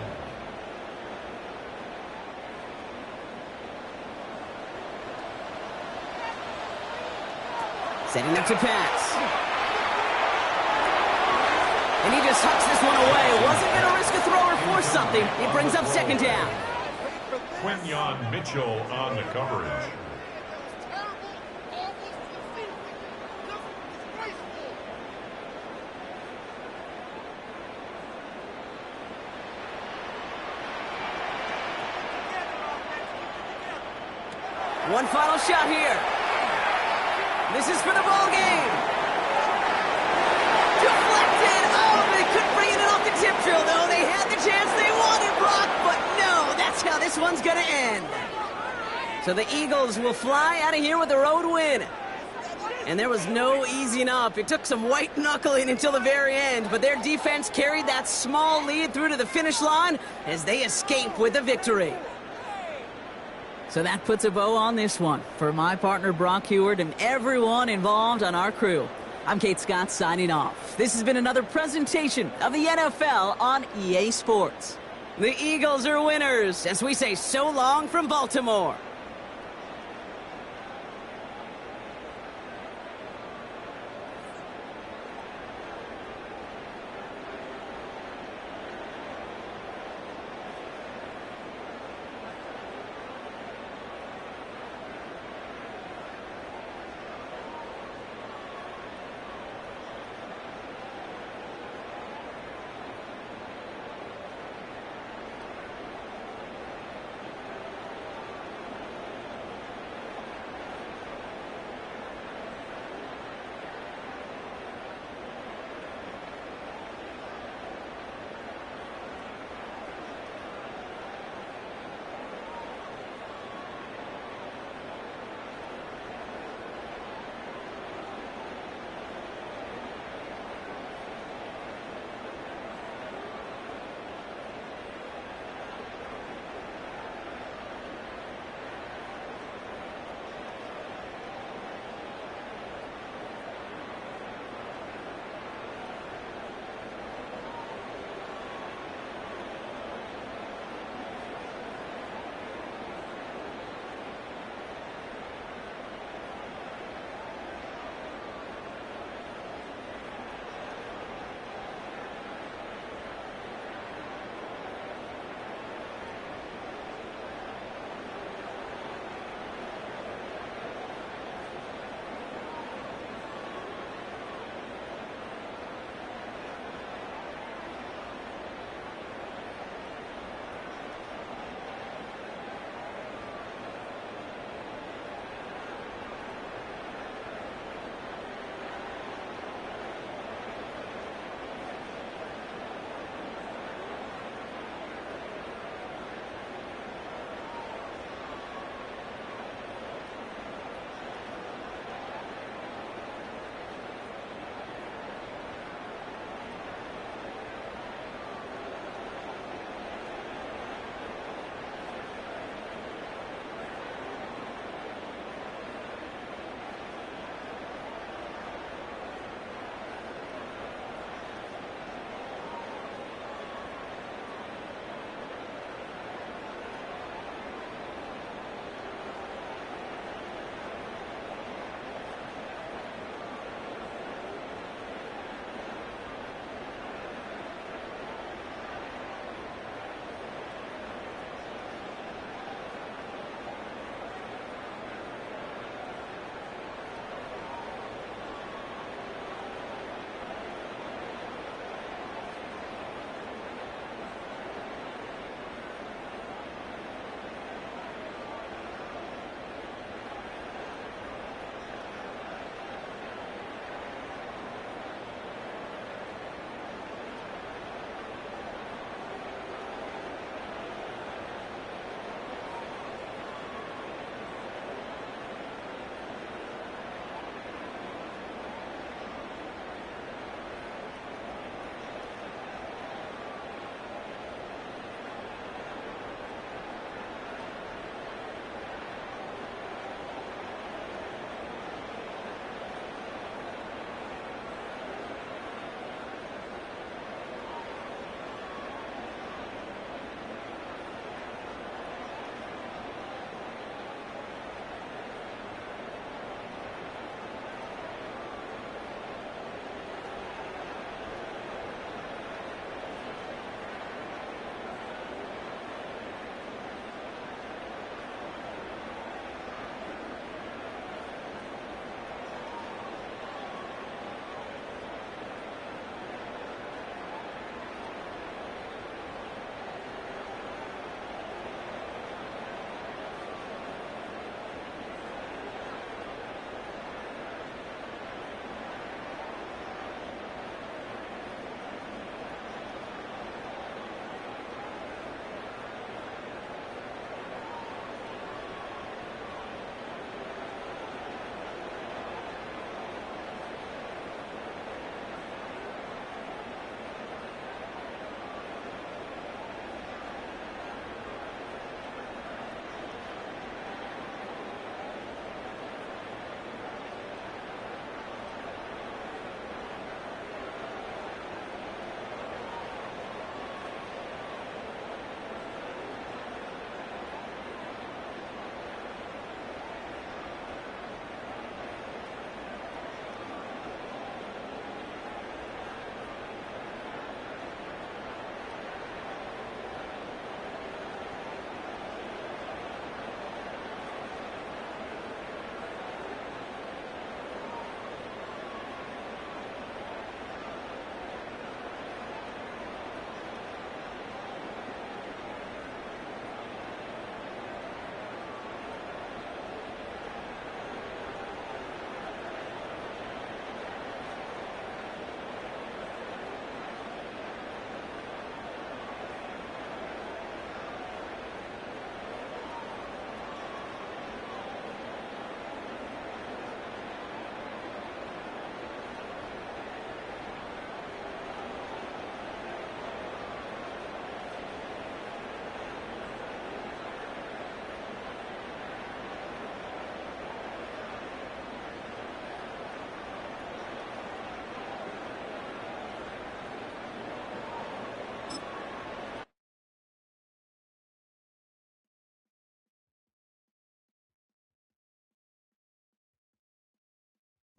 Setting up to pass. And he just hucks this one away. Wasn't going to risk a throw or force something. It brings up second down. Quinyon Mitchell on the coverage. One final shot here. This is for the ball game. Deflected. Oh, they couldn't bring it in off the tip drill, though. They had the chance they wanted, Brock, but no, that's how this one's going to end. So the Eagles will fly out of here with a road win. And there was no easing up. It took some white knuckling until the very end, but their defense carried that small lead through to the finish line as they escape with a victory. So that puts a bow on this one. For my partner Brock Huard and everyone involved on our crew, I'm Kate Scott signing off. This has been another presentation of the NFL on EA Sports. The Eagles are winners as we say so long from Baltimore.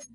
You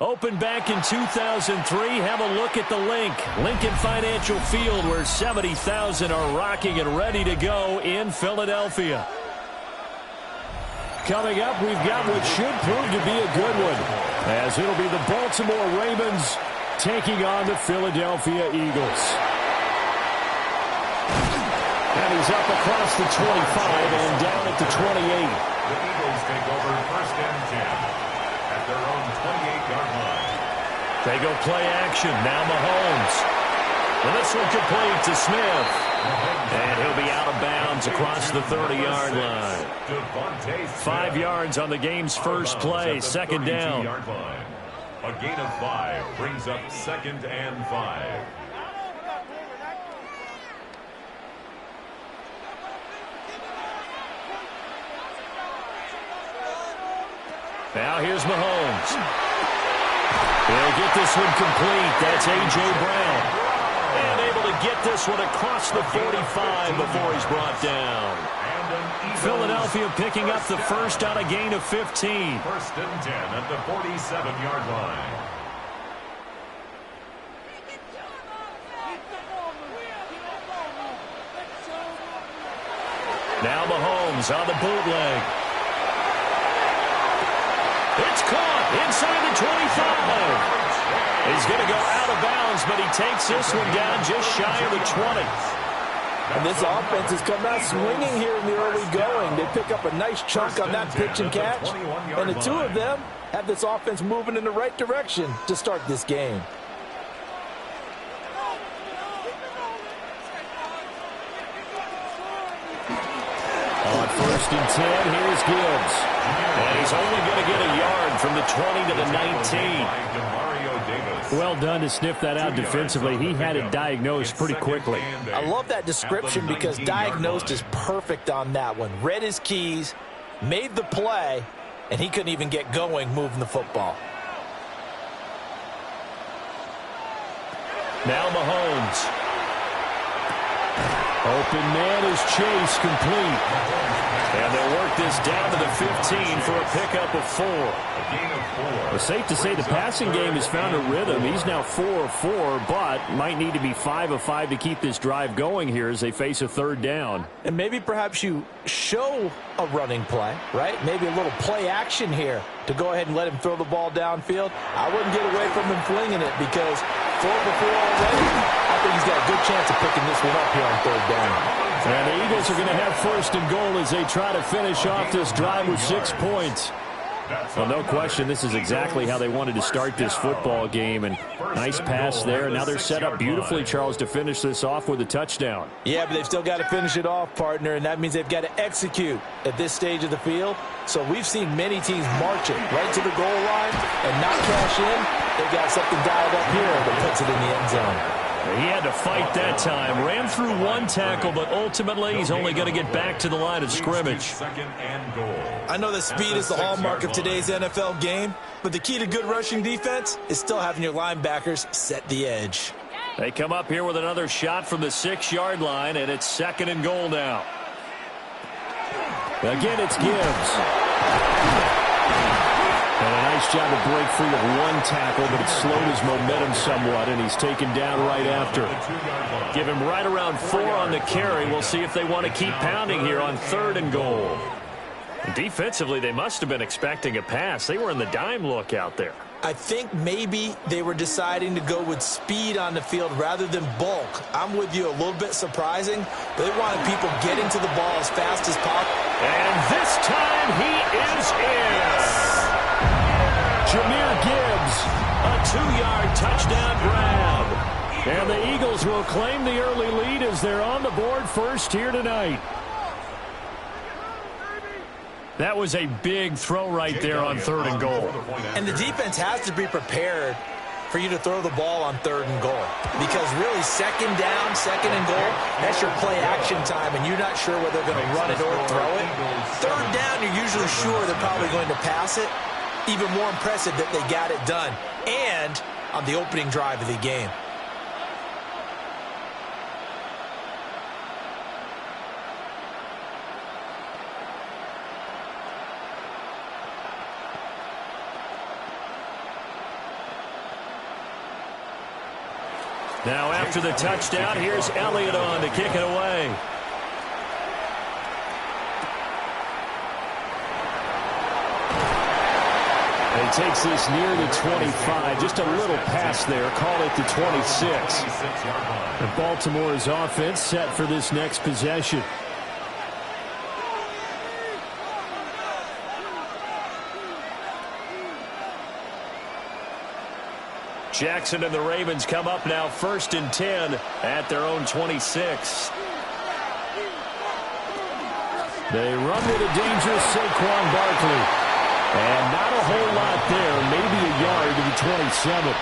Opened back in 2003. Have a look at the link. Lincoln Financial Field, where 70,000 are rocking and ready to go in Philadelphia. Coming up, we've got what should prove to be a good one, as it'll be the Baltimore Ravens taking on the Philadelphia Eagles. And he's up across the 25 and down at the 28. The Eagles take over 1st and 10 at their own 28-yard line. They go play action. Now Mahomes. And this one complete to Smith. And he'll be out of bounds across the 30-yard line. 5 yards on the game's first play. 2nd down. A gain of 5 brings up 2nd and 5. Now here's Mahomes. He'll get this one complete. That's A.J. Brown. And able to get this one across the 45 before he's brought down. Philadelphia picking up the first on a gain of 15. 1st and 10 at the 47-yard line. Now Mahomes on the bootleg. It's caught inside the 25. He's going to go out of bounds, but he takes this one down just shy of the 20. And this offense has come out swinging here in the early going. They pick up a nice chunk on that pitch and catch. And the two of them have this offense moving in the right direction to start this game. On 1st and 10, here's Gibbs. And he's only going to get a yard from the 20 to the 19. Well done to sniff that out defensively. He had it diagnosed pretty quickly. I love that description because diagnosed is perfect on that one. Read his keys, made the play, and he couldn't even get going moving the football. Now Mahomes. Open man is Chase, complete. And they'll work this down to the 15 for a pickup of 4. It's safe to say the passing game has found a rhythm. He's now 4 of 4, but might need to be 5 of 5 to keep this drive going here as they face a 3rd down. And maybe perhaps you show a running play, right? Maybe a little play action here to go ahead and let him throw the ball downfield. I wouldn't get away from him flinging it because 4 for 4 already. I think he's got a good chance of picking this one up here on 3rd down. And the Eagles are going to have 1st and goal as they try to finish off this drive with 6 points. Well, no question, this is exactly how they wanted to start this football game. And nice pass there. Now they're set up beautifully, Charles, to finish this off with a touchdown. Yeah, but they've still got to finish it off, partner, and that means they've got to execute at this stage of the field. So we've seen many teams march it right to the goal line and not cash in. They've got something dialed up here that puts it in the end zone. He had to fight that time. Ran through 1 tackle, but ultimately he's only going to get back to the line of scrimmage. I know that speed is the hallmark of today's NFL game, but the key to good rushing defense is still having your linebackers set the edge. They come up here with another shot from the 6-yard line, and it's 2nd and goal now. Again, it's Gibbs. And a nice job to break free of 1 tackle, but it slowed his momentum somewhat, and he's taken down right after. Give him right around 4 on the carry. We'll see if they want to keep pounding here on 3rd and goal. And defensively, they must have been expecting a pass. They were in the dime look out there. I think maybe they were deciding to go with speed on the field rather than bulk. I'm with you, a little bit surprising. They wanted people getting to the ball as fast as possible. And this time he is in. Jahmyr Gibbs, a 2-yard touchdown grab. And the Eagles will claim the early lead as they're on the board first here tonight. That was a big throw right there on 3rd and goal. And the defense has to be prepared for you to throw the ball on 3rd and goal. Because really, 2nd down, 2nd and goal, that's your play action time, and you're not sure whether they're going to run it or throw it. 3rd down, you're usually sure they're probably going to pass it. Even more impressive that they got it done. And on the opening drive of the game. Now after the touchdown, here's Elliott on to kick it away. And he takes this near the 25. Just a little pass there. Call it the 26. And Baltimore's offense set for this next possession. Jackson and the Ravens come up now 1st and 10 at their own 26. They run with a dangerous Saquon Barkley. And not a whole lot there, maybe a yard to the 27.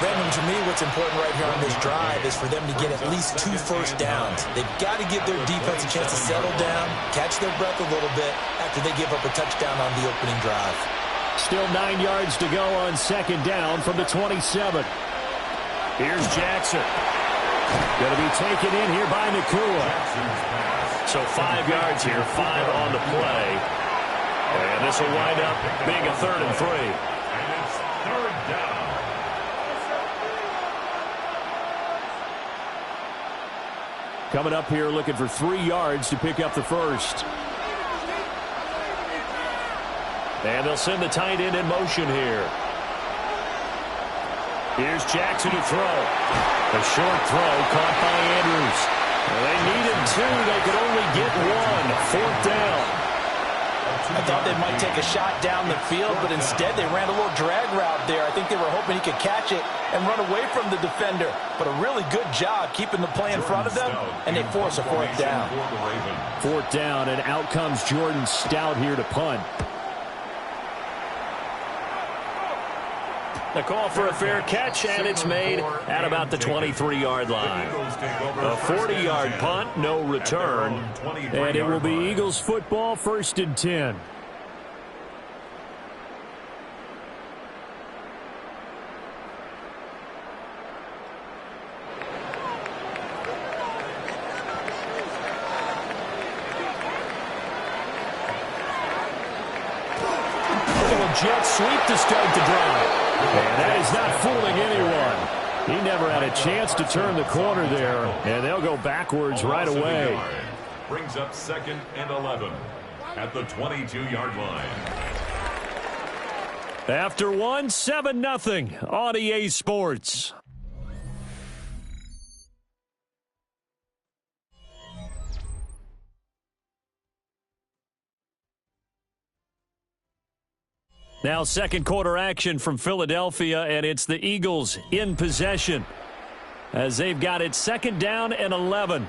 Brandon, to me, what's important right here on this drive is for them to get at least 2 first downs. They've got to give their defense a chance to settle down, catch their breath a little bit after they give up a touchdown on the opening drive. Still 9 yards to go on 2nd down from the 27. Here's Jackson. Going to be taken in here by Nacua. So 5 yards here, 5 on the play. And this will wind up being a 3rd and 3. And it's 3rd down. Coming up here looking for 3 yards to pick up the first. And they'll send the tight end in motion here. Here's Jackson to throw. A short throw caught by Andrews. They needed 2. They could only get 1. 4th down. I thought they might take a shot down the field, but instead they ran a little drag route there. I think they were hoping he could catch it and run away from the defender. But a really good job keeping the play in front of them, and they force a 4th down. 4th down, and out comes Jordan Stout here to punt. The call for a fair catch, and it's made at about the 23-yard line. A 40-yard punt, no return, and it will be Eagles football, 1st and 10. Jet sweep to start the drive. And that is not fooling anyone. He never had a chance to turn the corner there, and they'll go backwards right away. Brings up 2nd and 11 at the 22-yard line. After 1, 7-0 on EA Sports. Now 2nd quarter action from Philadelphia, and it's the Eagles in possession as they've got it 2nd down and 11.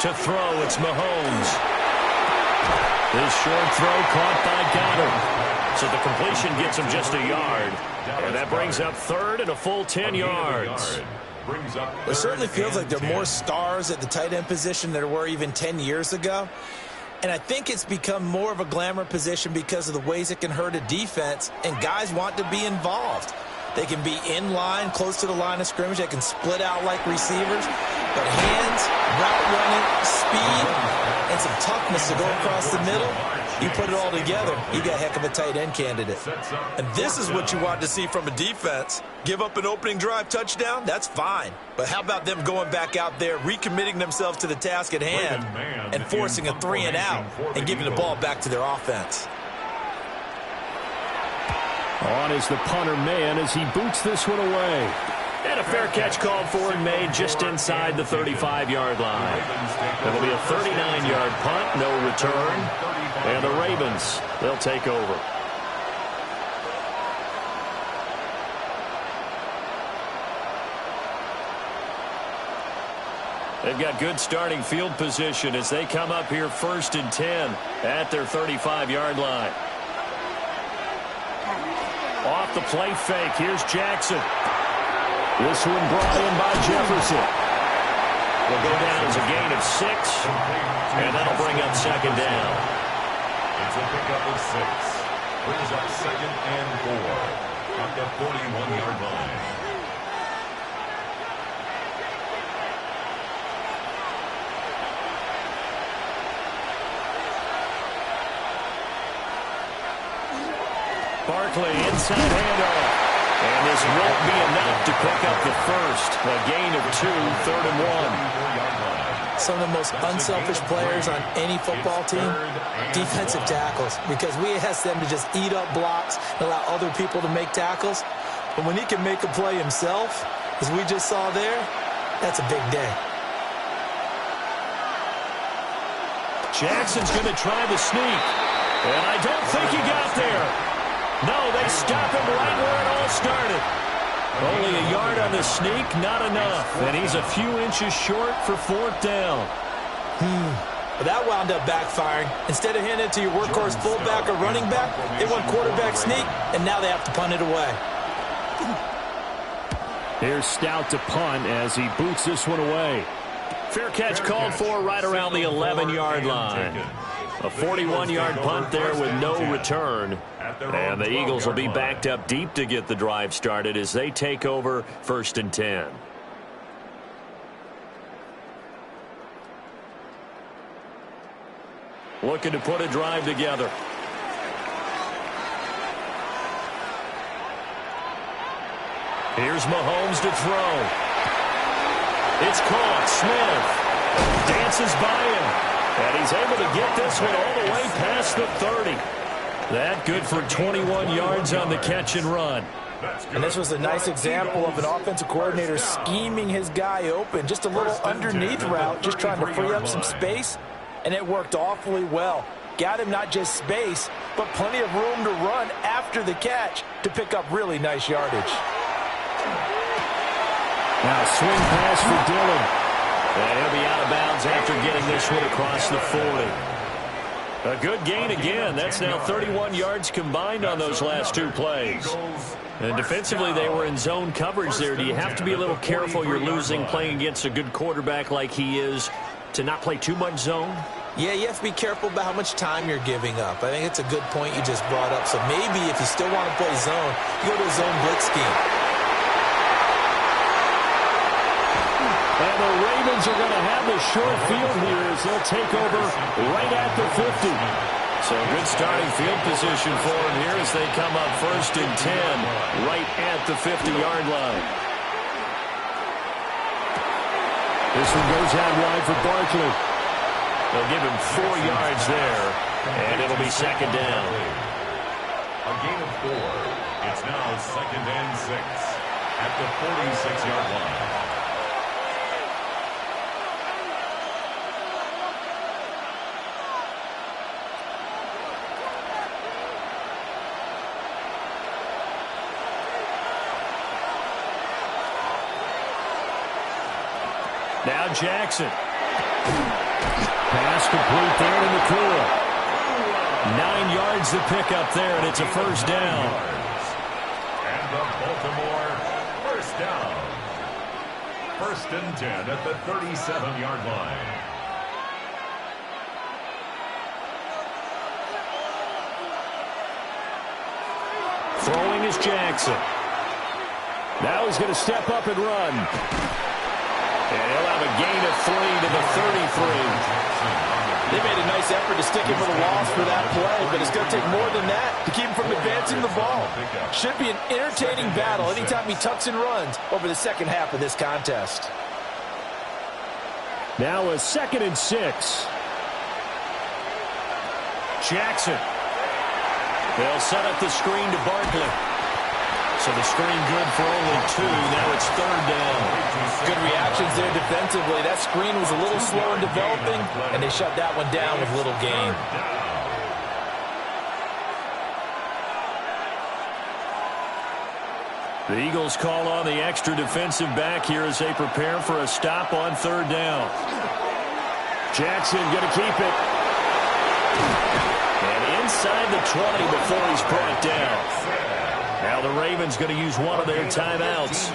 To throw, it's Mahomes. This short throw caught by Goddard. So the completion gets him just a yard. And that brings up 3rd and a full 10 yards. It certainly feels like there are more stars at the tight end position than there were even 10 years ago. And I think it's become more of a glamour position because of the ways it can hurt a defense, and guys want to be involved. They can be in line, close to the line of scrimmage. They can split out like receivers. But hands, route running, speed, and some toughness to go across the middle, you put it all together, you got a heck of a tight end candidate. And this is what you want to see from a defense. Give up an opening drive touchdown, that's fine. But how about them going back out there, recommitting themselves to the task at hand, and forcing a 3 and out, and giving the ball back to their offense. On is the punter man as he boots this one away. And a fair catch called for and made just inside the 35-yard line. It'll be a 39-yard punt, no return. And the Ravens, they'll take over. They've got good starting field position as they come up here 1st and 10 at their 35-yard line. Off the play fake, here's Jackson. This one brought in by Jefferson. Will go down as a gain of 6, and that'll bring up 2nd down. It's a pickup of 6. Brings up 2nd and 4. at the 41-yard line. Barkley inside handoff. And this won't be enough to pick up the first. A gain of 2, 3rd and 1. Some of the most unselfish players on any football team, defensive tackles, because we ask them to just eat up blocks and allow other people to make tackles. But when he can make a play himself, as we just saw there, that's a big day. Jackson's going to try the sneak. And I don't think he got there. No, they stop him right where it all started. Only a yard on the sneak, not enough. And he's a few inches short for 4th down. But that wound up backfiring. Instead of handing it to your workhorse fullback or running back, they went quarterback sneak, and now they have to punt it away. Here's Stout to punt as he boots this one away. Fair catch called for right around the 11-yard line. A 41-yard punt there with no return. And the Eagles will be backed up deep to get the drive started as they take over 1st and 10. Looking to put a drive together. Here's Mahomes to throw. It's caught. Smith dances by him. And he's able to get this one all the way past the 30. That good for 21 yards on the catch and run. And this was a nice example of an offensive coordinator scheming his guy open. Just a little underneath route, just trying to free up some space. And it worked awfully well. Got him not just space, but plenty of room to run after the catch to pick up really nice yardage. Now swing pass for Dillon. And he'll be out of bounds after getting this one across the 40. A good gain again. That's now 31 yards combined on those last 2 plays. And defensively, they were in zone coverage there. Do you have to be a little careful you're losing playing against a good quarterback like he is to not play too much zone? Yeah, you have to be careful about how much time you're giving up. I think it's a good point you just brought up. So maybe if you still want to play zone, you go to a zone blitz scheme. And the Ravens are going to have the short field here as they'll take over right at the 50. So good starting field position for them here as they come up 1st and 10 right at the 50-yard line. This one goes out wide for Barkley. They'll give him 4 yards there, and it'll be 2nd down. A gain of 4. It's now 2nd and 6 at the 46-yard line. Now Jackson. Pass complete there to Nakua. 9 yards to pick up there, and it's a 1st down. And the Baltimore 1st down. 1st and 10 at the 37-yard line. Throwing is Jackson. Now he's going to step up and run. And he'll have a gain of 3 to the 33. They made a nice effort to stick him for the loss for that play, but it's going to take more than that to keep him from advancing the ball. Should be an entertaining battle anytime he tucks and runs over the second half of this contest. Now a 2nd and 6. Jackson. They'll set up the screen to Barkley. So the screen good for only 2. Now it's 3rd down. Good reactions there defensively. That screen was a little slow in developing, and they shut that one down with little gain. The Eagles call on the extra defensive back here as they prepare for a stop on 3rd down. Jackson going to keep it. And inside the 20 before he's brought down. Now the Ravens going to use one of their timeouts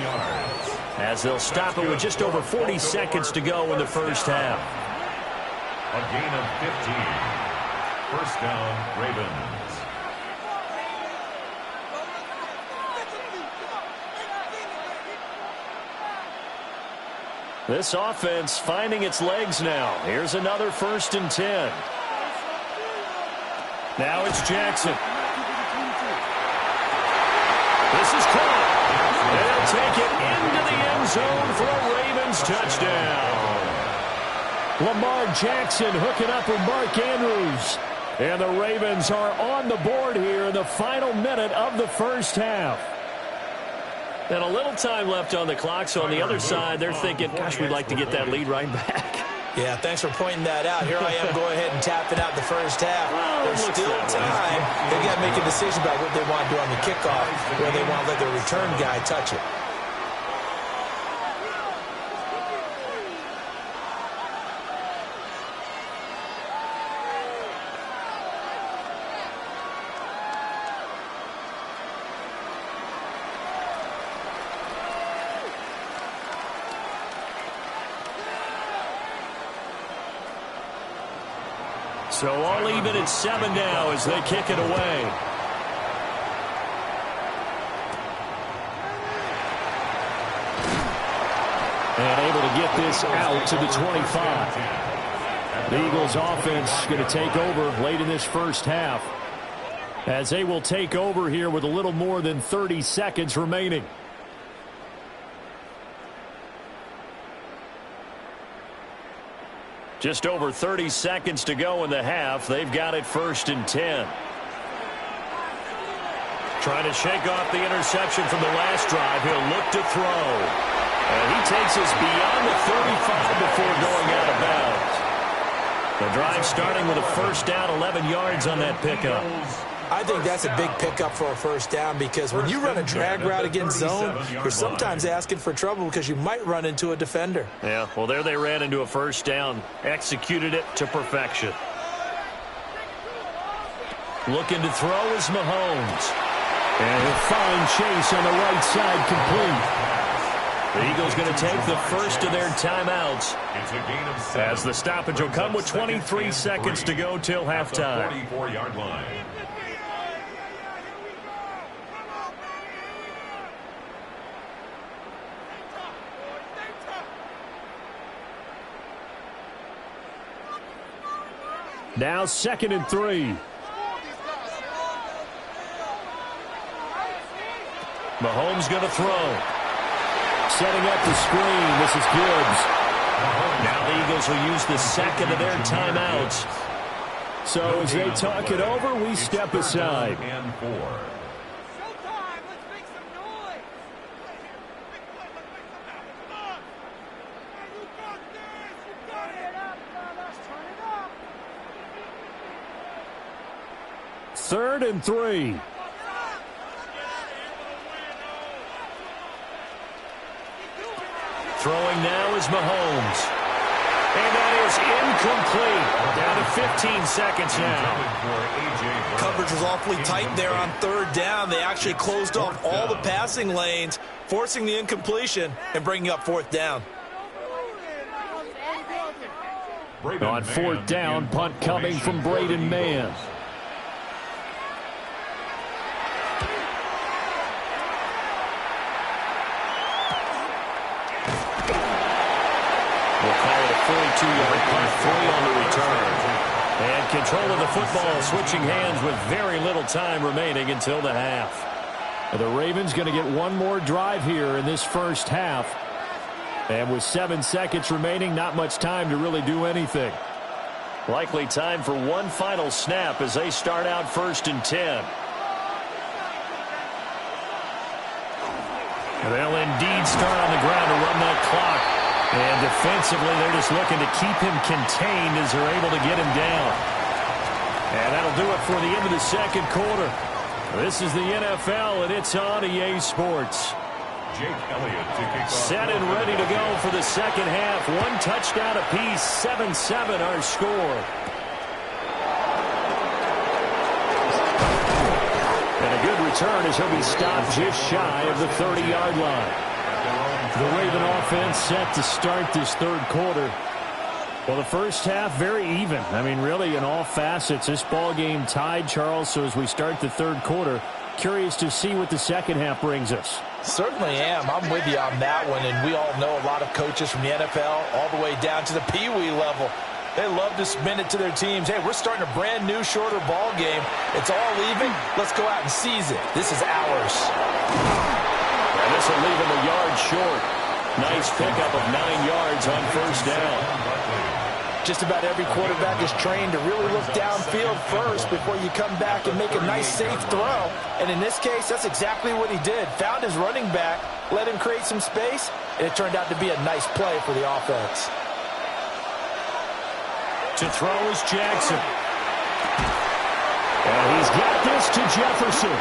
as they'll stop it with just over 40 seconds to go in the first half. A gain of 15. 1st down, Ravens. This offense finding its legs now. Here's another 1st and 10. Now it's Jackson. This is caught. They'll take it into the end zone for a Ravens touchdown. Lamar Jackson hooking up with Mark Andrews. And the Ravens are on the board here in the final minute of the first half. And a little time left on the clock, so on the other side, they're thinking, gosh, we'd like to get that lead right back. Yeah, thanks for pointing that out. Here I am, go ahead and tapping out the first half. There's still time. They've got to make a decision about what they want to do on the kickoff, where they want to let their return guy touch it. So all even at 7 now as they kick it away. And able to get this out to the 25. The Eagles offense going to take over late in this first half, as they will take over here with a little more than 30 seconds remaining. Just over 30 seconds to go in the half. They've got it 1st and 10. Trying to shake off the interception from the last drive. He'll look to throw. And he takes us beyond the 35 before going out of bounds. The drive starting with a 1st down, 11 yards on that pickup. I think that's a big pickup for a 1st down, because when you run a drag route against zone, you're sometimes asking for trouble because you might run into a defender. Yeah, well, there they ran into a 1st down. Executed it to perfection. Looking to throw is Mahomes. And a fine chase on the right side complete. The Eagles going to take the first of their timeouts, as the stoppage will come with 23 seconds to go till halftime. 44-yard line. Now 2nd and 3. Mahomes going to throw. Setting up the screen. This is Gibbs. Now the Eagles will use the 2nd of their timeouts. So as they talk it over, we step aside. And 4. Showtime! Let's make some noise! Come on! Hey, you got this! You got it! Up, fellas! Turn it up! 3rd and 3. Throwing now is Mahomes. And that is incomplete. Down to 15 seconds now. Coverage was awfully tight there on 3rd down. They actually closed off all the passing lanes, forcing the incompletion and bringing up 4th down. On 4th down, punt coming from Braden Mann. We'll call it a 42-yard punt, 3 on the return. And control of the football switching hands with very little time remaining until the half. The Ravens going to get one more drive here in this first half. And with 7 seconds remaining, not much time to really do anything. Likely time for one final snap as they start out 1st and 10. And they'll indeed start on the ground to run that clock. And defensively, they're just looking to keep him contained as they're able to get him down. And that'll do it for the end of the 2nd quarter. This is the NFL, and it's on EA Sports. Jake Elliott to kick off. Set and ready to go for the 2nd half. 1 touchdown apiece, 7-7 our score. And a good return as he'll be stopped just shy of the 30-yard line. The Raven offense set to start this 3rd quarter. Well, the first half, very even. I mean, really, in all facets, this ball game tied, Charles. So as we start the 3rd quarter, Curious to see what the second half brings us. Certainly am. I'm with you on that one, and we all know a lot of coaches from the NFL all the way down to the Pee Wee level. They love to submit it to their teams. Hey, we're starting a brand new, shorter ball game. It's all even. Let's go out and seize it. This is ours. And this will leave him a yard short. Nice pickup of 9 yards on first down. Just about every quarterback is trained to really look downfield first before you come back and make a nice, safe throw. And in this case, that's exactly what he did. Found his running back, let him create some space, and it turned out to be a nice play for the offense. To throw is Jackson. And he's got this to Jefferson.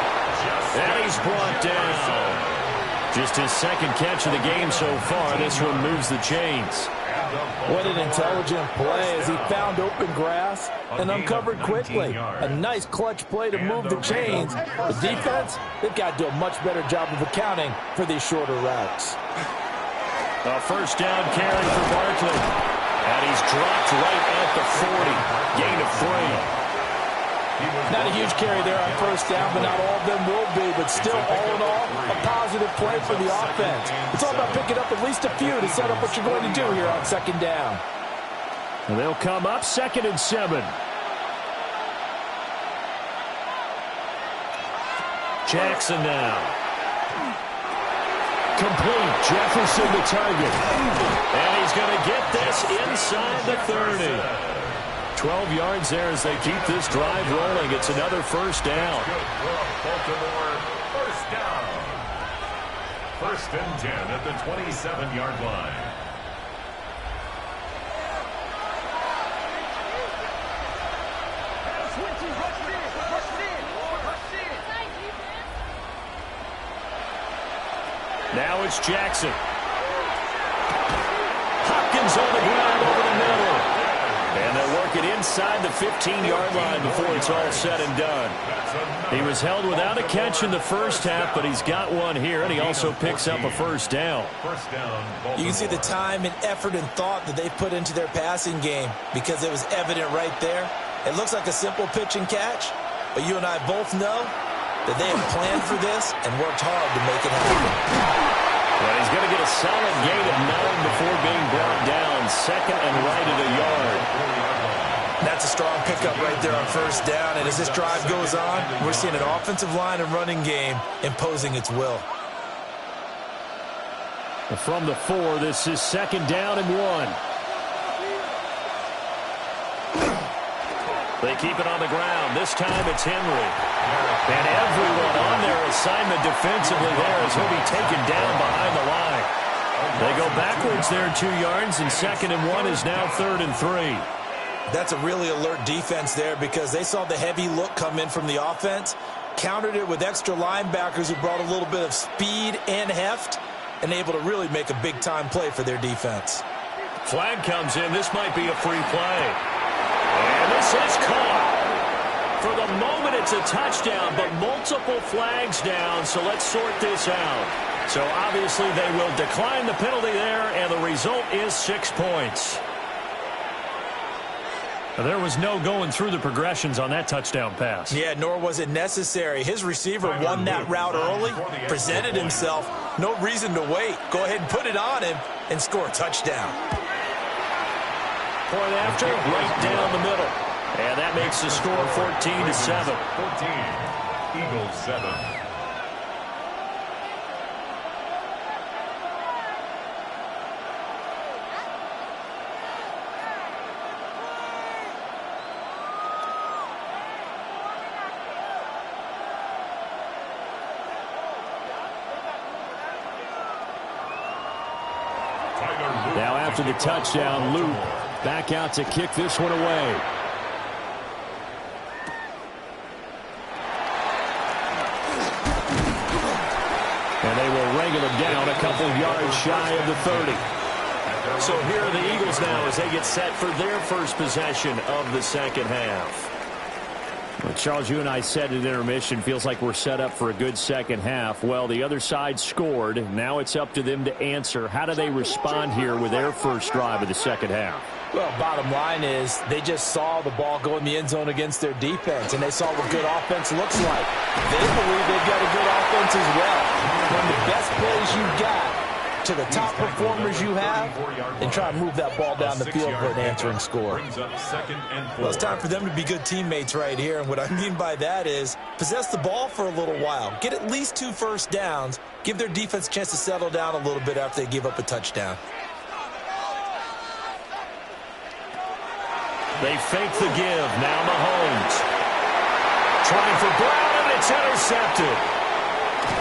And he's brought down. Just his second catch of the game so far. This one moves the chains. What an intelligent play as he found open grass and uncovered quickly. A nice clutch play to move the chains. The defense, they've got to do a much better job of accounting for these shorter routes. A first down carry for Barkley. And he's dropped right at the 40. Gain of 3. Not a huge carry there on first down, but not all of them will be. But still, all in all, a positive play for the offense. It's all about picking up at least a few to set up what you're going to do here on second down. And they'll come up 2nd and 7. Jackson now. Complete. Jefferson the target. And he's going to get this inside the 30. 12 yards there as they keep this drive rolling. It's another first down. Baltimore, first down. 1st and 10 at the 27-yard line. Now it's Jackson. Hopkins on the ground over the middle. And they'll work it inside the 15-yard line before it's all said and done. He was held without a catch in the first half, but he's got one here, and he also picks up a first down. You can see the time and effort and thought that they put into their passing game because it was evident right there. It looks like a simple pitch and catch, but you and I both know that they have planned for this and worked hard to make it happen. Well, he's going to get a solid gain of 9 before being brought down. 2nd and right at a yard. That's a strong pickup right there on first down. And as this drive goes on, we're seeing an offensive line and running game imposing its will. From the 4, this is 2nd down and 1. They keep it on the ground. This time it's Henry. And everyone on their assignment defensively there as he'll be taken down behind the line. They go backwards there 2 yards, and 2nd and 1 is now 3rd and 3. That's a really alert defense there because they saw the heavy look come in from the offense, countered it with extra linebackers who brought a little bit of speed and heft, and able to really make a big-time play for their defense. Flag comes in. This might be a free play. And this is caught. For the moment, it's a touchdown, but multiple flags down, so let's sort this out. So obviously they will decline the penalty there, and the result is 6 points. There was no going through the progressions on that touchdown pass. Yeah, nor was it necessary. His receiver won that route early, presented himself. No reason to wait. Go ahead and put it on him and score a touchdown. Point after, right down the middle. And that makes the score 14-7. 14, Eagles 7. Now after the touchdown, Luke back out to kick this one away. And they will wrangle him down a couple yards shy of the 30. So here are the Eagles now as they get set for their first possession of the second half. Well, Charles, you and I said at intermission, feels like we're set up for a good second half. Well, the other side scored. Now it's up to them to answer. How do they respond here with their first drive of the second half? Well, bottom line is they just saw the ball go in the end zone against their defense, and they saw what good offense looks like. They believe they've got a good offense as well. One of the best plays you've got to the top performers you have, and try to move that ball down the field for an answering score. Well, it's time for them to be good teammates right here, and what I mean by that is possess the ball for a little while. Get at least 2 first downs. Give their defense a chance to settle down a little bit after they give up a touchdown. They fake the give. Now Mahomes. Trying for Brown, and it's intercepted.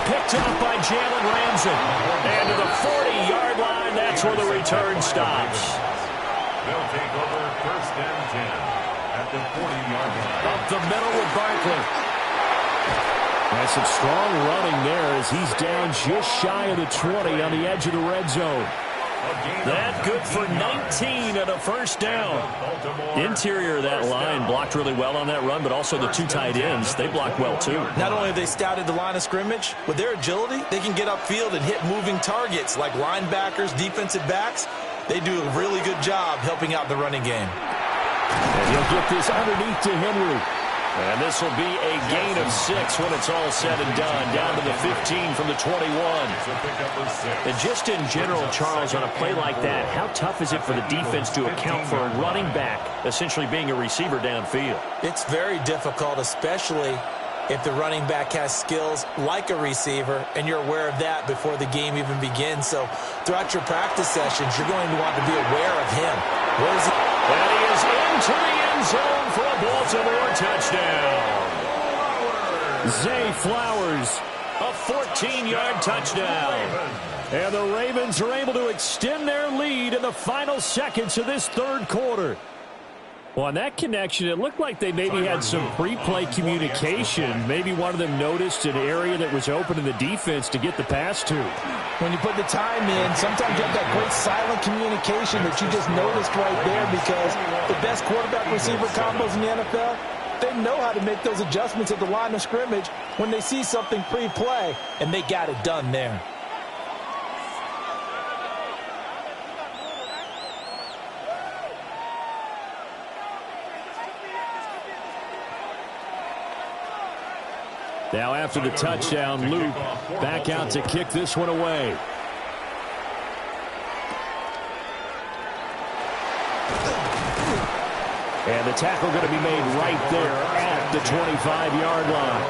Picked up by Jalen Ramsey. And to the 40-yard line, that's where the return stops. They'll take over 1st and 10 at the 40-yard line. Up the middle with Barkley. That's some strong running there as he's down just shy of the 20 on the edge of the red zone. That good for 19 and a first down. Interior of that line blocked really well on that run, but also the 2 tight ends, they blocked well too. Not only have they scouted the line of scrimmage, with their agility, they can get upfield and hit moving targets like linebackers, defensive backs. They do a really good job helping out the running game. And he'll get this underneath to Henry. And this will be a gain of 6 when it's all said and done. Down to the 15 from the 21. And just in general, Charles, on a play like that, how tough is it for the defense to account for a running back essentially being a receiver downfield? It's very difficult, especially if the running back has skills like a receiver, and you're aware of that before the game even begins. So throughout your practice sessions, you're going to want to be aware of him. Where is he? And he is into the end zone for a Baltimore touchdown. Zay Flowers, a 14-yard touchdown. And the Ravens are able to extend their lead in the final seconds of this 3rd quarter. Well, on that connection, it looked like they maybe had some pre-play communication. Maybe one of them noticed an area that was open in the defense to get the pass to. When you put the time in, sometimes you have that great silent communication that you just noticed right there, because the best quarterback-receiver combos in the NFL, they know how to make those adjustments at the line of scrimmage when they see something pre-play, and they got it done there. Now after the touchdown, Luke back out to kick this one away. And the tackle going to be made right there at the 25-yard line.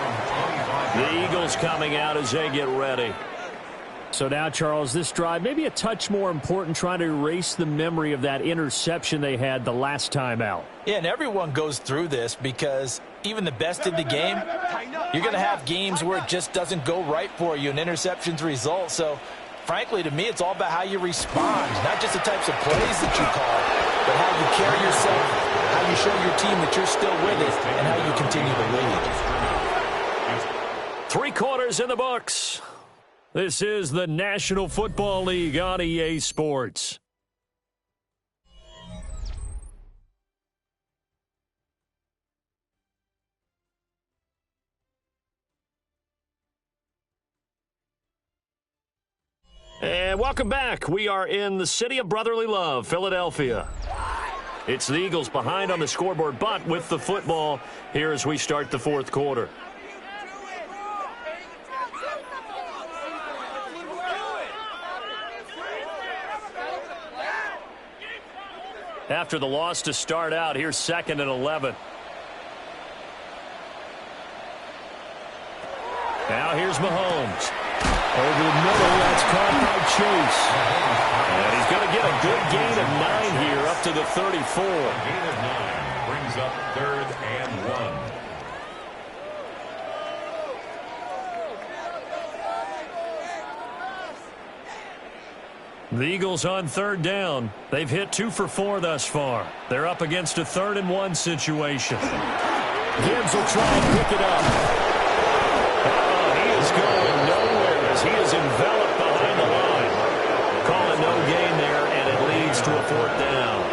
The Eagles coming out as they get ready. So now, Charles, this drive maybe a touch more important, trying to erase the memory of that interception they had the last time out. Yeah, and everyone goes through this, because even the best in the game, you're going to have games where it just doesn't go right for you and interceptions result. So, frankly, to me, it's all about how you respond, not just the types of plays that you call, but how you carry yourself, how you show your team that you're still with it, and how you continue to lead. 3 quarters in the books. This is the National Football League on EA Sports. And welcome back. We are in the city of brotherly love, Philadelphia. It's the Eagles behind on the scoreboard, but with the football here as we start the 4th quarter. After the loss to start out, here's 2nd and 11. Now here's Mahomes. Over the middle, that's caught by Chase. And he's going to get a good gain of 9 here, up to the 34. Gain of 9 brings up 3rd and 1. The Eagles on 3rd down. They've hit 2 for 4 thus far. They're up against a 3rd and 1 situation. Gibbs will try and pick it up. He is going nowhere as he is enveloped behind the line. Calling no gain there, and it leads to a 4th down.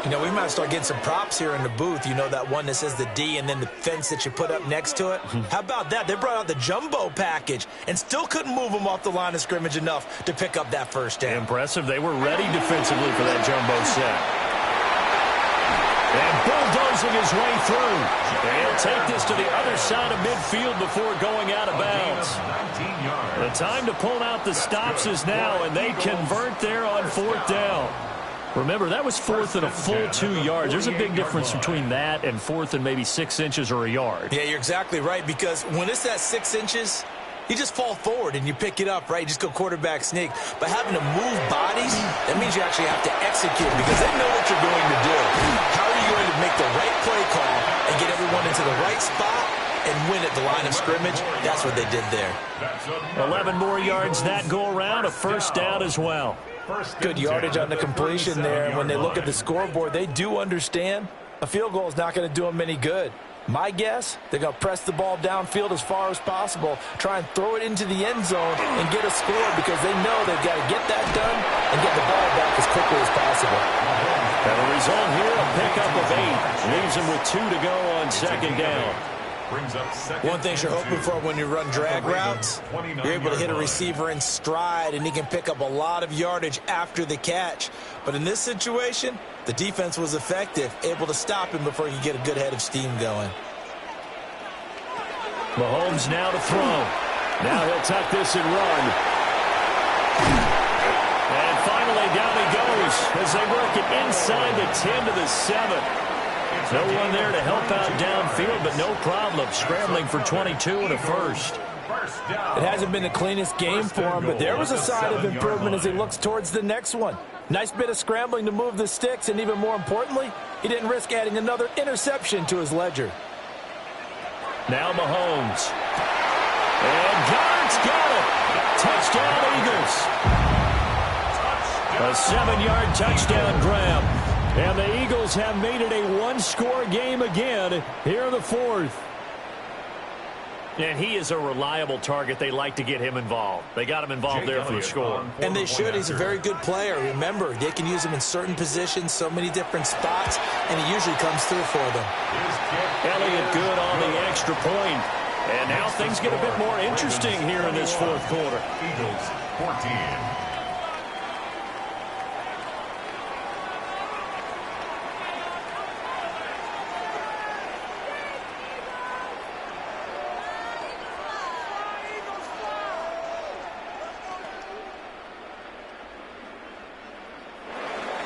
You know, we might have to start getting some props here in the booth. You know, that one that says the D and then the fence that you put up next to it? How about that? They brought out the jumbo package and still couldn't move them off the line of scrimmage enough to pick up that first down. Impressive. They were ready defensively for that jumbo set. And bulldozing his way through. They'll take this to the other side of midfield before going out of bounds. The time to pull out the stops is now, and they convert there on 4th down. Remember, that was 4th and a full 2 yards. There's a big difference between that and 4th and maybe 6 inches or a yard. Yeah, you're exactly right, because when it's at 6 inches, you just fall forward and you pick it up, right? You just go quarterback sneak. But having to move bodies, that means you actually have to execute because they know what you're going to do. How are you going to make the right play call and get everyone into the right spot and win at the line of scrimmage? That's what they did there. 11 more yards that go around, a first down as well. Good yardage on the completion there. When they look at the scoreboard, they do understand a field goal is not going to do them any good. My guess, they're going to press the ball downfield as far as possible, try and throw it into the end zone and get a score because they know they've got to get that done and get the ball back as quickly as possible. And the result here, a pickup of 8. Leaves them with 2 to go on 2nd down. One thing you're hoping for when you run drag routes, you're able to hit a receiver in stride, and he can pick up a lot of yardage after the catch. But in this situation, the defense was effective, able to stop him before he could get a good head of steam going. Mahomes now to throw. Now he'll tuck this and run. And finally down he goes as they work it inside the 10 to the 7. No one there to help out downfield, but no problem. Scrambling for 22 and a first. It hasn't been the cleanest game for him, but there was a sign of improvement as he looks towards the next one. Nice bit of scrambling to move the sticks, and even more importantly, he didn't risk adding another interception to his ledger. Now Mahomes. And Garrett's got it. Touchdown, Eagles. A 7-yard touchdown grab. And the Eagles have made it a 1-score game again here in the 4th. And he is a reliable target. They like to get him involved. They got him involved there for the score. And they should. He's a very good player. Remember, they can use him in certain positions, so many different spots, and he usually comes through for them. Elliott good on the extra point. And now things get a bit more interesting here in this 4th quarter. Eagles 14.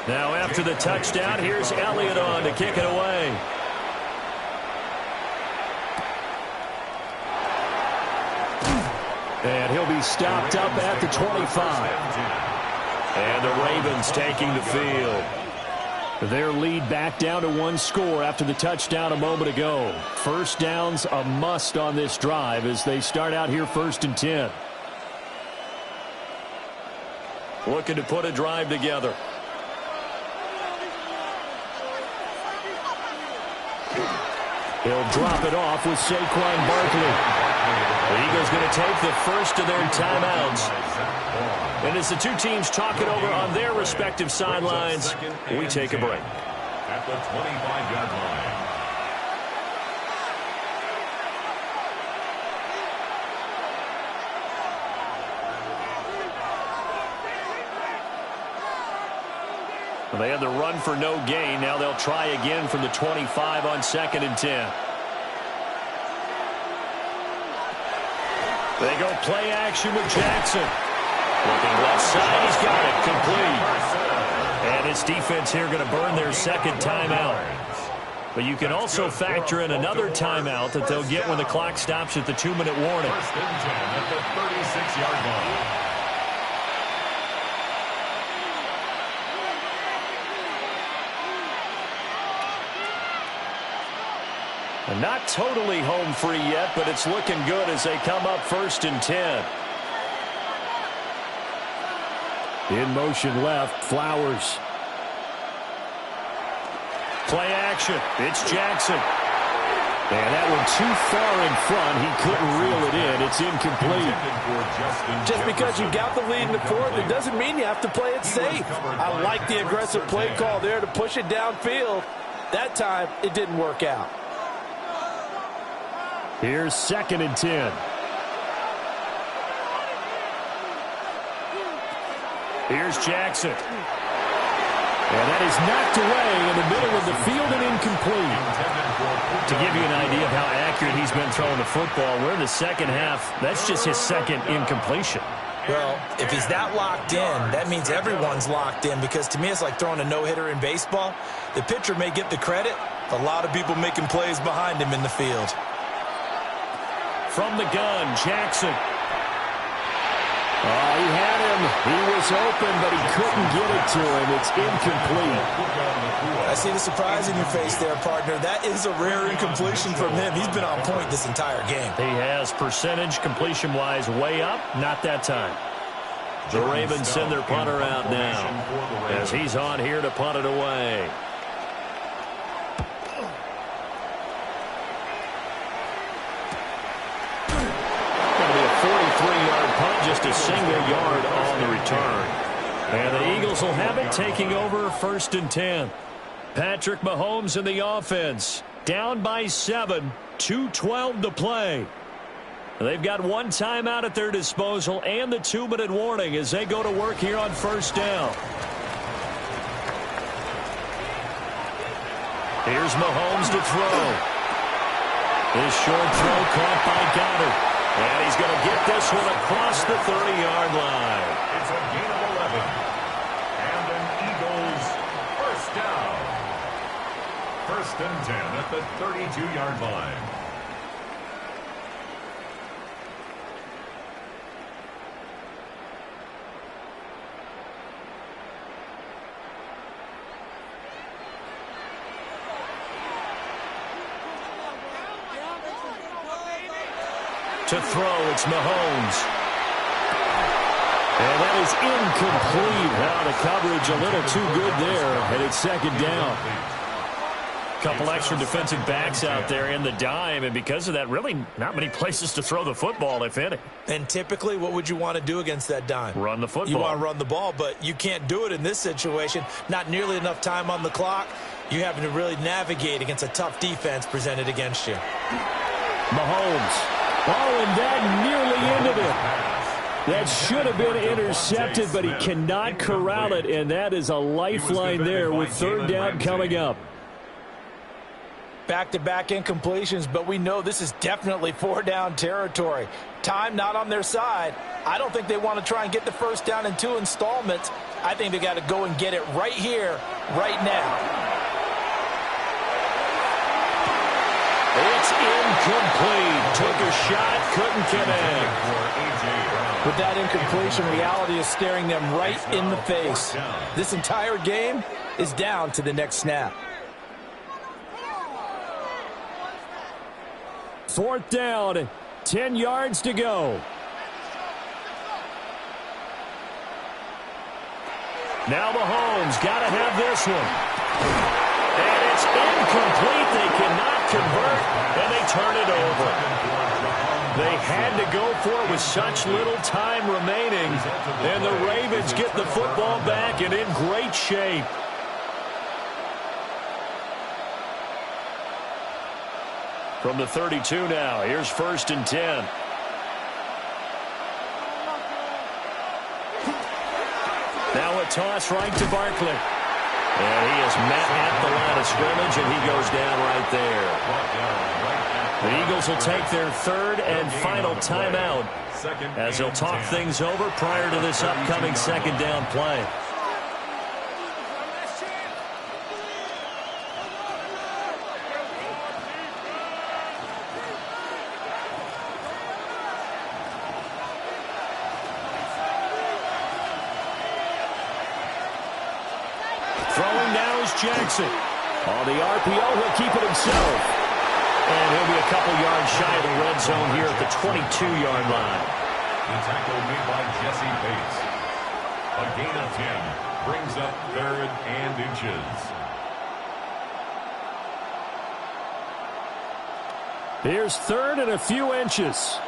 Now after the touchdown, here's Elliott on to kick it away. And he'll be stopped up at the 25. And the Ravens taking the field. Their lead back down to 1 score after the touchdown a moment ago. First down's a must on this drive as they start out here 1st and 10. Looking to put a drive together. He'll drop it off with Saquon Barkley. The Eagles going to take the first of their timeouts. And as the two teams talk it over on their respective sidelines, we take a break. At the 25-yard line. They had the run for no gain. Now they'll try again from the 25 on 2nd and 10. They go play action with Jackson. Looking left side, he's got it complete. And his defense here going to burn their 2nd timeout. But you can also factor in another timeout that they'll get when the clock stops at the 2-minute warning. 1st and 10 at the 36-yard line. Not totally home free yet, but it's looking good as they come up 1st and 10. In motion left, Flowers. Play action. It's Jackson. And that one too far in front. He couldn't reel it in. It's incomplete. Just because you got the lead in the fourth, it doesn't mean you have to play it safe. I like the aggressive play call there to push it downfield. That time, it didn't work out. Here's 2nd and 10. Here's Jackson. And that is knocked away in the middle of the field and incomplete. To give you an idea of how accurate he's been throwing the football, we're in the second half. That's just his second incompletion. Well, if he's that locked in, that means everyone's locked in, because to me it's like throwing a no-hitter in baseball. The pitcher may get the credit, a lot of people making plays behind him in the field. From the gun, Jackson. Oh, he had him. He was open, but he couldn't get it to him. It's incomplete. I see the surprise in your face there, partner. That is a rare incompletion from him. He's been on point this entire game. He has percentage completion-wise way up. Not that time. The Ravens send their punter out now as he's on here to punt it away. Just a single yard on the return. And the Eagles will have it, taking over 1st and 10. Patrick Mahomes in the offense. Down by 7. 2:12 to play. They've got one timeout at their disposal and the 2-minute warning as they go to work here on 1st down. Here's Mahomes to throw. This short throw caught by Goddard. And he's going to get this one across the 30-yard line. It's a gain of 11. And an Eagles first down. 1st and 10 at the 32-yard line. To throw, it's Mahomes. And that is incomplete. Now the coverage a little too good there, and it's 2nd down. Couple extra defensive backs out there in the dime, and because of that, really not many places to throw the football, if any. And typically, what would you want to do against that dime? Run the football. You want to run the ball, but you can't do it in this situation. Not nearly enough time on the clock. You're having to really navigate against a tough defense presented against you. Mahomes. Oh, and that nearly ended it. That should have been intercepted, but he cannot corral it, and that is a lifeline there with 3rd down coming up. Back-to-back incompletions, but we know this is definitely 4-down territory. Time not on their side. I don't think they want to try and get the 1st down in 2 installments. I think they got to go and get it right here, right now. It's incomplete. Took a shot, couldn't connect. With that incompletion, reality is staring them right in the face. This entire game is down to the next snap. 4th down, 10 yards to go. Now Mahomes got to have this one. And it's incomplete. They cannot convert, and they turn it over. They had to go for it with such little time remaining, and the Ravens get the football back and in great shape. From the 32 now, here's 1st and 10. Now a toss right to Barkley. And he is met at the line of scrimmage, and he goes down right there. The Eagles will take their 3rd and final timeout as they'll talk things over prior to this upcoming 2nd down play. Throwing now is Jackson. On the RPO, he'll keep it himself. And he'll be a couple yards shy of the red zone here at the 22-yard line. The tackle made by Jesse Bates. A gain of 10 brings up 3rd and inches. Here's third and a few inches.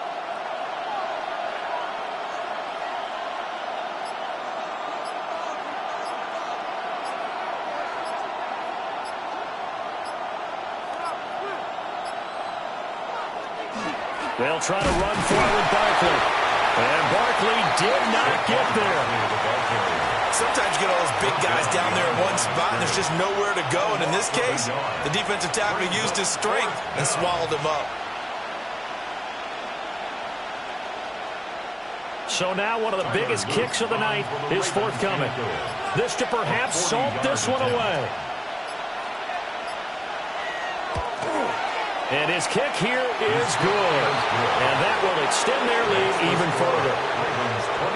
They'll try to run forward Barkley. And Barkley did not get there. Sometimes you get all those big guys down there in one spot, and there's just nowhere to go. And in this case, the defensive tackle used his strength and swallowed him up. So now one of the biggest kicks of the night is forthcoming. This to perhaps salt this one away. And his kick here is good. And that will extend their lead even further.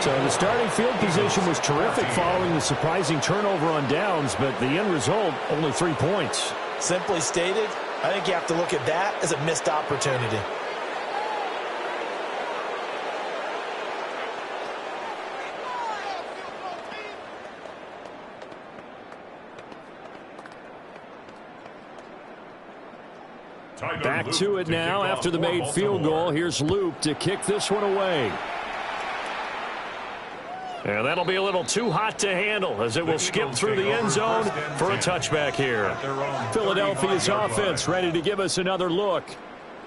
So the starting field position was terrific following the surprising turnover on downs, but the end result, only 3 points. Simply stated, I think you have to look at that as a missed opportunity. Back to it now after the made field goal. Here's Luke to kick this one away. And that'll be a little too hot to handle as it will skip through the end zone for a touchback here. Philadelphia's offense ready to give us another look.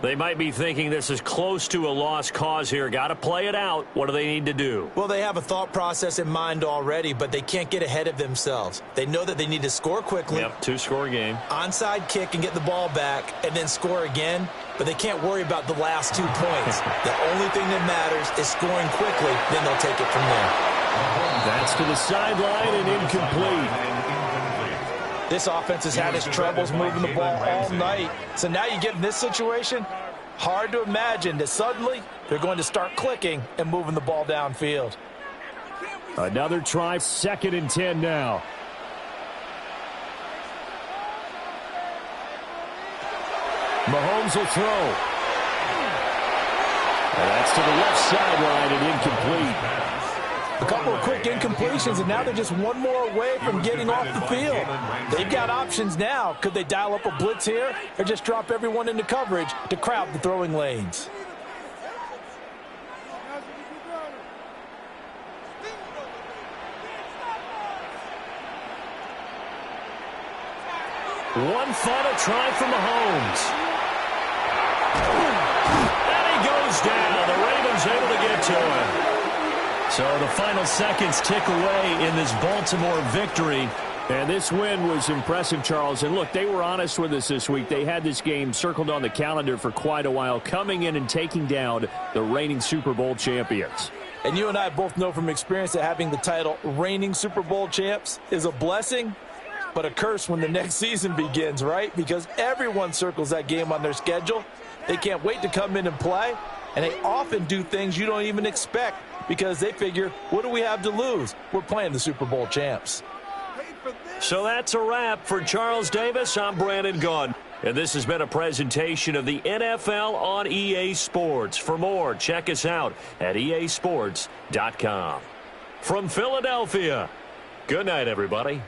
They might be thinking this is close to a lost cause here. Got to play it out. What do they need to do? Well, they have a thought process in mind already, but they can't get ahead of themselves. They know that they need to score quickly. Yep, 2-score game. Onside kick and get the ball back and then score again, but they can't worry about the last 2 points. The only thing that matters is scoring quickly, then they'll take it from there. That's to the sideline and incomplete. This offense has had its troubles moving the ball all night. So now you get in this situation, hard to imagine that suddenly they're going to start clicking and moving the ball downfield. Another try, 2nd and 10 now. Mahomes will throw. And that's to the left sideline and incomplete. A couple of quick incompletions, and now they're just one more away from getting off the field. They've got options now. Could they dial up a blitz here or just drop everyone into coverage to crowd the throwing lanes? One final try from Mahomes. And he goes down. The Ravens able to get to him. So the final seconds tick away in this Baltimore victory. And this win was impressive, Charles. And look, they were honest with us this week. They had this game circled on the calendar for quite a while, coming in and taking down the reigning Super Bowl champions. And you and I both know from experience that having the title reigning Super Bowl champs is a blessing, but a curse when the next season begins, right? Because everyone circles that game on their schedule. They can't wait to come in and play, and they often do things you don't even expect because they figure, what do we have to lose? We're playing the Super Bowl champs. So that's a wrap for Charles Davis. I'm Brandon Gunn. And this has been a presentation of the NFL on EA Sports. For more, check us out at easports.com. From Philadelphia, good night, everybody.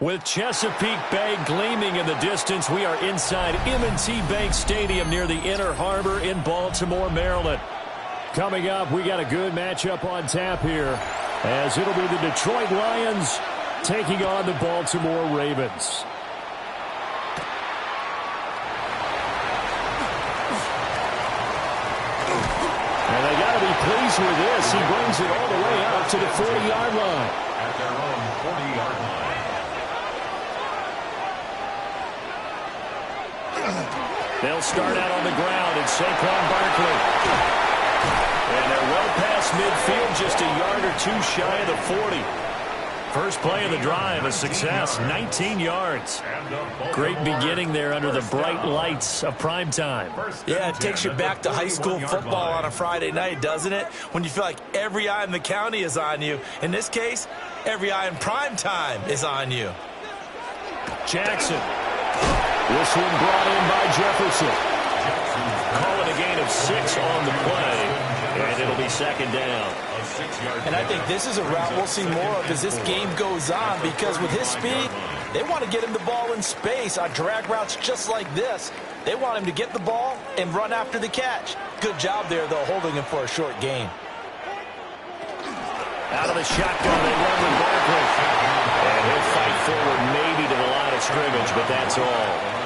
With Chesapeake Bay gleaming in the distance, we are inside M&T Bank Stadium near the Inner Harbor in Baltimore, Maryland. Coming up, we got a good matchup on tap here, as it'll be the Detroit Lions taking on the Baltimore Ravens. And they got to be pleased with this. He brings it all the way out to the 40-yard line. At their own 40-yard line. They'll start out on the ground in Saquon Barkley. And they're well past midfield, just a yard or two shy of the 40. First play of the drive, a success, 19 yards. Great beginning there under the bright lights of prime time. Yeah, it takes you back to high school football on a Friday night, doesn't it? When you feel like every eye in the county is on you. In this case, every eye in prime time is on you. Jackson. This one brought in by Jefferson. Calling a gain of 6 on the play, and it'll be second down. And I think this is a route we'll see more of as this game goes on, because with his speed, they want to get him the ball in space on drag routes just like this. They want him to get the ball and run after the catch. Good job there, though, holding him for a short gain. Out of the shotgun, they run with Barkley. And he'll fight forward maybe to the line of scrimmage, but that's all.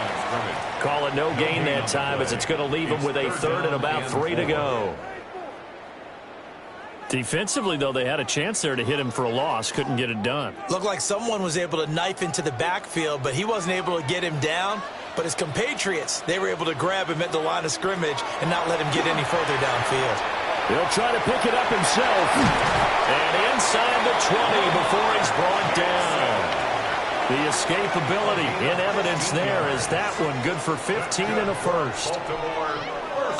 Call it no gain that time, as it's going to leave him with a third and about 3 to go. Defensively, though, they had a chance there to hit him for a loss. Couldn't get it done. Looked like someone was able to knife into the backfield, but he wasn't able to get him down. But his compatriots, they were able to grab him at the line of scrimmage and not let him get any further downfield. He'll try to pick it up himself. And inside the 20 before he's brought down. The escapability in evidence there is that one good for 15 and a first.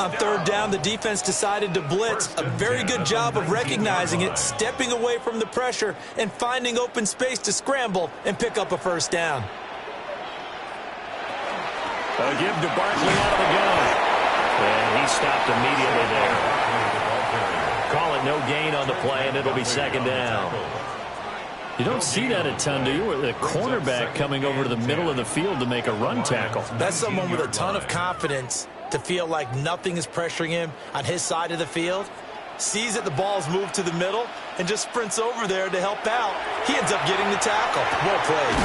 On third down, the defense decided to blitz. A very good job of recognizing it, stepping away from the pressure, and finding open space to scramble and pick up a first down. A give to Barkley out of the gun. And he stopped immediately there. Call it no gain on the play, and it'll be second down. You don't see that a ton, do you? With a cornerback coming over to the middle of the field to make a run tackle. That's someone with a ton of confidence to feel like nothing is pressuring him on his side of the field. Sees that the ball's moved to the middle and just sprints over there to help out. He ends up getting the tackle. Well played.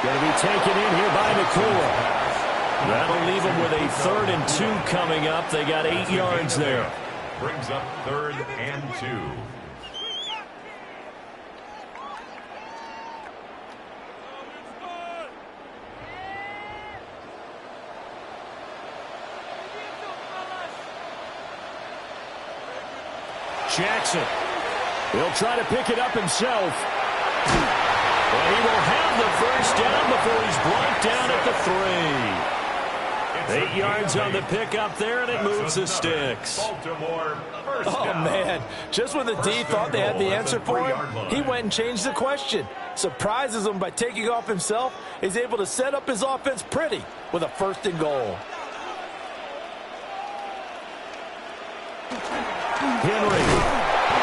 Going to be taken in here by Nakua. That'll leave him with a 3rd and 2 coming up. They got 8 yards there. Brings up 3rd and 2. Jackson. He'll try to pick it up himself. And he will have the first down before he's brought down at the 3. 8 yards on the pickup there, and it moves the sticks. Oh, man. Just when the D thought they had the answer for him, he went and changed the question. Surprises him by taking off himself. He's able to set up his offense pretty with a 1st and goal. Henry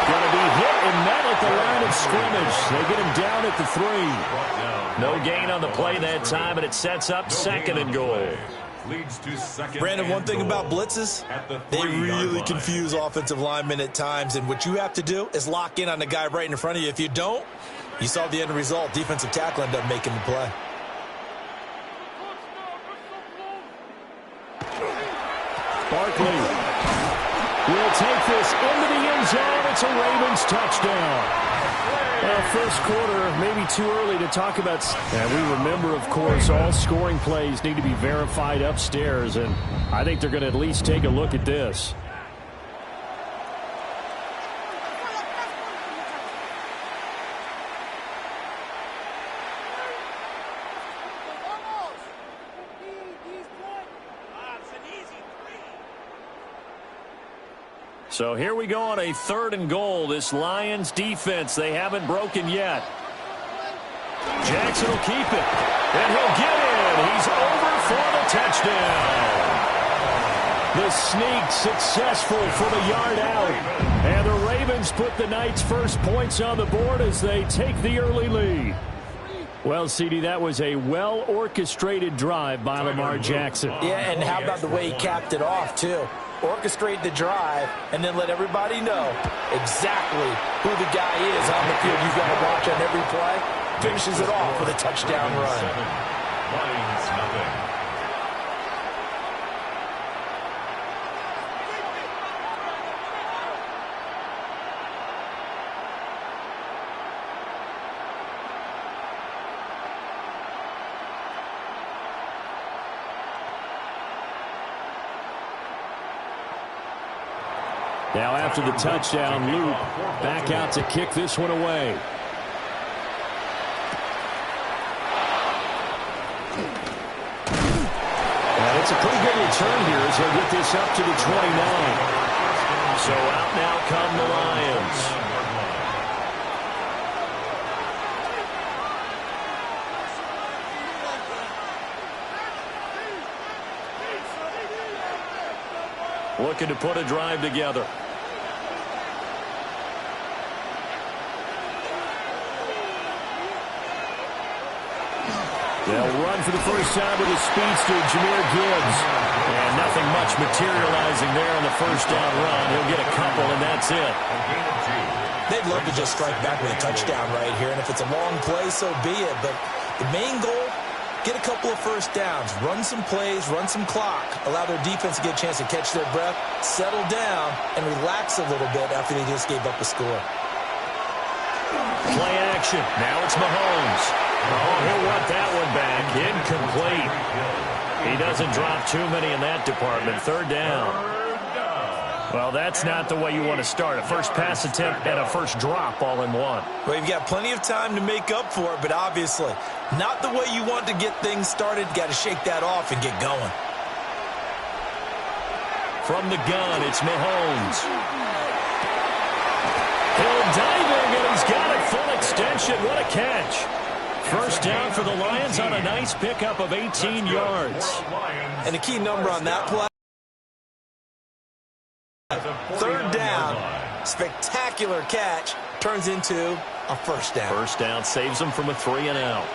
going to be hit, and that'll at the line of scrimmage. They get him down at the 3. No gain on the play that time, and it sets up 2nd and goal. Brandon, one thing about blitzes, they really confuse offensive linemen at times, and what you have to do is lock in on the guy right in front of you. If you don't, you saw the end result. Defensive tackle ended up making the play. Barkley will take this into the end zone. It's a Ravens touchdown. First quarter, maybe too early to talk about. And we remember, of course, all scoring plays need to be verified upstairs, and I think they're going to at least take a look at this. So here we go on a 3rd and goal. This Lions defense, they haven't broken yet. Jackson will keep it, and he'll get in. He's over for the touchdown. The sneak successful for the yard out. And the Ravens put the Knights' first points on the board as they take the early lead. Well, CD, that was a well-orchestrated drive by Lamar Jackson. Yeah, and how about the way he capped it off, too? Orchestrate the drive, and then let everybody know exactly who the guy is on the field. You've got to watch on every play. Finishes it off with a touchdown run. Lions nothing. Now after the touchdown, Luke back out to kick this one away. And it's a pretty good return here as they'll get this up to the 29. So out now come the Lions. Looking to put a drive together. They'll run for the first time with a speedster, Jahmyr Gibbs. And nothing much materializing there on the first down run. He'll get a couple, and that's it. They'd love to just strike back with a touchdown right here, and if it's a long play, so be it. But the main goal, get a couple of first downs, run some plays, run some clock, allow their defense to get a chance to catch their breath, settle down, and relax a little bit after they just gave up a score. Play action. Now it's Mahomes. Oh, he'll want that one back. Incomplete. He doesn't drop too many in that department. 3rd down. Well, that's not the way you want to start. A first pass attempt and a first drop all in one. Well, you've got plenty of time to make up for it, but obviously not the way you want to get things started. Got to shake that off and get going. From the gun, it's Mahomes. He'll dive in, and he's got it full extension. What a catch. First down for the Lions on a nice pickup of 18 yards. And a key number on that play. 3rd down, spectacular catch, turns into a first down. First down saves them from a 3-and-out.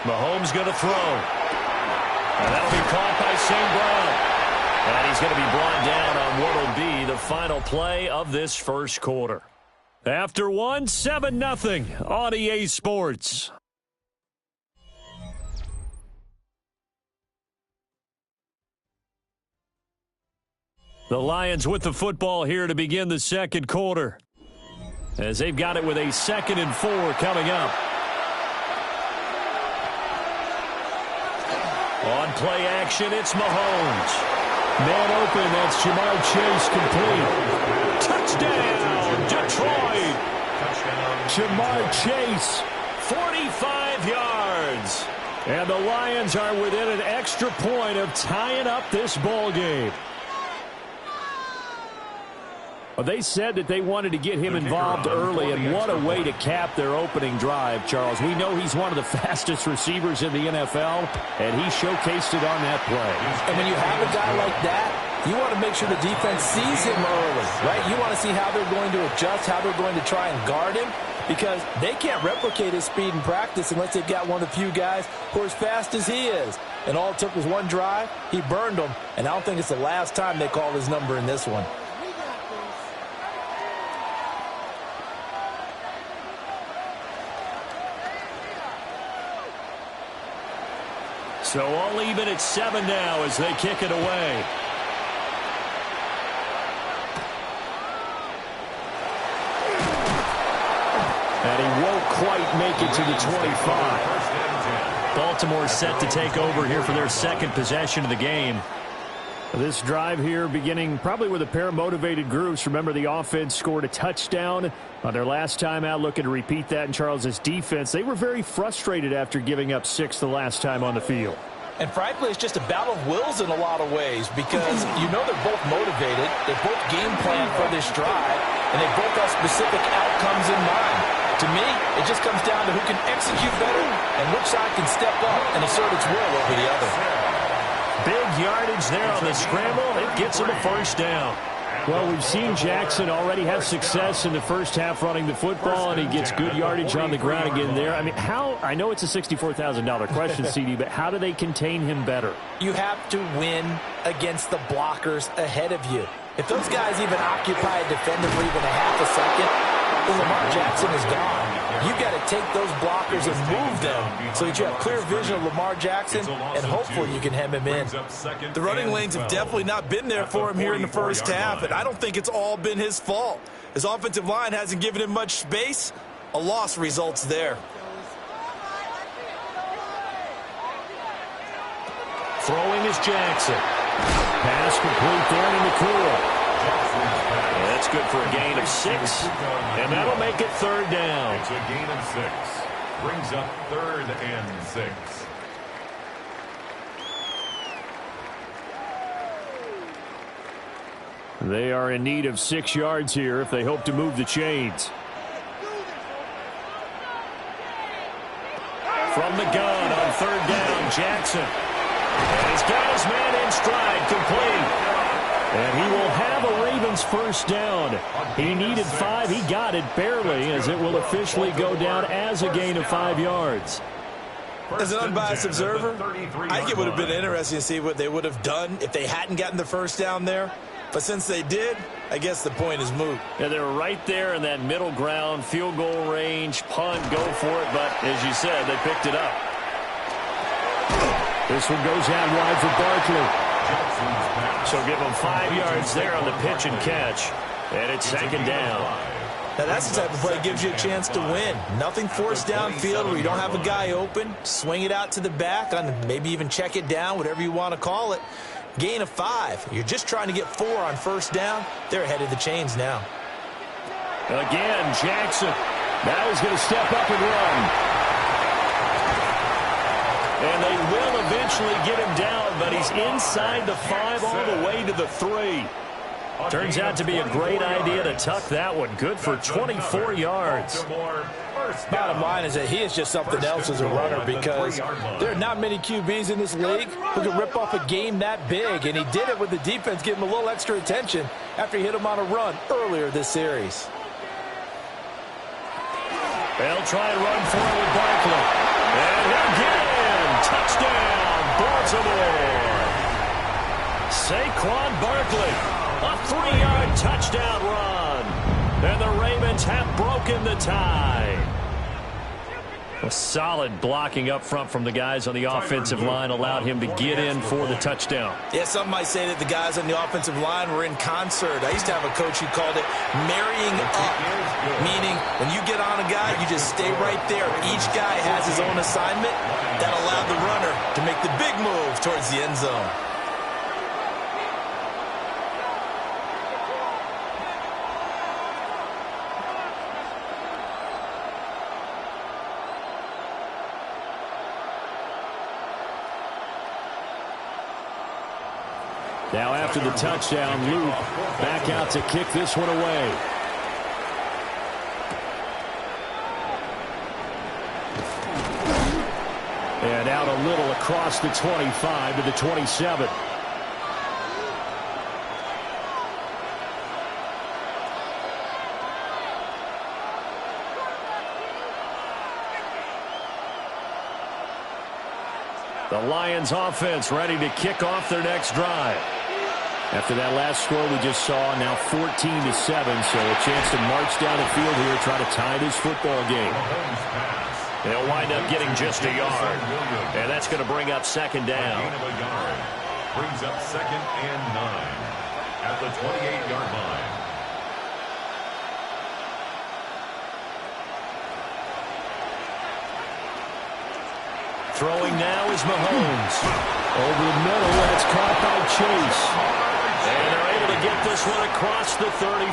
Mahomes going to throw. And that'll be caught by St. Brown. And he's going to be brought down on what will be the final play of this first quarter. After 7-0 on EA Sports. The Lions with the football here to begin the second quarter, as they've got it with a 2nd and 4 coming up. On play action, it's Mahomes. Man open, that's Ja'Marr Chase complete. Touchdown, Detroit. Ja'Marr Chase, 45 yards. And the Lions are within an extra point of tying up this ball game. Well, they said that they wanted to get him involved early, and what a way to cap their opening drive, Charles. We know he's one of the fastest receivers in the NFL, and he showcased it on that play. And when you have a guy like that, You want to make sure the defense sees him early, right? You want to see how they're going to adjust, how they're going to try and guard him, because they can't replicate his speed in practice unless they've got one of the few guys who are as fast as he is. And all it took was one drive. He burned them, and I don't think it's the last time they call his number in this one. So all even at 7 now as they kick it away. And he won't quite make it to the 25. Baltimore set to take over here for their second possession of the game. This drive here beginning probably with a pair of motivated groups. Remember, the offense scored a touchdown on their last time out, looking to repeat that in Charles's defense. They were very frustrated after giving up 6 the last time on the field. And frankly, it's just a battle of wills in a lot of ways because you know they're both motivated. They both game plan for this drive, and they both have specific outcomes in mind. To me, it just comes down to who can execute better and which side can step up and assert its will over the other. Big yardage there on the scramble. It gets him a first down. Well, we've seen Jackson already have success in the first half running the football, and he gets good yardage on the ground again there. I mean, I know it's a $64,000 question, CD, but how do they contain him better? You have to win against the blockers ahead of you. If those guys even occupy a defender for even a half a second, well, Lamar Jackson is gone. You've got to take those blockers and move them so that you have clear vision of Lamar Jackson, and hopefully you can hem him in. The running lanes have definitely not been there for him here in the first half, and I don't think it's all been his fault. His offensive line hasn't given him much space. A loss results there. Throwing is Jackson. Pass complete there in the cool. That's good for a gain of 6, and that'll make it third down. It's a gain of 6. Brings up 3rd and 6. They are in need of 6 yards here if they hope to move the chains. From the gun on 3rd down, Jackson. And he's got his man in stride, complete. And he will have a Ravens first down. He needed 5. He got it barely, as it will officially go down as a gain of 5 yards. As an unbiased observer, I think it would have been interesting to see what they would have done if they hadn't gotten the first down there. But since they did, I guess the point is moot. Yeah, they're right there in that middle ground, field goal range, punt, go for it. But as you said, they picked it up. This one goes out wide for Barkley. So give them 5 yards there on the pitch and catch. And it's 2nd down. Now that's the type of play that gives you a chance to win. Nothing forced downfield where you don't have a guy open. Swing it out to the back, on maybe even check it down, whatever you want to call it. Gain of 5. You're just trying to get 4 on first down. They're ahead of the chains now. Again, Jackson. Now he's going to step up and run. And they will eventually get him down, but he's inside the 5 all the way to the 3. Turns out to be a great idea to tuck that one. Good for 24 yards. Bottom line is that he is just something else as a runner because there are not many QBs in this league who can rip off a game that big, and he did it with the defense giving him a little extra attention after he hit him on a run earlier this series. They'll try and run for it with Barkley. And he'll get it. Touchdown, Baltimore. Saquon Barkley, a 3-yard touchdown run. And the Ravens have broken the tie. A solid blocking up front from the guys on the offensive line allowed him to get in for the touchdown. Yeah, some might say that the guys on the offensive line were in concert. I used to have a coach who called it marrying up, meaning when you get on a guy, you just stay right there. Each guy has his own assignment. That allowed the runner to make the big move towards the end zone. Now after the touchdown, Luke back out to kick this one away. And out a little across the 25 to the 27. The Lions offense ready to kick off their next drive. After that last score we just saw, now 14-7, so a chance to march down the field here, try to tie this football game. They'll wind up getting just a yard, and that's going to bring up second down. Brings up 2nd and 9 at the 28-yard line. Throwing now is Mahomes. Over the middle, that's caught by Chase. And they're able to get this one across the 35.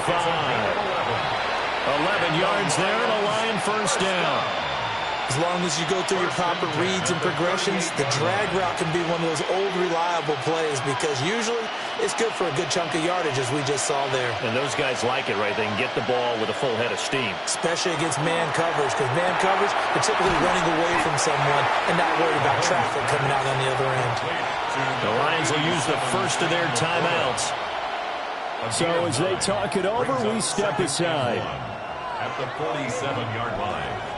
11 yards there and a Lion first down. As long as you go through your proper reads and progressions, the drag route can be one of those old reliable plays because usually it's good for a good chunk of yardage as we just saw there. And those guys like it, right? They can get the ball with a full head of steam. Especially against man coverage, because man coverage, they're typically running away from someone and not worried about traffic coming out on the other end. The Lions will use the first of their timeouts. So as they talk it over, we step aside. At the 47-yard line.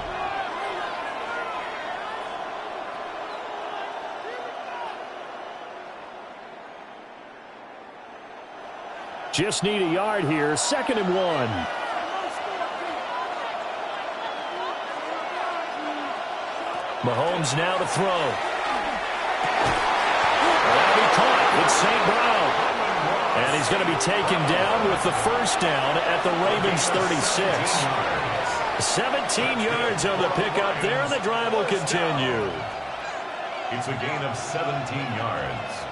Just need a yard here. 2nd and 1. Mahomes now to throw. And he caught. It's St. Brown. And he's going to be taken down with the first down at the Ravens 36. 17 yards on the pickup there, and the drive will continue. It's a gain of 17 yards.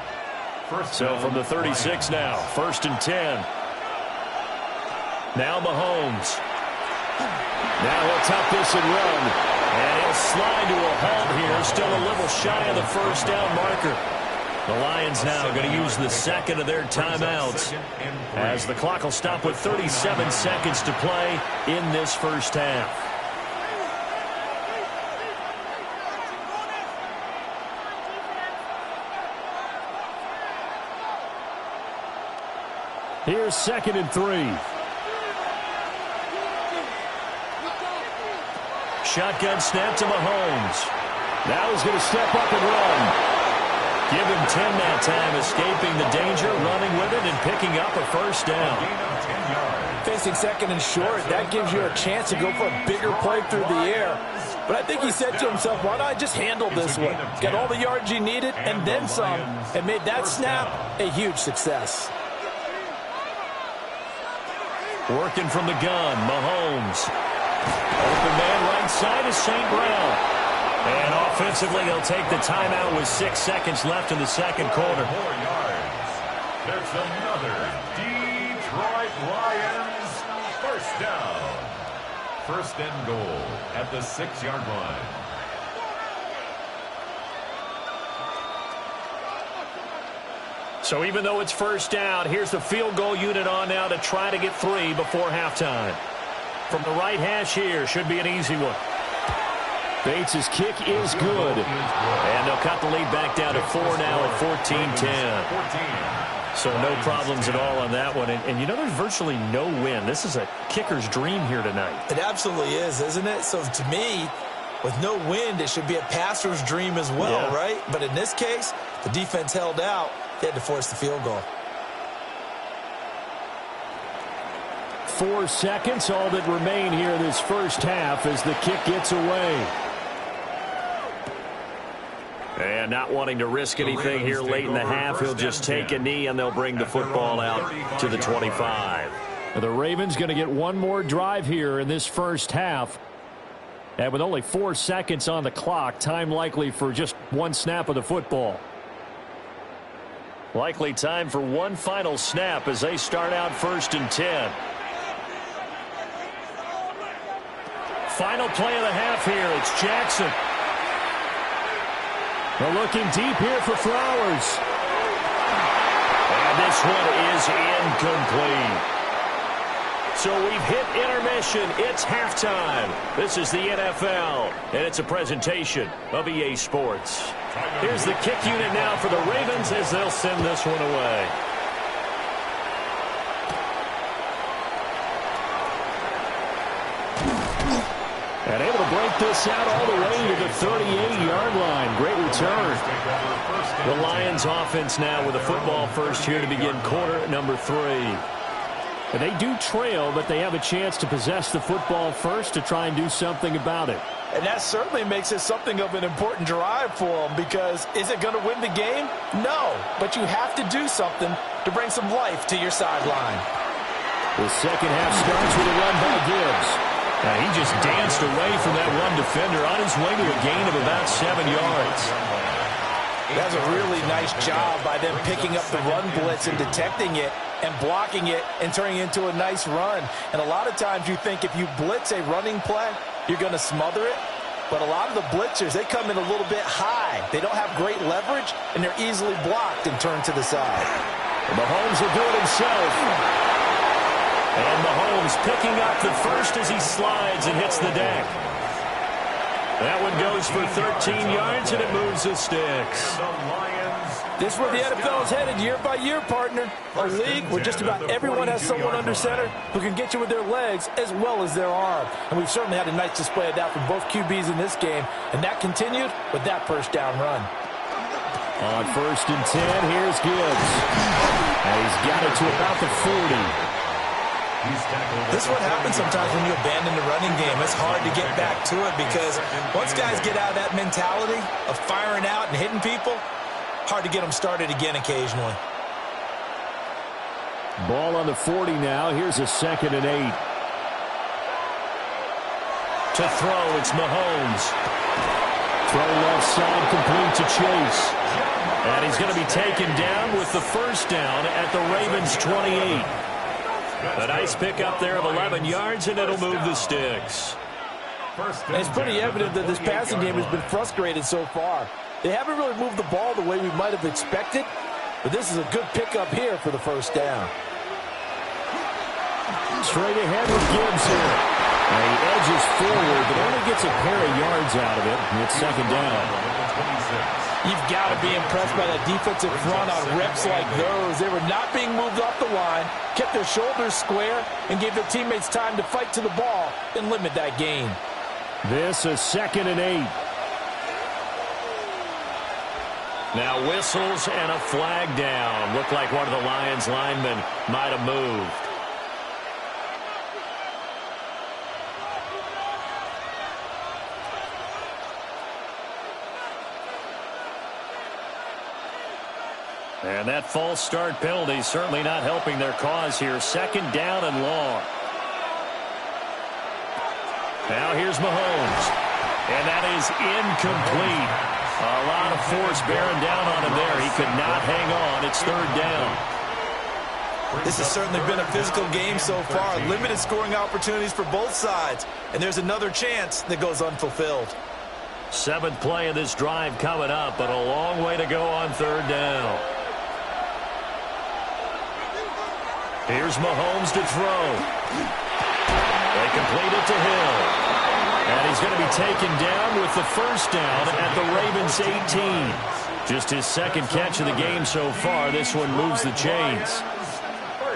So from the 36 now, 1st and 10. Now Mahomes. Now he'll tuck this and run. And he'll slide to a halt here, still a little shy of the first down marker. The Lions now going to use the second of their timeouts as the clock will stop with 37 seconds to play in this first half. Here's 2nd and 3. Shotgun snap to Mahomes. Now he's going to step up and run. Give him 10 that time, escaping the danger, running with it, and picking up a first down. Facing 2nd and short, that gives you a chance to go for a bigger play through the air. But I think he said to himself, why not just handle this one? Get all the yards you needed and then some, and made that snap a huge success. Working from the gun, Mahomes. Open man right side is St. Brown. And offensively, he'll take the timeout with 6 seconds left in the second quarter. 4 yards. There's another Detroit Lions first down. 1st and goal at the 6-yard line. So even though it's first down, here's the field goal unit on now to try to get 3 before halftime. From the right hash here, should be an easy one. Bates' kick is good. And they'll cut the lead back down to 4 now at 14-10. So no problems at all on that one. And you know, there's virtually no wind. This is a kicker's dream here tonight. It absolutely is, isn't it? So to me, with no wind, it should be a passer's dream as well, right? But in this case, the defense held out. They had to force the field goal. 4 seconds, all that remain here this first half as the kick gets away. And not wanting to risk anything here late in the half, he'll just take a knee and they'll bring the football out to the 25. The Ravens going to get one more drive here in this first half. And with only 4 seconds on the clock, time likely for just one snap of the football. Likely time for one final snap as they start out 1st and 10. Final play of the half here. It's Jackson. They're looking deep here for Flowers. And this one is incomplete. So we've hit intermission. It's halftime. This is the NFL, and it's a presentation of EA Sports. Here's the kick unit now for the Ravens as they'll send this one away. And able to break this out all the way to the 38-yard line. Great return. The Lions offense now with a football first here to begin quarter number 3. And they do trail, but they have a chance to possess the football first to try and do something about it. And that certainly makes it something of an important drive for them, because is it going to win the game? No, but you have to do something to bring some life to your sideline. The second half starts with a run by Gibbs. Now he just danced away from that one defender on his way to a gain of about 7 yards. That's a really nice job by them picking up the run blitz and detecting it and blocking it and turning it into a nice run. And a lot of times you think if you blitz a running play, you're going to smother it. But a lot of the blitzers, they come in a little bit high. They don't have great leverage, and they're easily blocked and turned to the side. And Mahomes will do it himself. And Mahomes picking up the first as he slides and hits the deck. That one goes for 13 yards, and it moves the sticks. This is where the NFL is headed year by year, partner. A league where just about everyone has someone under center who can get you with their legs as well as their arm. And we've certainly had a nice display of that from both QBs in this game. And that continued with that first down run. On 1st and 10, here's Gibbs. And he's got it to about the 40. This is what happens sometimes when you abandon the running game. It's hard to get back to it because once guys get out of that mentality of firing out and hitting people, hard to get them started again occasionally. Ball on the 40 now. Here's a 2nd and 8. To throw, it's Mahomes. Throw left side, complete to Chase. And he's going to be taken down with the first down at the Ravens' 28. A nice pickup there of 11 yards, and it'll move the sticks. It's pretty evident that this passing game has been frustrated so far. They haven't really moved the ball the way we might have expected, but this is a good pickup here for the first down. Straight ahead with Gibbs here. And he edges forward, but only gets a pair of yards out of it, and it's 2nd down. You've got to be impressed by that defensive front on reps like those. They were not being moved off the line, kept their shoulders square, and gave their teammates time to fight to the ball and limit that gain. This is 2nd and 8. Now whistles and a flag down. Looked like one of the Lions linemen might have moved. And that false start penalty certainly not helping their cause here. 2nd down and long. Now here's Mahomes. And that is incomplete. A lot of force bearing down on him there. He could not hang on. It's 3rd down. This has certainly been a physical game so far. Limited scoring opportunities for both sides. And there's another chance that goes unfulfilled. 7th play of this drive coming up, but a long way to go on 3rd down. Here's Mahomes to throw. They complete it to Hill. And he's going to be taken down with the first down at the Ravens' 18. Just his 2nd catch of the game so far. This one moves the chains.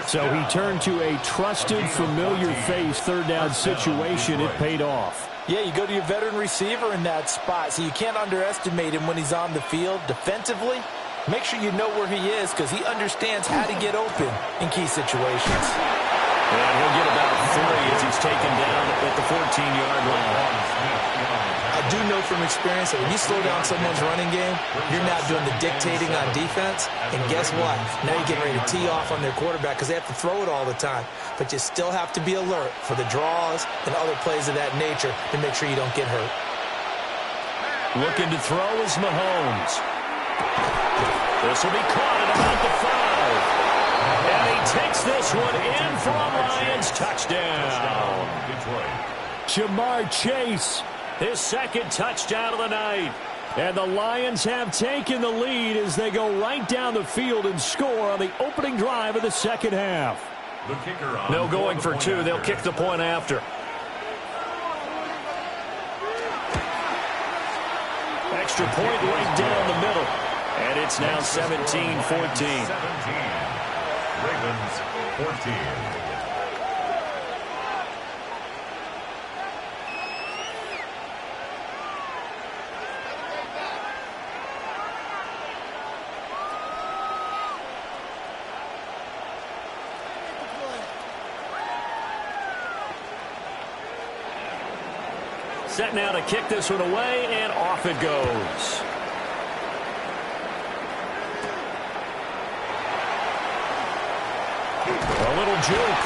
So he turned to a trusted, familiar face 3rd down situation. It paid off. Yeah, you go to your veteran receiver in that spot, so you can't underestimate him when he's on the field defensively. Make sure you know where he is because he understands how to get open in key situations. And he'll get about 3 as he's taken down at the 14-yard line. I do know from experience that when you slow down someone's running game, you're now doing the dictating on defense. And guess what? Now you're getting ready to tee off on their quarterback because they have to throw it all the time. But you still have to be alert for the draws and other plays of that nature to make sure you don't get hurt. Looking to throw is Mahomes. This will be caught at about the 5. And he takes this one in for a Lions touchdown. Jamar Chase, his 2nd touchdown of the night. And the Lions have taken the lead as they go right down the field and score on the opening drive of the 2nd half. No going for 2. They'll kick the point after. Extra point right down the middle. And it's now 17-14. Ravens 14. Set now to kick this one away, and off it goes. A little juke.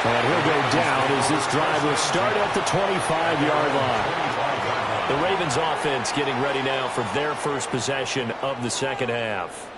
And he'll go down as this drive will start at the 25-yard line. The Ravens offense getting ready now for their first possession of the second half.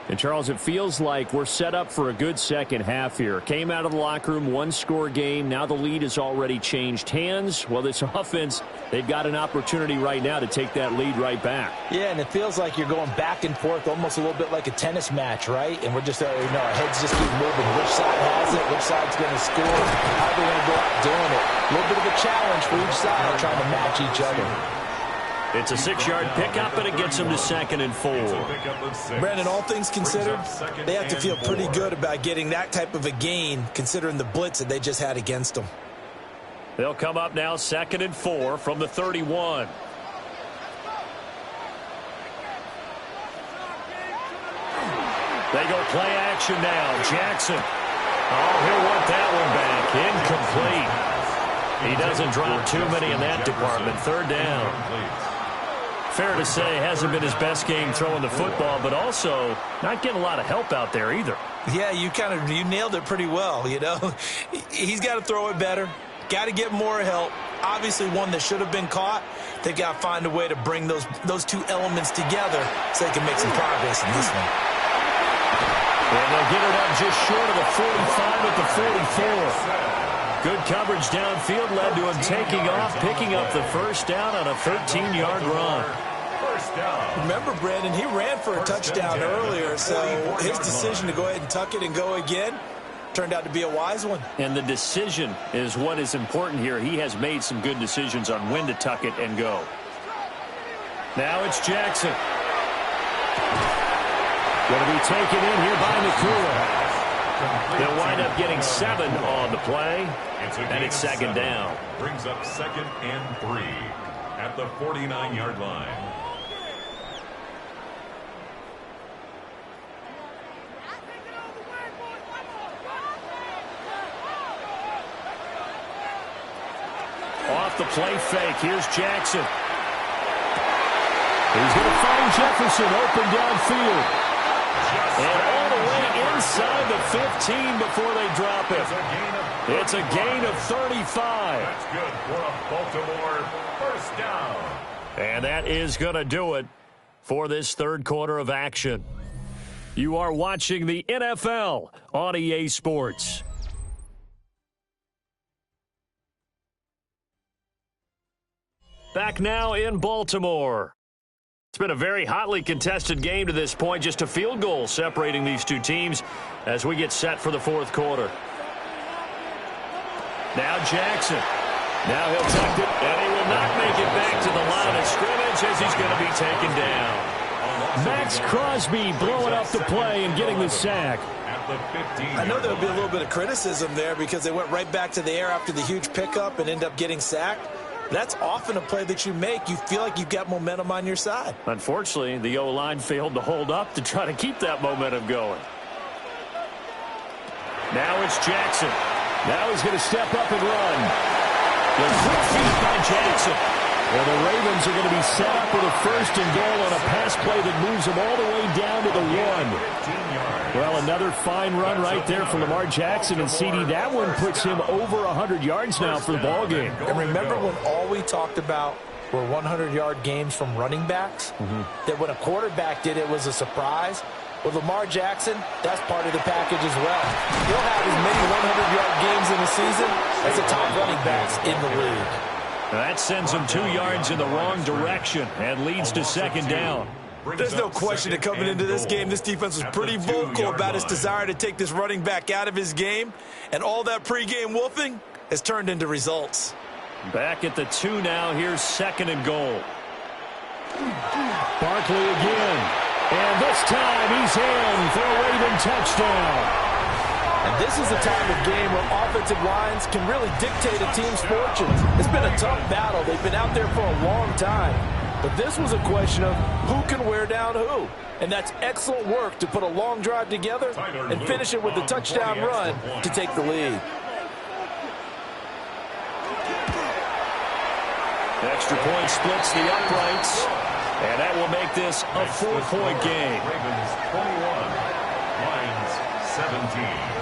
And, Charles, it feels like we're set up for a good second half here. Came out of the locker room, one-score game. Now the lead has already changed hands. Well, this offense, they've got an opportunity right now to take that lead right back. Yeah, and it feels like you're going back and forth, almost a little bit like a tennis match, right? And we're just, our heads just keep moving. Which side has it? Which side's going to score? How are they going to go out doing it? A little bit of a challenge for each side, trying to match each other. It's a 6-yard pickup, and it gets them to 2nd and 4. Brandon, all things considered, they have to feel pretty good about getting that type of a gain, considering the blitz that they just had against them. They'll come up now 2nd and 4 from the 31. They go play action now. Jackson. Oh, he'll want that one back. Incomplete. He doesn't drop too many in that department. 3rd down. Fair to say, hasn't been his best game throwing the football, but also not getting a lot of help out there either. Yeah, you nailed it pretty well, He's got to throw it better, got to get more help. Obviously one that should have been caught. They've got to find a way to bring those two elements together so they can make some progress in this one. And they'll get it up just short of the 45 at the 44. Good coverage downfield led to him taking off, picking up the first down on a 13-yard run. Remember, Brandon, he ran for a touchdown earlier, so his decision to go ahead and tuck it and go again turned out to be a wise one. And the decision is what is important here. He has made some good decisions on when to tuck it and go. Now it's Jackson. Going to be taken in here by Nakua. They'll wind up getting 7 on the play, and it's 2nd down. Brings up 2nd and 3 at the 49-yard line. Off the play fake, here's Jackson. He's going to find Jefferson open downfield. And all the way inside the 15 before they drop it. It's a gain of 35. That's good for a Baltimore first down. And that is going to do it for this third quarter of action. You are watching the NFL on EA Sports. Back now in Baltimore. It's been a very hotly contested game to this point. Just a field goal separating these two teams as we get set for the fourth quarter. Now Jackson. Now he'll tuck it, and he will not make it back to the line of scrimmage as he's going to be taken down. Max Crosby blowing up the play and getting the sack. I know there'll be a little bit of criticism there because they went right back to the air after the huge pickup and end up getting sacked. That's often a play that you make. You feel like you've got momentum on your side. Unfortunately, the O-line failed to hold up to try to keep that momentum going. Now it's Jackson. Now he's going to step up and run. The quick feed by Jackson. Well, the Ravens are going to be set up with a 1st and goal on a pass play that moves them all the way down to the 1. Well, another fine run right there for Lamar Jackson and CD. That one puts him over 100 yards now for the ball game. And remember when all we talked about were 100-yard games from running backs? That when a quarterback did it was a surprise? With Lamar Jackson, that's part of the package as well. He'll have as many 100-yard games in the season as the top running backs in the league. That sends him 2 yards in the wrong direction and leads to 2nd down. There's no question that coming into this game, this defense was pretty vocal about his desire to take this running back out of his game. And all that pregame wolfing has turned into results. Back at the 2 now. Here's 2nd and goal. Barkley again. And this time he's in for a Raven touchdown. And this is a time of game where offensive lines can really dictate a team's fortunes. It's been a tough battle. They've been out there for a long time. But this was a question of who can wear down who. And that's excellent work to put a long drive together and finish it with a touchdown run to take the lead. Extra point splits the uprights, and that will make this a 4-point game. Ravens 21, Lions 17.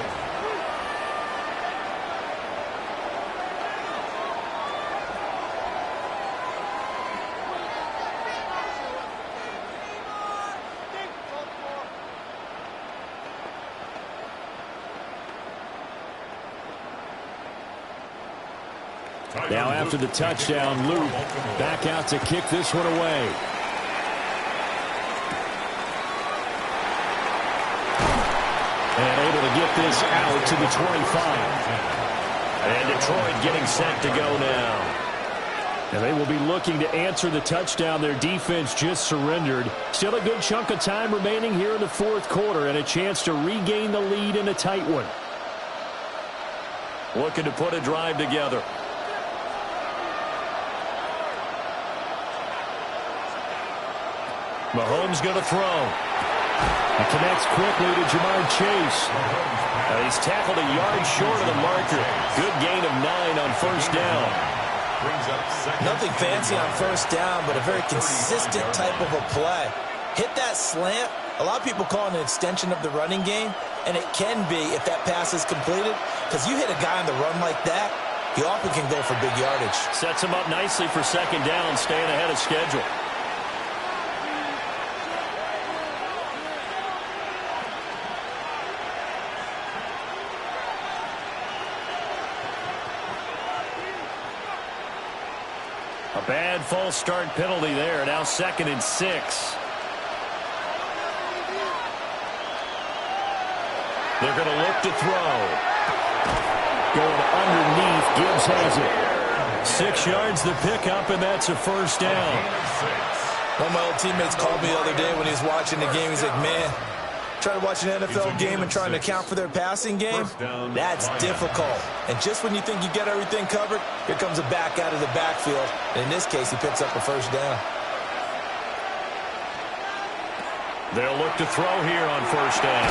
Now after the touchdown, Luke back out to kick this one away. And able to get this out to the 25. And Detroit getting set to go now. And they will be looking to answer the touchdown their defense just surrendered. Still a good chunk of time remaining here in the fourth quarter and a chance to regain the lead in a tight one. Looking to put a drive together. Mahomes going to throw. He connects quickly to Jamar Chase. He's tackled a yard short of the marker. Good gain of 9 on first down. Nothing fancy on first down, but a very consistent type of a play. Hit that slant. A lot of people call it an extension of the running game, and it can be if that pass is completed, because you hit a guy on the run like that, he often can go for big yardage. Sets him up nicely for second down, staying ahead of schedule. A bad false start penalty there. Now 2nd and 6. They're going to look to throw. Going underneath. Gibbs has it. 6 yards the pickup, and that's a first down. One of my old teammates called me the other day when he was watching the game. He's like, man, trying to watch an NFL game and trying to account for their passing game, that's difficult. And just when you think you get everything covered, here comes a back out of the backfield. And in this case, he picks up a first down. They'll look to throw here on first down.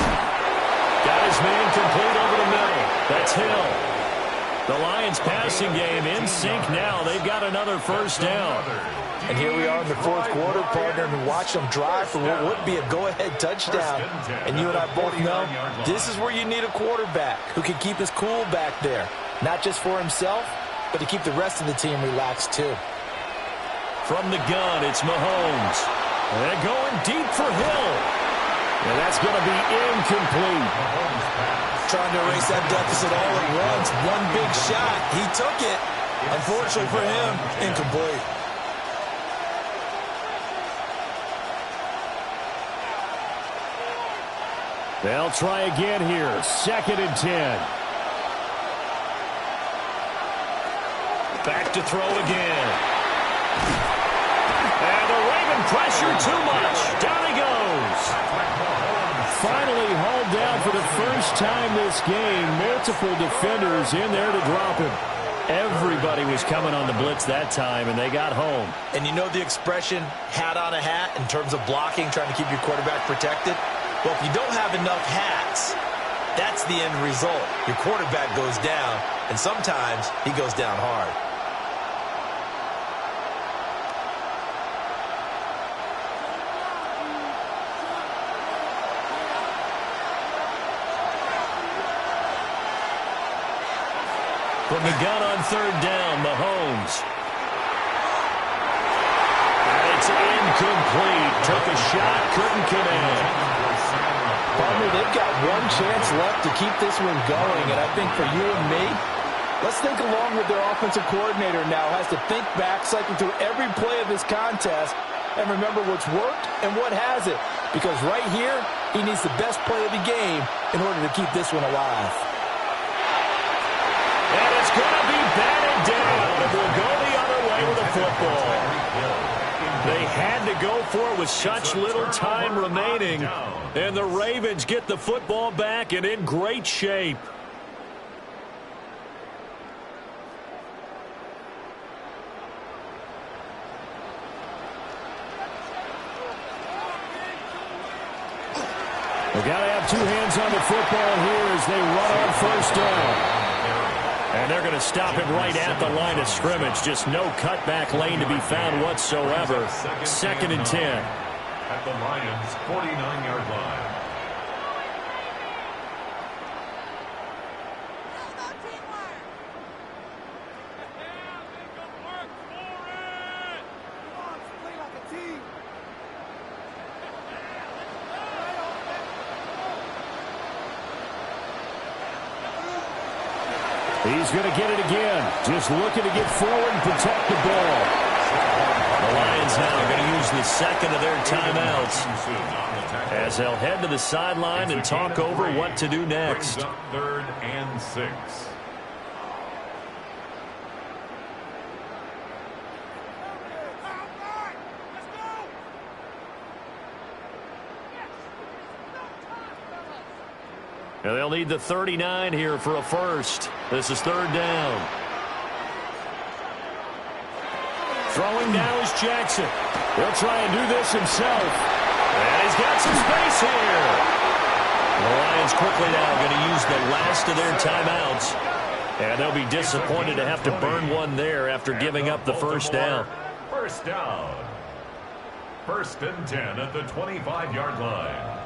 Got his man complete over the middle. That's Hill. The Lions passing game in sync now. They've got another first down. And here we are in the fourth quarter, partner, and watch them drive for what would be a go-ahead touchdown. And you and I both know this is where you need a quarterback who can keep his cool back there. Not just for himself, but to keep the rest of the team relaxed too. From the gun, it's Mahomes. They're going deep for Hill. And that's going to be incomplete. Trying to erase that deficit all at once. One big shot. He took it. Unfortunately for him, incomplete. They'll try again here. 2nd and 10. Back to throw again. And the Raven pressure too much. Down he goes. Finally hauled down for the first time this game. Multiple defenders in there to drop him. Everybody was coming on the blitz that time, and they got home. And you know the expression, hat on a hat, in terms of blocking, trying to keep your quarterback protected? Well, if you don't have enough hats, that's the end result. Your quarterback goes down, and sometimes he goes down hard. From the gun on third down, Mahomes. And it's incomplete. Took a shot, couldn't connect. Partner, they've got one chance left to keep this one going, and I think for you and me, let's think along with their offensive coordinator now. Has to think back, cycle through every play of this contest, and remember what's worked and what hasn't. Because right here, he needs the best play of the game in order to keep this one alive. And it's going to be batted down. We'll go the other way with the football. They had to go for it with such little time remaining. And the Ravens get the football back and in great shape. They've got to have two hands on the football here as they run on first down. And they're going to stop him right at the line of scrimmage. Just no cutback lane to be found whatsoever. 2nd and 10. At the Lions' 49-yard line. He's going to get it again. Just looking to get forward and protect the ball. The Lions now going to use the 2nd of their timeouts as they'll head to the sideline and talk over what to do next. 3rd and 6. And they'll need the 39 here for a first. This is 3rd down. Throwing now is Jackson. He'll try and do this himself. And he's got some space here. The Lions quickly now going to use the last of their timeouts. And they'll be disappointed to have to burn one there after giving up the first down. First down. 1st and 10 at the 25-yard line.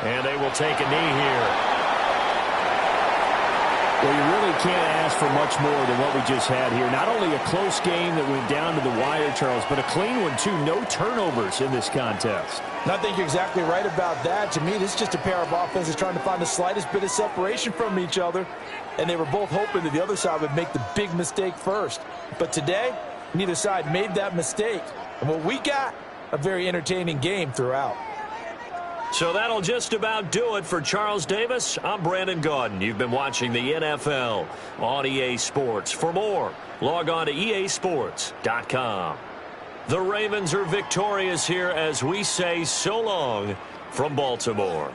And they will take a knee here. Well, you really can't ask for much more than what we just had here. Not only a close game that went down to the wire, Charles, but a clean one, too. No turnovers in this contest. And I think you're exactly right about that. To me, this is just a pair of offenses trying to find the slightest bit of separation from each other. And they were both hoping that the other side would make the big mistake first. But today, neither side made that mistake. And what we got, a very entertaining game throughout. So that'll just about do it for Charles Davis. I'm Brandon Gaudin. You've been watching the NFL on EA Sports. For more, log on to easports.com. The Ravens are victorious here as we say so long from Baltimore.